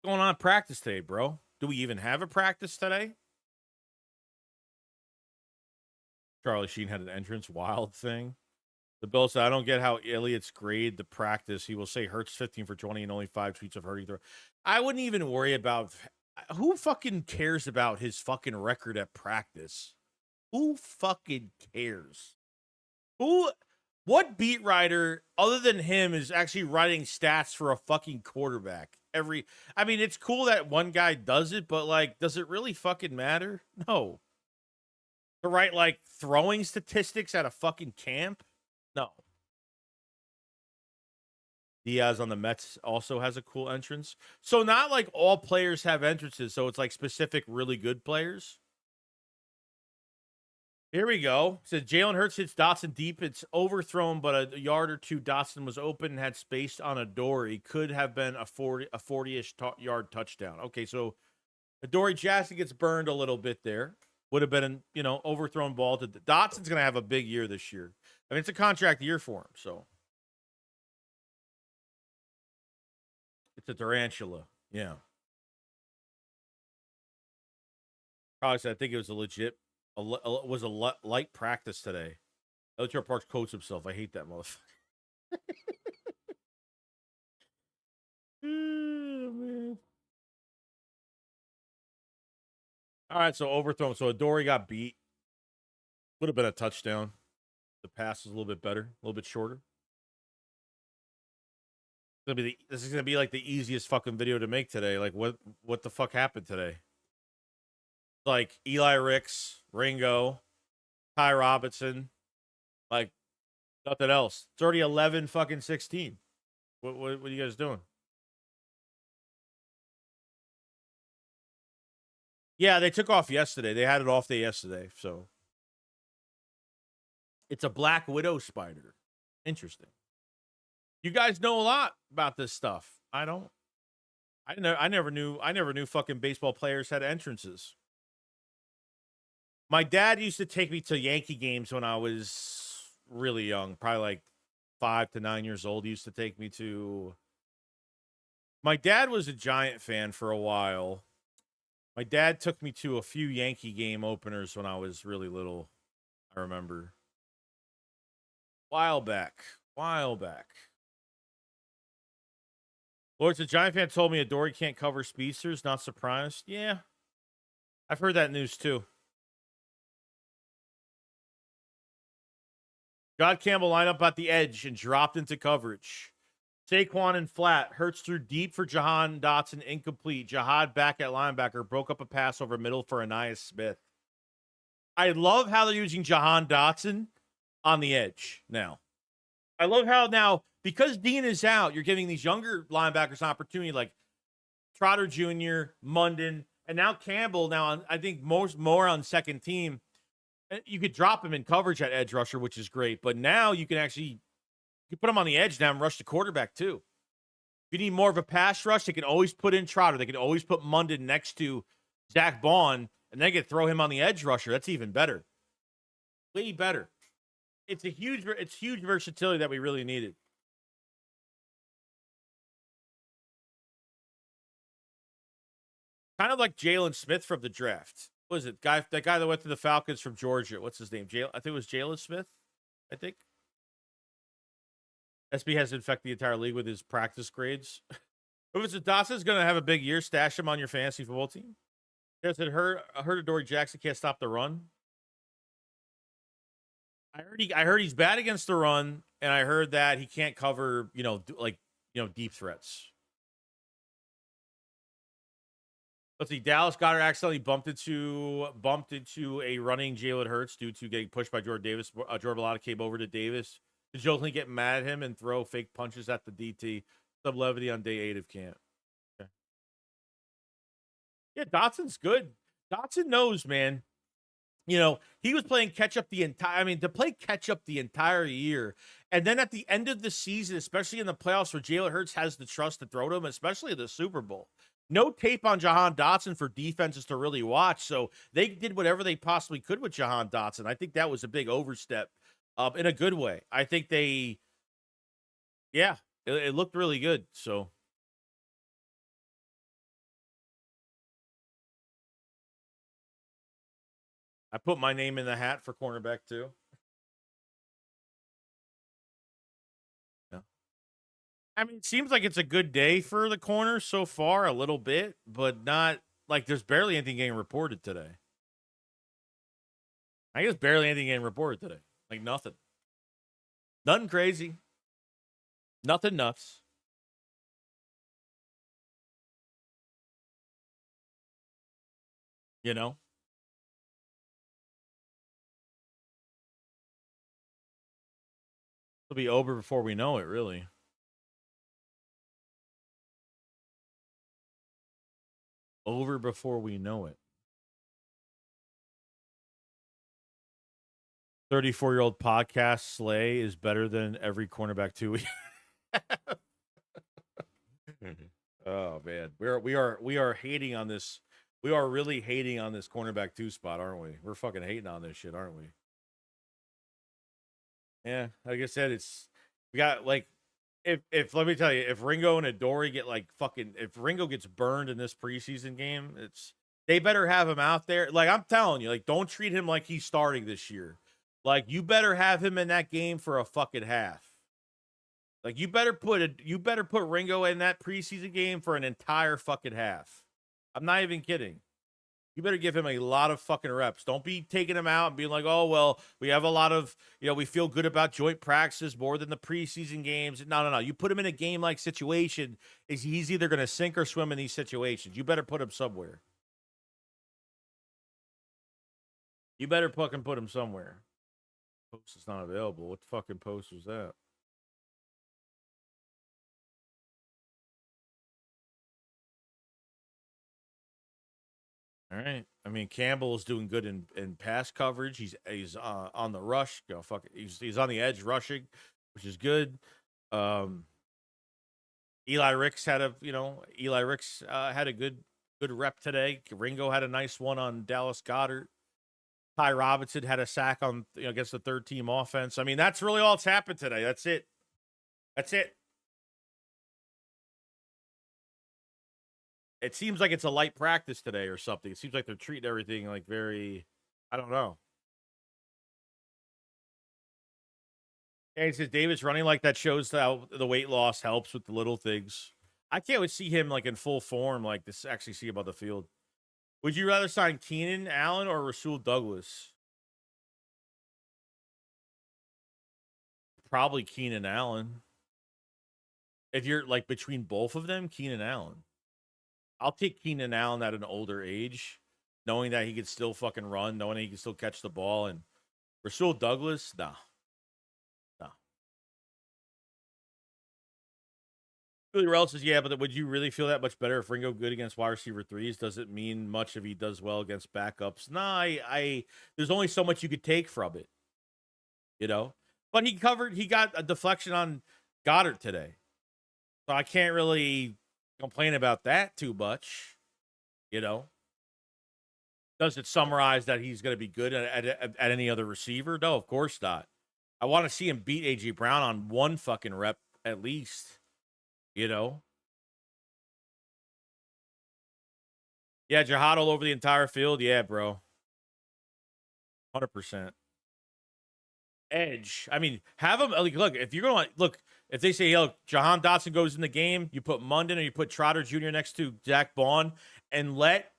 What's going on practice today, bro? Do we even have a practice today? Charlie Sheen had an entrance, wild thing. The Bill said, I don't get how Elliott's grade the practice. He will say Hurts 15 for 20 and only 5 tweets of hurting throw. I wouldn't even worry about who fucking cares about his fucking record at practice. Who fucking cares? What beat writer other than him is actually writing stats for a fucking quarterback? I mean, it's cool that one guy does it, but like, does it really fucking matter? No. To write like throwing statistics at a fucking camp? No. Diaz on the Mets also has a cool entrance. So not like all players have entrances. So it's like specific really good players. Here we go. It says Jalen Hurts hits Dotson deep. It's overthrown, but a yard or two. Dotson was open and had space on a door. He could have been a 40-ish yard touchdown. Okay, so Adoree Jackson gets burned a little bit there. Would have been an overthrown ball to Dotson's going to have a big year this year. I mean, it's a contract year for him, so. It's a tarantula. Yeah. Probably said I think it was a legit, light practice today. Elcher Parks coach himself. I hate that motherfucker. Oh, man. All right, so overthrown. So Adoree got beat. Would have been a touchdown. The pass was a little bit better, a little bit shorter. This is gonna be like the easiest fucking video to make today. Like what the fuck happened today? Like Eli Ricks, Ringo, Ty Robinson, like nothing else. It's already 11 fucking 16. What are you guys doing? Yeah, they took off yesterday. They had an off day yesterday, so it's a black widow spider. Interesting. You guys know a lot about this stuff. I don't. I never knew fucking baseball players had entrances. My dad used to take me to Yankee games when I was really young, probably like 5 to 9 years old. He used to take me to. My dad was a Giant fan for a while. My dad took me to a few Yankee game openers when I was really little. I remember. While back. Lord's a Giant fan told me Adoree can't cover speedsters. Not surprised. Yeah. I've heard that news too. God Campbell lined up at the edge and dropped into coverage. Saquon in flat. Hurts through deep for Jahan Dotson. Incomplete. Jihad back at linebacker. Broke up a pass over middle for Ainias Smith. I love how they're using Jahan Dotson on the edge now. I love how now, because Dean is out, you're giving these younger linebackers an opportunity like Trotter Jr., Munden, and now Campbell. Now, I think more on second team. You could drop him in coverage at edge rusher, which is great. But now you can actually put him on the edge now and rush the quarterback too. If you need more of a pass rush, they can always put in Trotter. They can always put Munden next to Zach Bond, and they could throw him on the edge rusher. That's even better. Way better. It's huge versatility that we really needed. Kind of like Jalen Smith from the draft. What is it? That guy that went to the Falcons from Georgia. What's his name? I think it was Jalen Smith. I think. SB has infected the entire league with his practice grades. If it's a Dawson's going to have a big year, stash him on your fantasy football team. Yes, I heard Adoree Jackson can't stop the run. I heard he's bad against the run, and I heard that he can't cover, deep threats. Let's see. Dallas Goddard accidentally bumped into a running Jalen Hurts due to getting pushed by Jordan Davis. Jordan Vellada came over to Davis to jokingly get mad at him and throw fake punches at the DT. Sub levity on day 8 of camp. Okay. Yeah, Dotson's good. Dotson knows, man. He was playing catch up to play catch up the entire year. And then at the end of the season, especially in the playoffs where Jalen Hurts has the trust to throw to him, especially the Super Bowl. No tape on Jahan Dotson for defenses to really watch. So they did whatever they possibly could with Jahan Dotson. I think that was a big overstep in a good way. I think it looked really good. So. I put my name in the hat for cornerback too. Yeah. I mean, it seems like it's a good day for the corners so far, a little bit, but not like there's barely anything getting reported today. I guess barely anything getting reported today. Like nothing. Nothing crazy. Nothing nuts. It'll be over before we know it, really. Over before we know it. 34-year-old podcast slay is better than every cornerback 2 weeks. Oh man, we are hating on this. We are really hating on this cornerback 2 spot, aren't we? We're fucking hating on this shit, aren't we? Yeah, like I said, we got if let me tell you, if Ringo and Adoree get like fucking, if Ringo gets burned in this preseason game, they better have him out there. Like I'm telling you, like don't treat him like he's starting this year. Like you better have him in that game for a fucking half. Like you better put Ringo in that preseason game for an entire fucking half. I'm not even kidding. You better give him a lot of fucking reps. Don't be taking him out and being like, oh, well, we have a lot of, we feel good about joint practices more than the preseason games. No. You put him in a game-like situation, he's either going to sink or swim in these situations. You better put him somewhere. You better fucking put him somewhere. Post is not available. What the fucking post was that? All right. I mean, Campbell is doing good in pass coverage. He's on the rush. He's on the edge rushing, which is good. Eli Ricks had a good rep today. Ringo had a nice one on Dallas Goedert. Ty Robinson had a sack on against the third team offense. I mean, that's really all that's happened today. That's it. It seems like it's a light practice today or something. It seems like they're treating everything like very, I don't know. Yeah, he says Davis running like that shows how the weight loss helps with the little things. I can't wait to see him like in full form, like this actually see him on the field. Would you rather sign Keenan Allen or Rasul Douglas? Probably Keenan Allen. If you're like between both of them, Keenan Allen. I'll take Keenan Allen at an older age, knowing that he can still fucking run, knowing that he can still catch the ball. And Rasul Douglas, nah. Billy Rell says, yeah, but would you really feel that much better if Ringo good against wide receiver threes? Does it mean much if he does well against backups? Nah, I there's only so much you could take from it, But he got a deflection on Goddard today. So I can't really complain about that too much, Does it summarize that he's going to be good at any other receiver? No, of course not. I want to see him beat A.J. Brown on one fucking rep at least. Yeah, Jihad all over the entire field. Yeah, bro. 100%. Edge. I mean, have him. Look, if you're going to look, if they say, look, Jahan Dotson goes in the game, you put Munden or you put Trotter Jr. next to Zach Bond and let,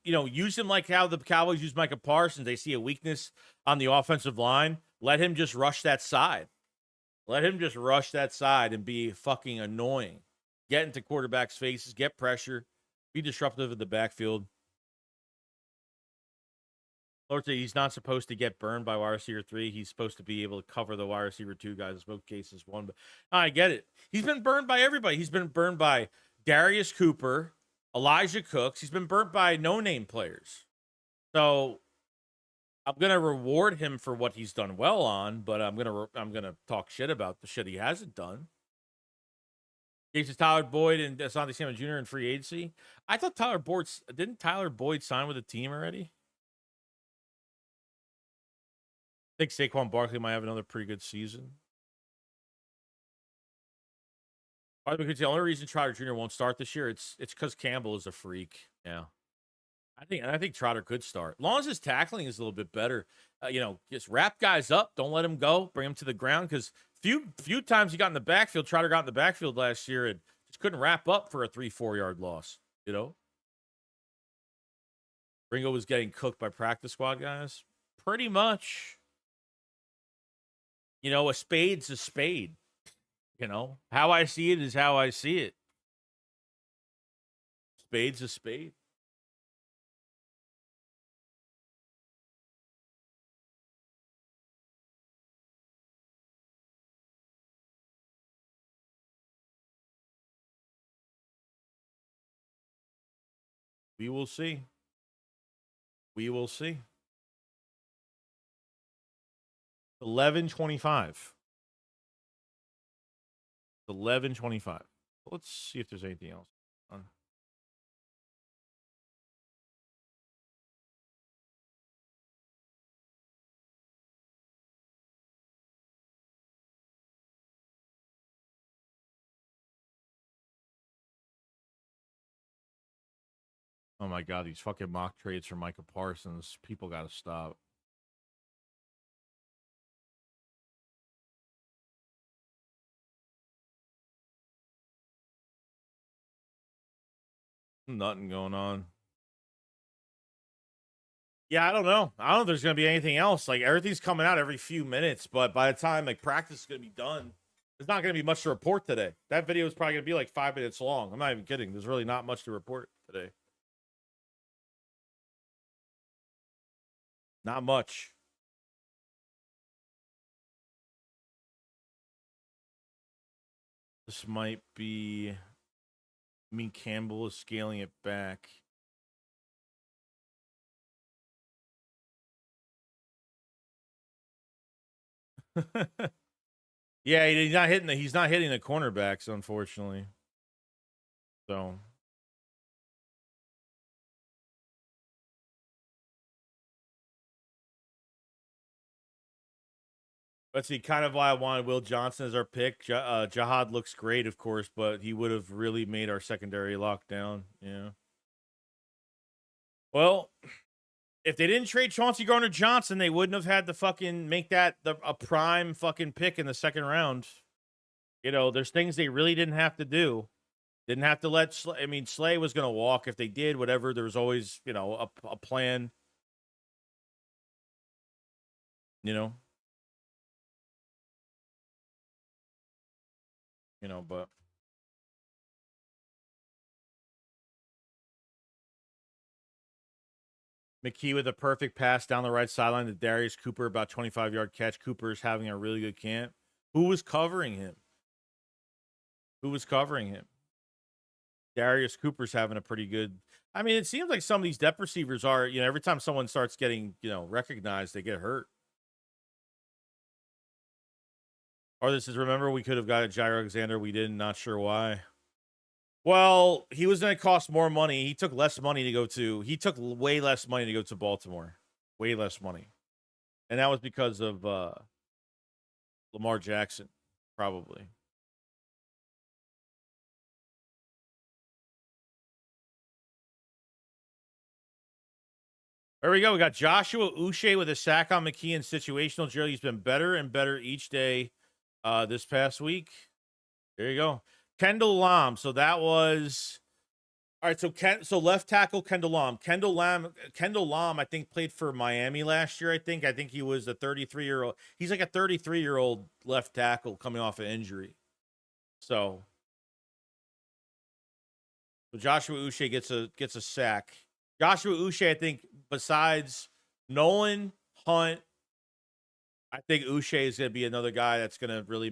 use him like how the Cowboys use Micah Parsons. They see a weakness on the offensive line. Let him just rush that side. And be fucking annoying. Get into quarterbacks' faces, get pressure, be disruptive in the backfield. Lord, he's not supposed to get burned by wide receiver 3. He's supposed to be able to cover the wide receiver 2 guys. In both cases, one. But I get it. He's been burned by everybody. He's been burned by Darius Cooper, Elijah Cooks. He's been burnt by no-name players. So I'm gonna reward him for what he's done well on, but I'm gonna talk shit about the shit he hasn't done. Jason Tyler Boyd and Asante Samuel Jr. in free agency. I thought didn't Tyler Boyd sign with the team already? I think Saquon Barkley might have another pretty good season. Because the only reason Trotter Jr. won't start this year, it's because Campbell is a freak. Yeah, I think Trotter could start, as long as his tackling is a little bit better. Just wrap guys up, don't let him go, bring him to the ground. Because few times he got in the backfield, Trotter got in the backfield last year and just couldn't wrap up for a 3-4 yard loss. Ringo was getting cooked by practice squad guys, pretty much. A spade's a spade. How I see it is how I see it. Spade's a spade. We will see. 11:25. 11:25. Let's see if there's anything else. Oh my god, these fucking mock trades for Micah Parsons. People gotta stop. Nothing going on. Yeah, I don't know. I don't know if there's gonna be anything else. Like everything's coming out every few minutes, but by the time like practice is gonna be done, there's not gonna be much to report today. That video is probably gonna be like 5 minutes long. I'm not even kidding. There's really not much to report today. Not much. This might be. I mean, Campbell is scaling it back. Yeah, he's not hitting the cornerbacks, unfortunately. So let's see, kind of why I wanted Will Johnson as our pick. Jihad looks great, of course, but he would have really made our secondary lockdown. Yeah. Well, if they didn't trade Chauncey Gardner-Johnson, they wouldn't have had to fucking make that a prime fucking pick in the second round. You know, there's things they really didn't have to do. Didn't have to let Slay. I mean, Slay was going to walk if they did, whatever. There was always, you know, a plan. You know, but McKee with a perfect pass down the right sideline to Darius Cooper, about 25-yard catch. Cooper's having a really good camp. Who was covering him? Darius Cooper's having a pretty good. I mean, it seems like some of these depth receivers are, you know, every time someone starts getting, you know, recognized, they get hurt. Or this is, remember, we could have got a Jair Alexander. We didn't, not sure why. Well, he was going to cost more money. He took less money to go to, he took way less money to go to Baltimore. Way less money. And that was because of Lamar Jackson, probably. There we go. We got Joshua Uche with a sack on McKee in situational drill. He's been better and better each day this past week. There you go. Kendall Lam. So that was all right. So left tackle Kendall Lam. Kendall Lam, I think, played for Miami last year. I think he was a 33-year-old. He's like a 33-year-old left tackle coming off an injury. So Joshua Uche gets a sack. Joshua Uche, I think, besides Nolan Hunt, I think Uche is going to be another guy that's going to really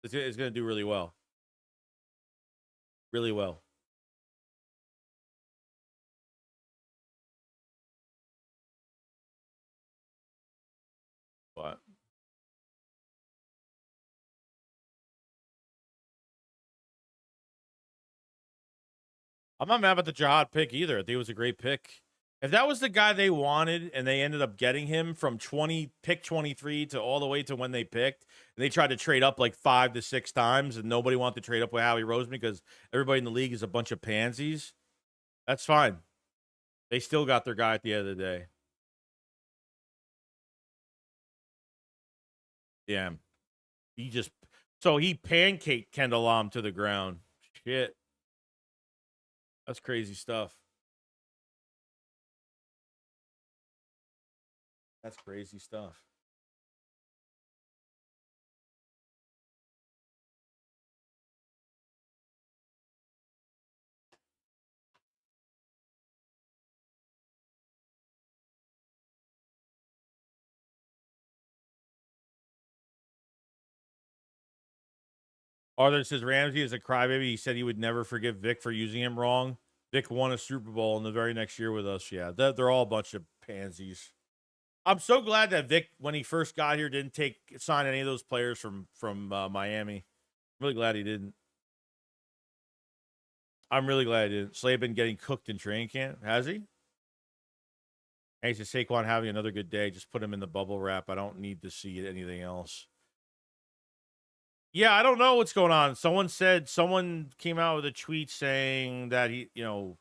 is going to do really well. Really well. But I'm not mad about the Jihad pick either. I think it was a great pick. If that was the guy they wanted and they ended up getting him from pick 23 to all the way to when they picked, and they tried to trade up like 5 to 6 times and nobody wanted to trade up with Howie Roseman because everybody in the league is a bunch of pansies, that's fine. They still got their guy at the end of the day. Yeah. He pancaked Kendall Lam to the ground. Shit. That's crazy stuff. That's crazy stuff. Arthur says Ramsey is a crybaby. He said he would never forgive Vic for using him wrong. Vic won a Super Bowl in the very next year with us. Yeah, they're all a bunch of pansies. I'm so glad that Vic, when he first got here, didn't sign any of those players from Miami. I'm really glad he didn't. I'm really glad he didn't. Slay been getting cooked in training camp. Has he? Hey, says Saquon having another good day. Just put him in the bubble wrap. I don't need to see anything else. Yeah, I don't know what's going on. Someone came out with a tweet saying that he, you know,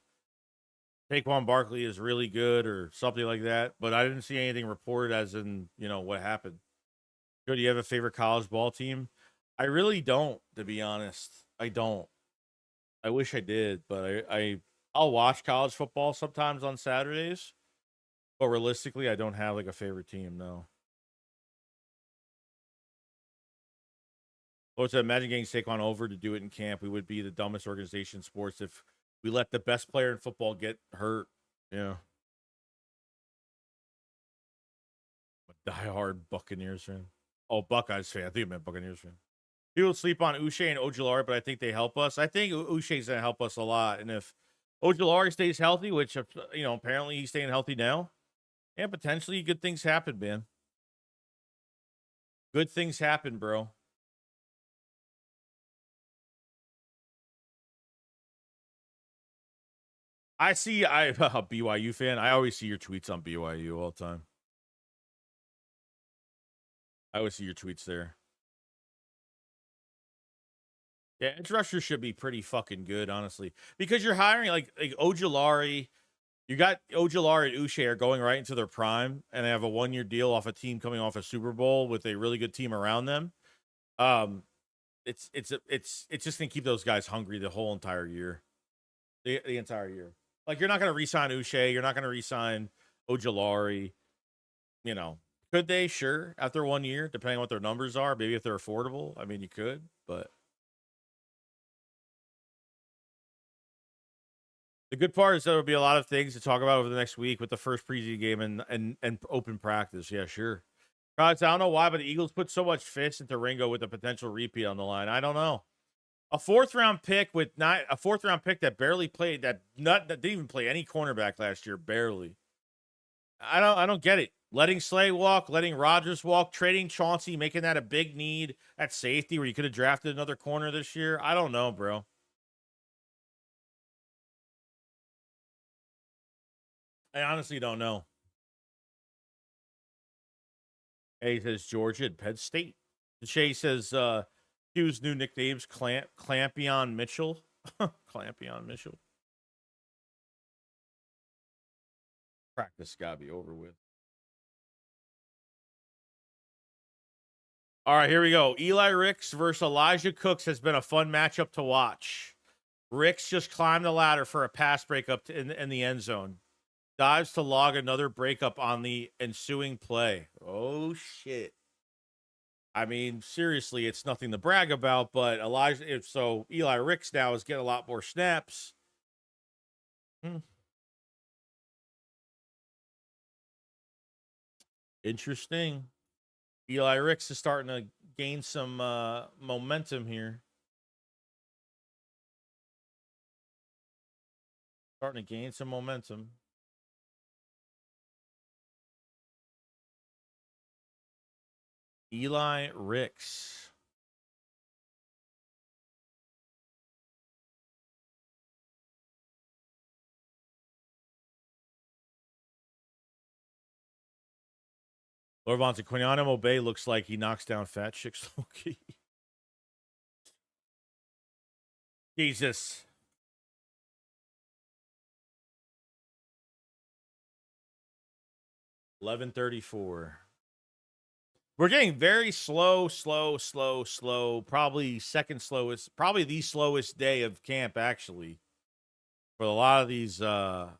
Saquon Barkley is really good or something like that, but I didn't see anything reported as in, what happened. Do you have a favorite college ball team? I really don't, to be honest. I don't. I wish I did, but I'll watch college football sometimes on Saturdays. But realistically, I don't have like a favorite team, no. Well, to imagine getting Saquon over to do it in camp, we would be the dumbest organization in sports if we let the best player in football get hurt. Yeah. A diehard Buccaneers fan. Oh, Buckeyes fan. I think you meant Buccaneers fan. People sleep on Uche and Ojulari, but I think they help us. I think Uche's going to help us a lot. And if Ojulari stays healthy, which, apparently he's staying healthy now, and potentially good things happen, man. Good things happen, bro. I see, a BYU fan. I always see your tweets on BYU all the time. I always see your tweets there. Yeah, edge rushers should be pretty fucking good, honestly, because you're hiring like Ojulari. You got Ojulari and Uche are going right into their prime, and they have a 1-year deal off a team coming off a Super Bowl with a really good team around them. It's just gonna keep those guys hungry the whole entire year, the entire year. Like you're not gonna re-sign Uche, you're not gonna re-sign Ojulari. Could they? Sure, after 1 year, depending on what their numbers are, maybe if they're affordable. I mean, you could, but. The good part is there will be a lot of things to talk about over the next week with the first preseason game and open practice. Yeah, sure. Guys, I don't know why, but the Eagles put so much fist into Ringo with a potential repeat on the line. I don't know. A fourth round pick that barely played, that didn't even play any cornerback last year, barely. I don't get it. Letting Slay walk, letting Rodgers walk, trading Chauncey, making that a big need at safety where you could have drafted another corner this year. I don't know, bro. I honestly don't know. He says Georgia and Penn State. Shay says Q's new nicknames Clampion Mitchell. Clampion Mitchell. Practice gotta be over with. All right, here we go. Eli Ricks versus Elijah Cooks has been a fun matchup to watch. Ricks just climbed the ladder for a pass breakup in the end zone. Dives to log another breakup on the ensuing play. Oh, shit. I mean, seriously, it's nothing to brag about, but Eli Ricks now is getting a lot more snaps. Interesting. Eli Ricks is starting to gain some momentum here. Starting to gain some momentum. Eli Ricks. Lord Vontae, Quiniano Bay looks like he knocks down fat chicks. Okay. Jesus. $11.34. We're getting very slow. Probably second slowest, probably the slowest day of camp, actually. For a lot of these oh,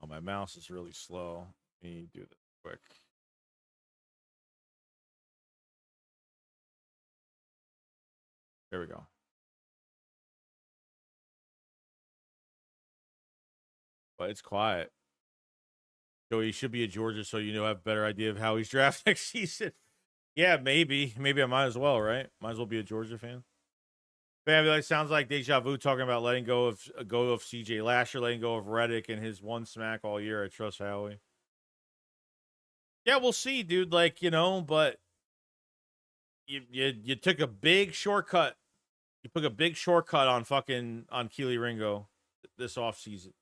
my mouse is really slow. Let me do this quick. There we go. But it's quiet. So he should be at Georgia, so have a better idea of how he's drafted next season. Yeah, maybe. Maybe I might as well, right? Might as well be a Georgia fan. Fabulous. Sounds like deja vu talking about letting go of CJ Lasher, letting go of Reddick and his one smack all year. I trust Howie. Yeah, we'll see, dude. But you took a big shortcut. You took a big shortcut on Kelee Ringo this offseason.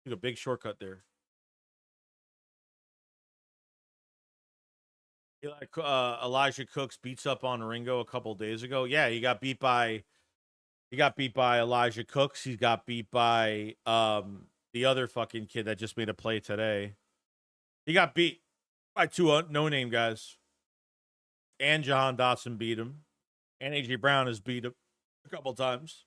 Took a big shortcut there. Elijah Cooks beats up on Ringo a couple days ago. Yeah, he got beat by He got beat by Elijah Cooks. He got beat by the other fucking kid that just made a play today. He got beat by two no-name guys. And Jahan Dotson beat him. And A.J. Brown has beat him a couple times.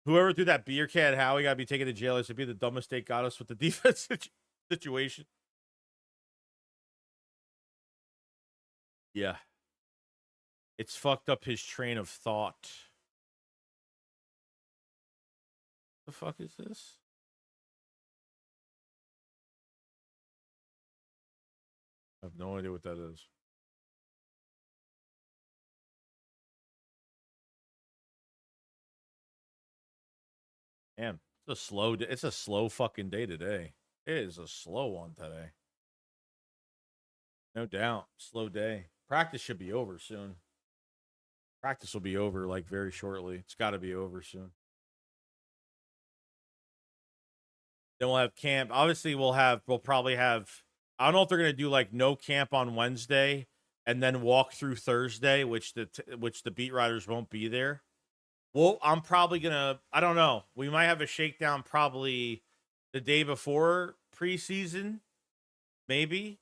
Whoever threw that beer can at Howie got to be taken to jail. It should be the dumb mistake got us with the defense situation. Yeah. It's fucked up his train of thought. The fuck is this? I have no idea what that is. Damn, it's a slow fucking day today. It is a slow one today. No doubt. Slow day. Practice should be over soon. Practice will be over like very shortly. It's got to be over soon. Then we'll have camp. Obviously, we'll probably have, I don't know if they're going to do like no camp on Wednesday and then walk through Thursday, which the beat writers won't be there. Well, I'm probably going to, I don't know. We might have a shakedown probably the day before preseason, maybe.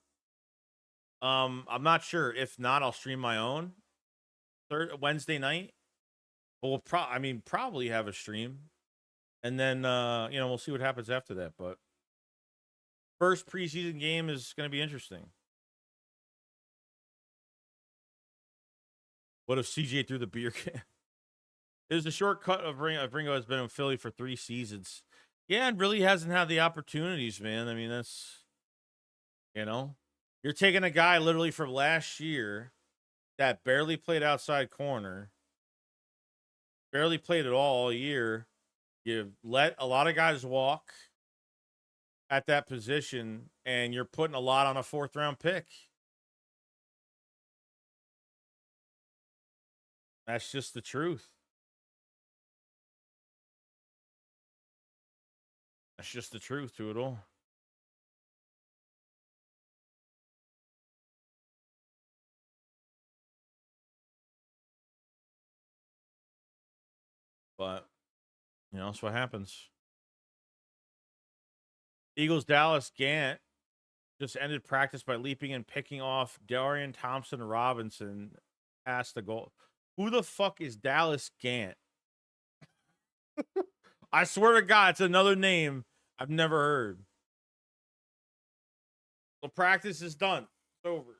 I'm not sure. If not, I'll stream my own Wednesday night. But we'll probably have a stream. And then, we'll see what happens after that. But first preseason game is going to be interesting. What if CJ threw the beer can? It was a shortcut of Ringo has been in Philly for 3 seasons. Yeah, and really hasn't had the opportunities, man. I mean, that's, you're taking a guy literally from last year that barely played outside corner, barely played at all year. You let a lot of guys walk at that position, and you're putting a lot on a 4th-round pick. That's just the truth. That's just the truth to it all. But, that's what happens. Eagles Dallas Gant just ended practice by leaping and picking off Darian Thompson Robinson past the goal. Who the fuck is Dallas Gant? I swear to God, it's another name I've never heard. So practice is done. It's over.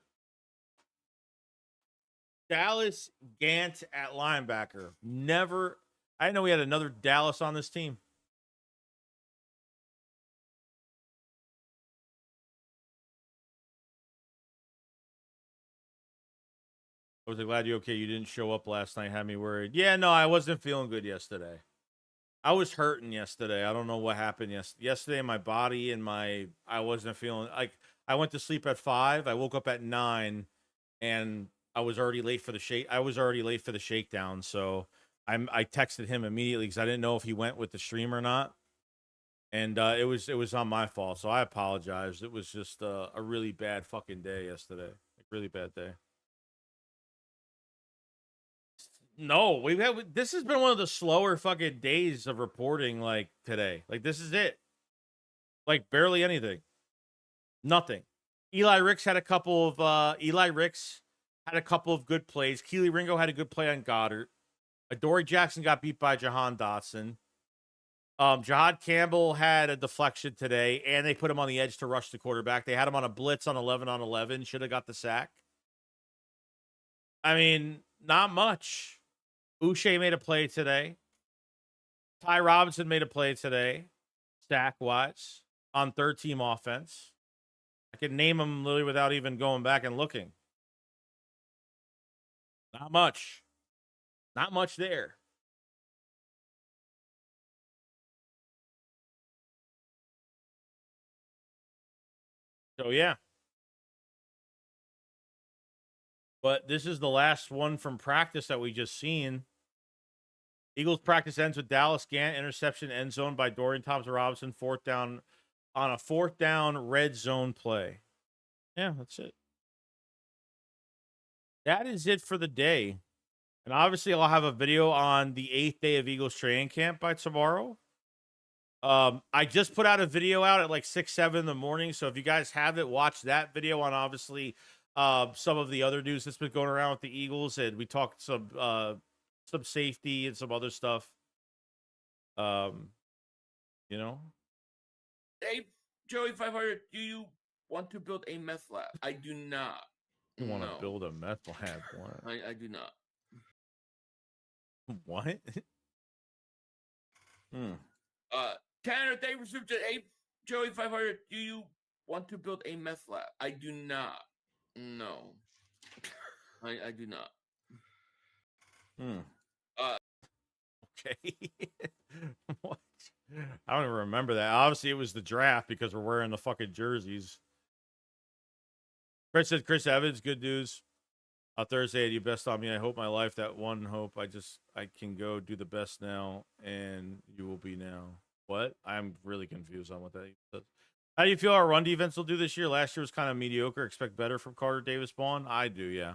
Dallas Gant at linebacker. Never. I didn't know we had another Dallas on this team. I was glad you didn't show up last night. Had me worried. Yeah, no, I wasn't feeling good yesterday. I was hurting yesterday. I don't know what happened yesterday. My body and I wasn't feeling like. I went to sleep at 5. I woke up at 9, and I was already late for the shakedown. So I texted him immediately because I didn't know if he went with the stream or not. And it was on my fault. So I apologize. It was just a really bad fucking day yesterday. Like, really bad day. No, this has been one of the slower fucking days of reporting like today. Like, this is it. Like, barely anything. Nothing. Eli Ricks had a couple of good plays. Kelee Ringo had a good play on Goddard. Adoree Jackson got beat by Jahan Dotson. Jahad Campbell had a deflection today, and they put him on the edge to rush the quarterback. They had him on a blitz on 11-on-11. Should have got the sack. I mean, not much. Uche made a play today. Ty Robinson made a play today, sack-wise, on 3rd-team offense. I could name them literally without even going back and looking. Not much. Not much there. So, yeah. But this is the last one from practice that we just seen. Eagles practice ends with Dallas Gant interception end zone by Dorian Thompson Robinson, 4th down on a 4th down red zone play. Yeah, that's it. that is it for the day. And obviously, I'll have a video on the 8th day of Eagles training camp by tomorrow. I just put out a video out at like 6, 7 in the morning. So if you guys have it, watch that video on obviously some of the other news that's been going around with the Eagles. And we talked some safety and some other stuff. You know. Hey, Joey 500, do you want to build a meth lab? I do not. You want to build a meth lab? What? I do not. What? Tanner, thank you for super chat. Hey, Joey 500, do you want to build a meth lab? I do not. No. I do not. Okay. What? I don't even remember that. Obviously, it was the draft because we're wearing the fucking jerseys. Chris said, Chris Evans, good news. Thursday, you best on me. I hope my life, that one hope. I can go do the best now, and you will be now. What? I'm really confused on what that says. How do you feel our run defense will do this year? Last year was kind of mediocre. Expect better from Carter Davis Bond? I do, yeah.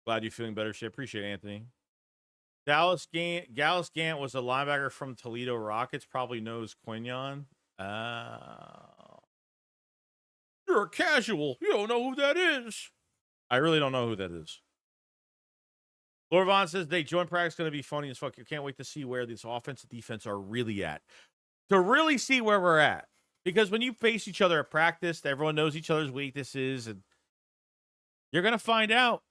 Glad you're feeling better shape. Appreciate it, Anthony. Dallas Gant was a linebacker from Toledo Rockets. Probably knows Quinion. You're a casual. You don't know who that is. I really don't know who that is. Laura Vaughn says, they joint practice going to be funny as fuck. You can't wait to see where this offense and defense are really at. To really see where we're at. Because when you face each other at practice, everyone knows each other's weaknesses. And you're going to find out.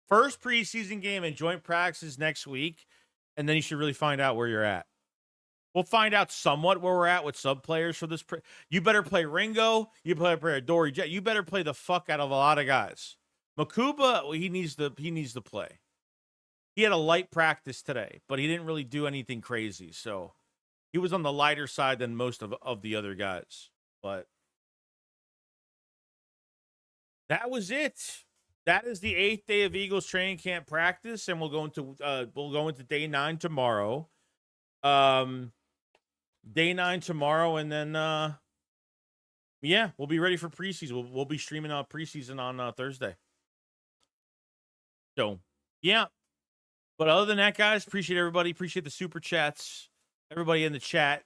First preseason game and joint practices next week. And then you should really find out where you're at. We'll find out somewhat where we're at with sub players for this. You better play Ringo. You better play Dory Jet. You better play the fuck out of a lot of guys. Makuba, well, he needs to play. He had a light practice today, but he didn't really do anything crazy. So he was on the lighter side than most of the other guys. But that was it. That is the 8th day of Eagles training camp practice, and we'll go into day 9 tomorrow. Day 9 tomorrow, and then yeah, we'll be ready for preseason. We'll be streaming preseason on Thursday. So yeah, but other than that, guys, appreciate everybody. Appreciate the super chats. Everybody in the chat.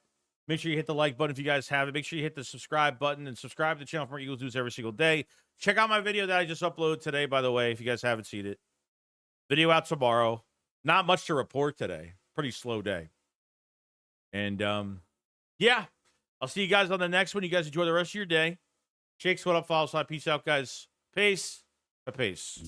Make sure you hit the like button if you guys have it. Make sure you hit the subscribe button and subscribe to the channel for more Eagles news every single day. Check out my video that I just uploaded today, by the way, if you guys haven't seen it. Video out tomorrow. Not much to report today. Pretty slow day. And yeah, I'll see you guys on the next one. You guys enjoy the rest of your day. Shakes, what up, follow slide. Peace out, guys. Peace. Peace.